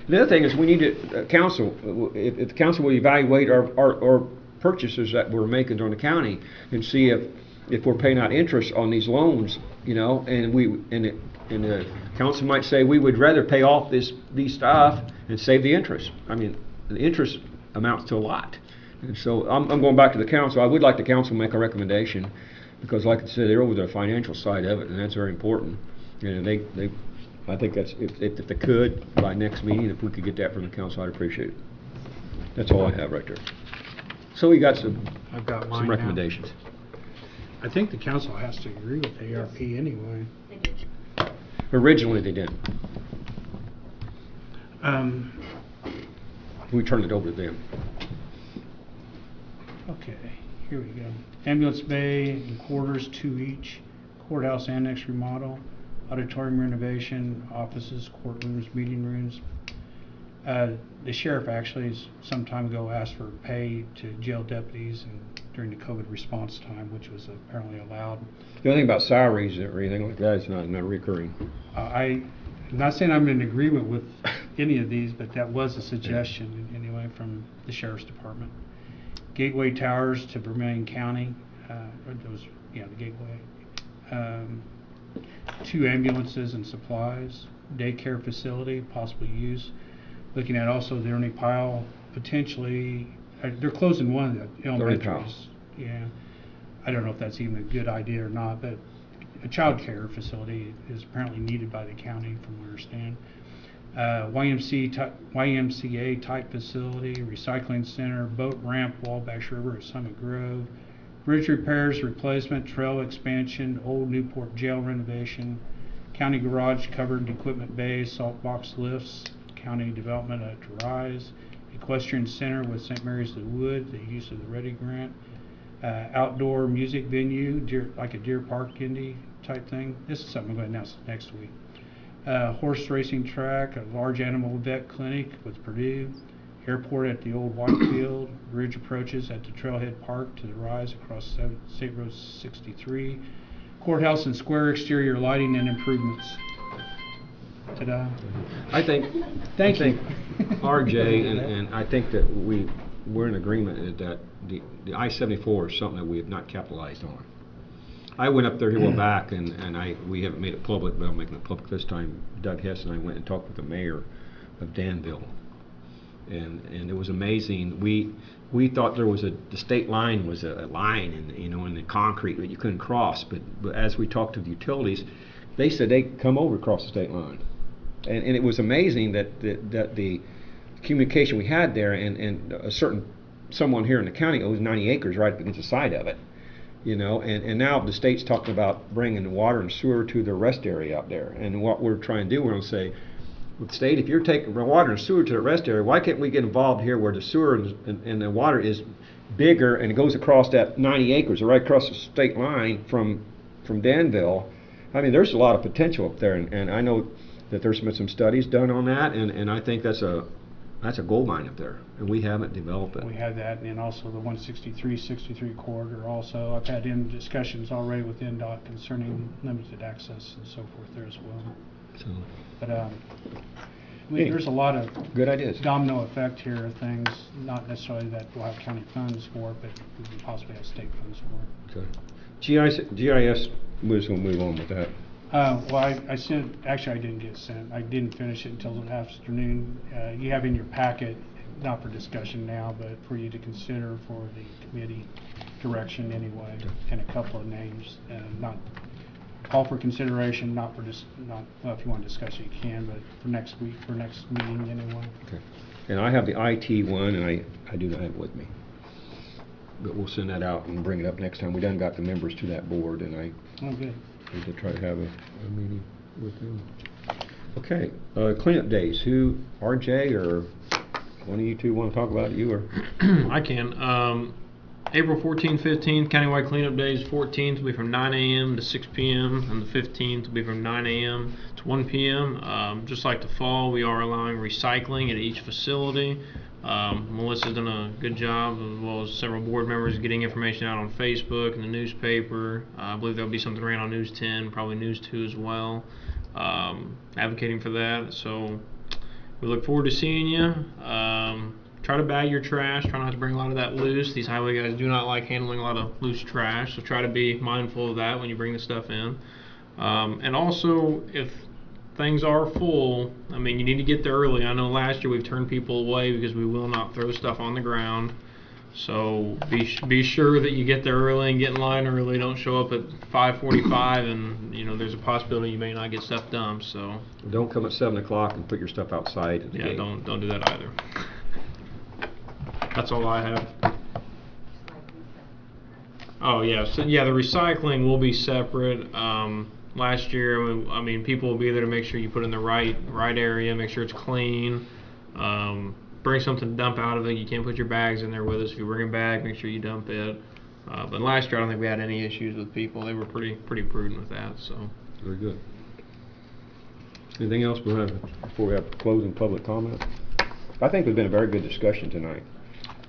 other thing is we need to council. If the council will evaluate our purchases that we're making on the county and see if we're paying out interest on these loans, you know, and the council might say we would rather pay off these stuff and save the interest. I mean, the interest amounts to a lot. And so I'm going back to the council. I would like the council to make a recommendation because, like I said, they're over the financial side of it, and that's very important. And I think that's if they could by next meeting, if we could get that from the council, I'd appreciate it. That's all I have right there. So we got I've got mine some now. recommendations. I think the council has to agree with ARP anyway. Originally, they didn't. We turned it over to them. Okay, here we go. Ambulance bay and quarters, 2 each. Courthouse annex remodel, auditorium renovation, offices, courtrooms, meeting rooms. The sheriff actually some time ago asked for pay to jail deputies and during the COVID response time, which was apparently allowed. The only thing about salaries or anything like that is not recurring. I'm not saying I'm in agreement with any of these, but that was a suggestion anyway from the sheriff's department. Gateway towers to Vermilion County, the gateway. 2 ambulances and supplies, daycare facility, possible use. Looking at also the Ernie Pyle potentially, they're closing one of the elementaries. Yeah, I don't know if that's even a good idea or not, but a child care facility is apparently needed by the county from what I understand. YMCA type facility, recycling center, boat ramp, Wabash River at Summit Grove, bridge repairs, replacement, trail expansion, old Newport jail renovation, county garage covered equipment bays, salt box lifts, county development at Rise, equestrian center with St. Mary's of the Wood, the use of the Ready Grant, outdoor music venue, like a Deer Park Indy type thing. This is something I'm going to announce next week. Horse racing track, a large animal vet clinic with Purdue, airport at the old Whitefield, bridge approaches at the Trailhead Park to the Rise across State Road 63, courthouse and square exterior lighting and improvements. Ta-da. I think RJ and I think that we're in agreement that the I-74 is something that we have not capitalized on. I went up there here a while back and we haven't made it public, but I'm making it public this time. Doug Hess and I went and talked with the mayor of Danville, and it was amazing. We thought there was the state line was a line in the concrete that you couldn't cross, but as we talked to the utilities, they said they come over across the state line, and it was amazing that the communication we had there, and someone here in the county owns 90 acres right up against the side of it. And now the state's talking about bringing water and sewer to the rest area out there. And what we're trying to do, we're going to say, well, state, if you're taking water and sewer to the rest area, why can't we get involved here where the sewer and the water is bigger and it goes across that 90 acres, or right across the state line from Danville? I mean, there's a lot of potential up there, and I know that there's been some studies done on that, and I think that's a gold mine up there, and we haven't developed it. We have that, and then also the 163 corridor also. I've had discussions already with NDOT concerning limited access and so forth there as well. So, but there's a lot of good ideas, domino effect here of things, not necessarily that we'll have county funds for it, but we can possibly have state funds for it. Okay. GIS, we're just going to move on with that. Well, I sent, actually I didn't get sent. I didn't finish it until the afternoon. You have in your packet, not for discussion now, but for you to consider for the committee direction anyway, and a couple of names. Not all for consideration, not for well, if you want to discuss it, you can, but for next week, for next meeting anyway. Okay. And I have the IT one, and I do not have it with me. But we'll send that out and bring it up next time. We done got the members to that board, and I good. need to try to have a meeting with them. Okay, cleanup days. Who, RJ or one of you two want to talk about it? You or? I can. April 14th, 15th, countywide cleanup days. 14th will be from 9 a.m. to 6 p.m. and the 15th will be from 9 a.m. to 1 p.m. Just like the fall, we are allowing recycling at each facility. Melissa's done a good job, as well as several board members, getting information out on Facebook and the newspaper. I believe there'll be something ran on News 10, probably News 2 as well, advocating for that. So we look forward to seeing you. Try to bag your trash. Try not to bring a lot of that loose. These highway guys do not like handling a lot of loose trash, so try to be mindful of that when you bring the stuff in. And also, if things are full, I mean, you need to get there early. I know last year we've turned people away because we will not throw stuff on the ground. So be sure that you get there early and get in line early. Don't show up at 5:45 and there's a possibility you may not get stuff dumped. So Don't come at 7 o'clock and put your stuff outside at the yeah, gate. don't do that either. That's all I have. Oh yeah, so yeah, the recycling will be separate. Last year, I mean, people will be there to make sure you put in the right area, make sure it's clean. Bring something to dump out of it. You can't put your bags in there with us. If you bring a bag, make sure you dump it. But last year, I don't think we had any issues with people. They were pretty prudent with that. So Very good. Anything else before we have closing public comment? I think it's been a very good discussion tonight.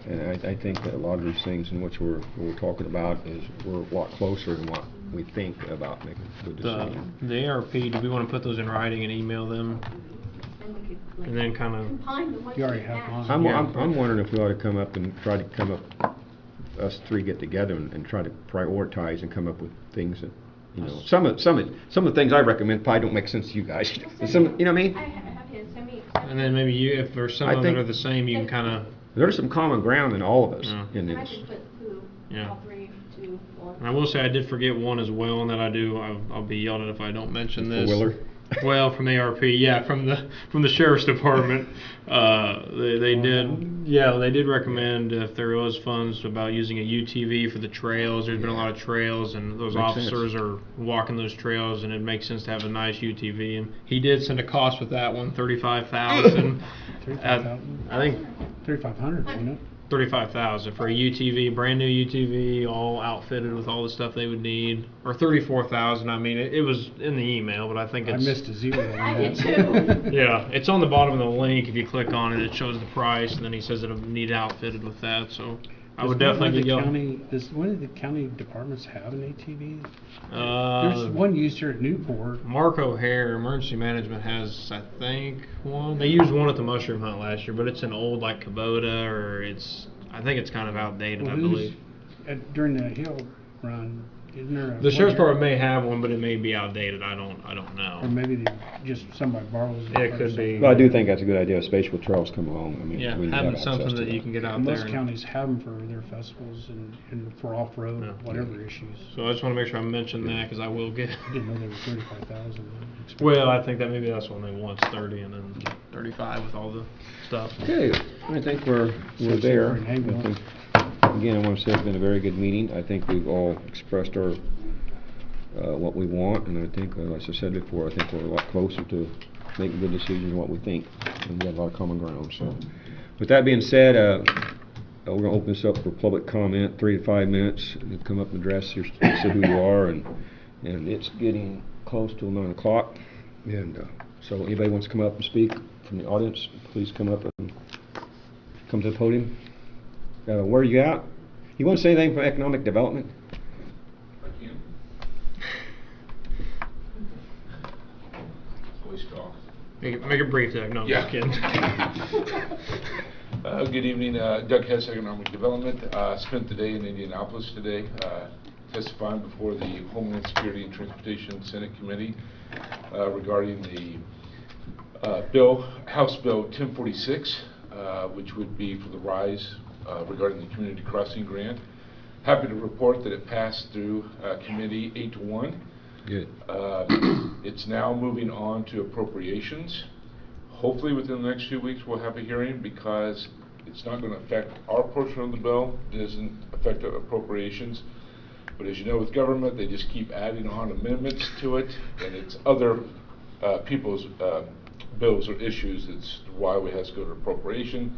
And I think that a lot of these things in which we're talking about is we're a lot closer than what we think about making a good decision. the ARP, do we want to put those in writing and email them? And then kind of... You already have one. I'm wondering if we ought to come up and try to come up, us three get together and try to prioritize and come up with things that, some of the things I recommend probably don't make sense to you guys. Some, you know what I mean? And then maybe if there's some I of them that think- are the same, you can kind of... There's some common ground in all of us in I this. could put two, Yeah. all three, two, one. And I will say I did forget one as well, and that I'll be yelled at if I don't mention this. Willer? Well, from the ARP, yeah, from the sheriff's department, they did recommend if there was funds about using a UTV for the trails. There's been a lot of trails, and those Makes officers sense. are walking those trails, and it makes sense to have a nice UTV. And he did send a cost with that one, $35,000. I think 3,500, wasn't it? $35,000 for a UTV, brand new UTV, all outfitted with all the stuff they would need, or $34,000. I mean, it was in the email, but I think I it's... missed a zero on I did that. too. Yeah, it's on the bottom of the link. If you click on it, it shows the price, and then he says it'll need outfitted with that. So I would definitely get Does one of the county departments have an ATV? you. There's one used here at Newport. Mark O'Hare, Emergency Management, has, I think, one. They used one at the mushroom hunt last year, but it's an old, like, Kubota, or I think it's kind of outdated, Well, I believe. During the hill run, isn't there a... The sheriff's department may have one, but it may be outdated. I don't know. Or maybe just somebody borrows it. It or could be. something. Well, I do think that's a good idea. Spatial trails come along. I mean, Yeah, we need to having have something access to that you can get out And there. most and- counties have them for their festivals and for off-road, Yeah. whatever issues. So I just want to make sure I mention that, because I will get... I didn't know they were 35,000. Well, I think that maybe that's when they want 30 and then 35 with all the stuff. Okay, I think we're there. I think, again, I want to say it's been a very good meeting. I think we've all expressed our what we want, and I think, as I said before, I think we're a lot closer to making good decisions on what we think, and we have a lot of common ground. So, with that being said, we're going to open this up for public comment, 3 to 5 minutes. You come up and address say who you are, and it's getting close to 9 o'clock, and so anybody wants to come up and speak from the audience, please come up and come to the podium. Where are you at? You want to say anything from economic development? Voice talk. Make it brief, Doug. No, I'm just kidding. Good evening, Doug Hess, Economic Development. Spent the day in Indianapolis today, testifying before the Homeland Security and Transportation Senate Committee regarding the House Bill 1046, which would be for the RISE regarding the Community Crossing Grant. Happy to report that it passed through committee 8-1. Good. It's now moving on to appropriations. Hopefully within the next few weeks we'll have a hearing, because it's not going to affect our portion of the bill. It doesn't affect the appropriations. But as you know, with government, they just keep adding on amendments to it, and it's other people's bills or issues. That's why we have to go to appropriation.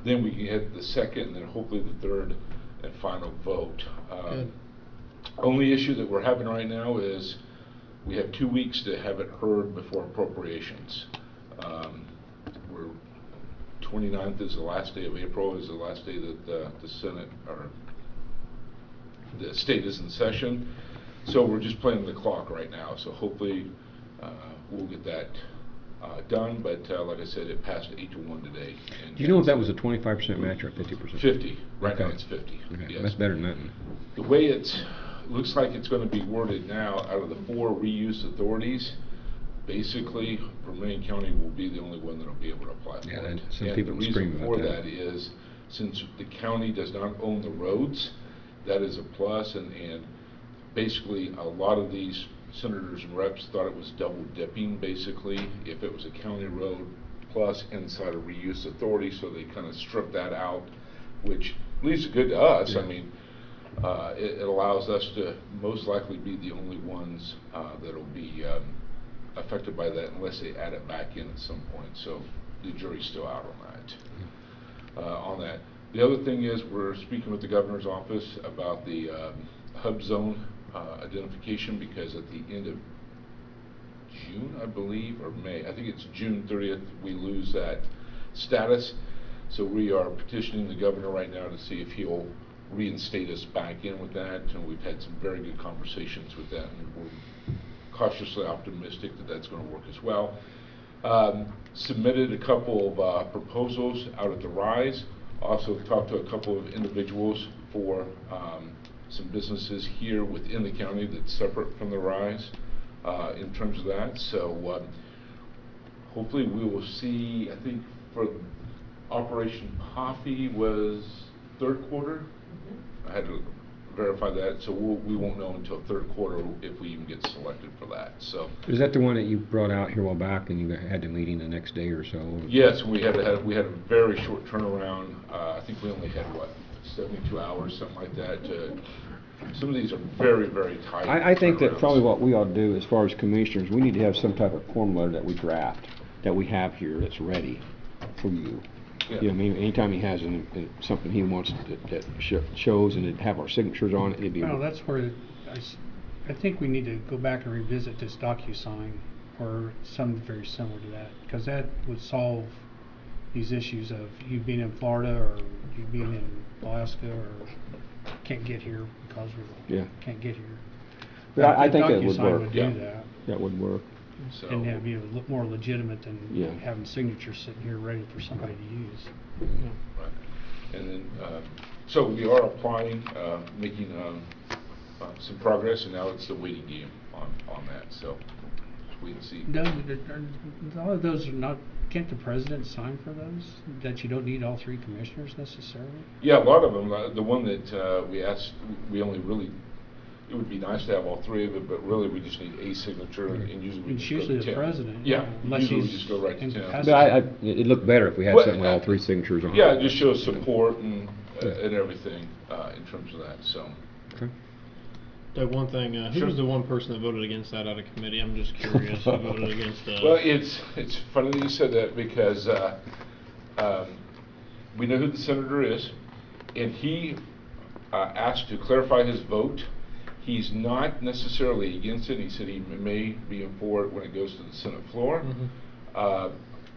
Then we can hit the second, and then hopefully the third and final vote. Only issue that we're having right now is we have 2 weeks to have it heard before appropriations. We're 29th is the last day of April, is the last day that the Senate, or the state is in session. So we're just playing the clock right now. So hopefully we'll get that done. But like I said, it passed 8-1 today. Do you know if that was a 25% match or 50%? 50. Right now Okay. it's 50. Okay. Yes. That's better than nothing. The way it looks like it's going to be worded now, out of the 4 reuse authorities, basically Vermilion County will be the only one that will be able to apply for Yeah, it. some And people the scream reason about for that. that is, since the county does not own the roads, that is a plus, and basically a lot of these senators and reps thought it was double dipping, basically, if it was a county road plus inside a reuse authority, so they kind of stripped that out, which leaves it good to us. Yeah. I mean, it allows us to most likely be the only ones that'll be affected by that, unless they add it back in at some point. So the jury's still out on that. The other thing is, we're speaking with the governor's office about the hub zone identification, because at the end of June, I believe, or May, I think it's June 30th, we lose that status. So we are petitioning the governor right now to see if he'll reinstate us back in with that, and we've had some very good conversations with that, and we're cautiously optimistic that that's going to work as well. Submitted a couple of proposals out at the Rise. Also talked to a couple of individuals for some businesses here within the county that's separate from the Rise in terms of that. So hopefully we will see, I think for Operation Coffee was 3rd quarter. I had to verify that, so we won't know until 3rd quarter if we even get selected for that. So Is that the one that you brought out here a while back and you had the meeting the next day or so? yes, we had a very short turnaround. I think we only had 72 hours, something like that. Some of these are very, very tight. I think that turnarounds. probably what we ought to do as far as commissioners, we need to have some type of form letter that we draft, that we have here that's ready for you. Yeah. You know, I mean, anytime he has something he wants that shows and it have our signatures on it, it'd be. Well, that's where I think we need to go back and revisit this DocuSign or something very similar to that, because that would solve these issues of you being in Florida or you being in Alaska or can't get here because we can't get here. But I think that would DocuSign work. would Yeah. do that. That would work. So, And that'd be a little more legitimate than Yeah. having signatures sitting here ready for somebody to use. right. And then, so we are applying, making some progress, and now it's the waiting game on that. So just wait and see. A lot of those are not, can't the president sign for those? That you don't need all 3 commissioners necessarily? Yeah, a lot of them. The one that we asked, we only really, it would be nice to have all 3 of it, but really we just need a signature, and usually we It's just go to usually the Tim. president, Yeah, unless usually we he's just go right to Tim. incapacitated. But it'd look better if we had Well, something with all 3 signatures on it. Yeah, it just shows support and everything in terms of that. So. Okay. Doug, one thing, who Sure. was the one person that voted against that out of committee? I'm just curious who voted against that. Well, it's funny that you said that, because we know who the senator is, and he asked to clarify his vote. He's not necessarily against it. He said he may be for it when it goes to the Senate floor.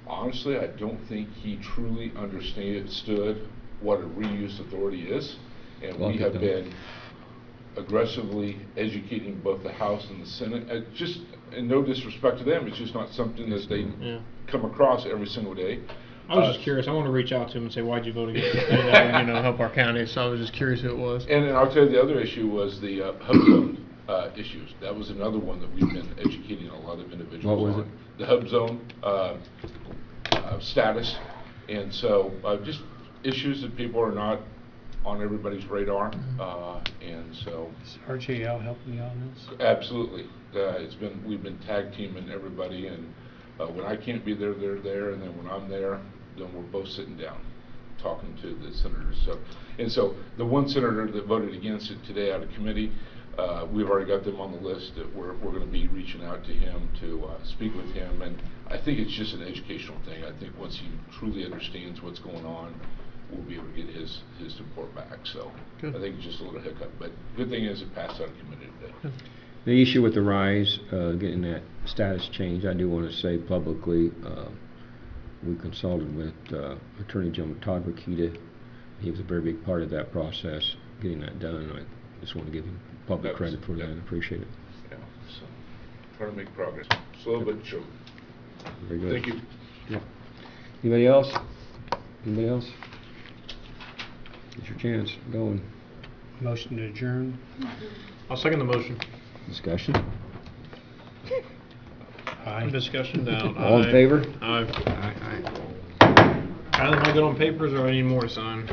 Honestly, I don't think he truly understood what a reuse authority is, and Well, we have good been aggressively educating both the House and the Senate. Just, and no disrespect to them, it's just not something that they come across every single day. I was just curious. I want to reach out to him and say, why'd you vote against it? And that would, help our county. So I was just curious who it was. And then I'll tell you, the other issue was the hub zone issues. That was another one that we've been educating a lot of individuals What was on. it? The hub zone status. And so just issues that people are not on everybody's radar. And so. Is RJL helping you on this? Absolutely. We've been tag teaming everybody, and when I can't be there, they're there, and then when I'm there, then we're both sitting down talking to the senators. So the one senator that voted against it today out of committee, we've already got them on the list that we're going to be reaching out to him to speak with him, and I think it's just an educational thing. I think once he truly understands what's going on, we'll be able to get his support back. So Good. I think it's just a little hiccup, but good thing is it passed out of committee today. The issue with the rise, getting that status changed, I do want to say publicly, we consulted with Attorney General Todd Rokita. He was a very big part of that process, getting that done, and I just want to give him public credit for that. I appreciate it. Yeah, so, trying to make progress, slow but sure. Very good. Thank you. Yep. Anybody else? Anybody else? It's your chance. Going. Motion to adjourn. I'll second the motion. Discussion? Discussion down. All in Aye. favor? Aye. Aye. Kylie, am I good on papers or I need more to sign?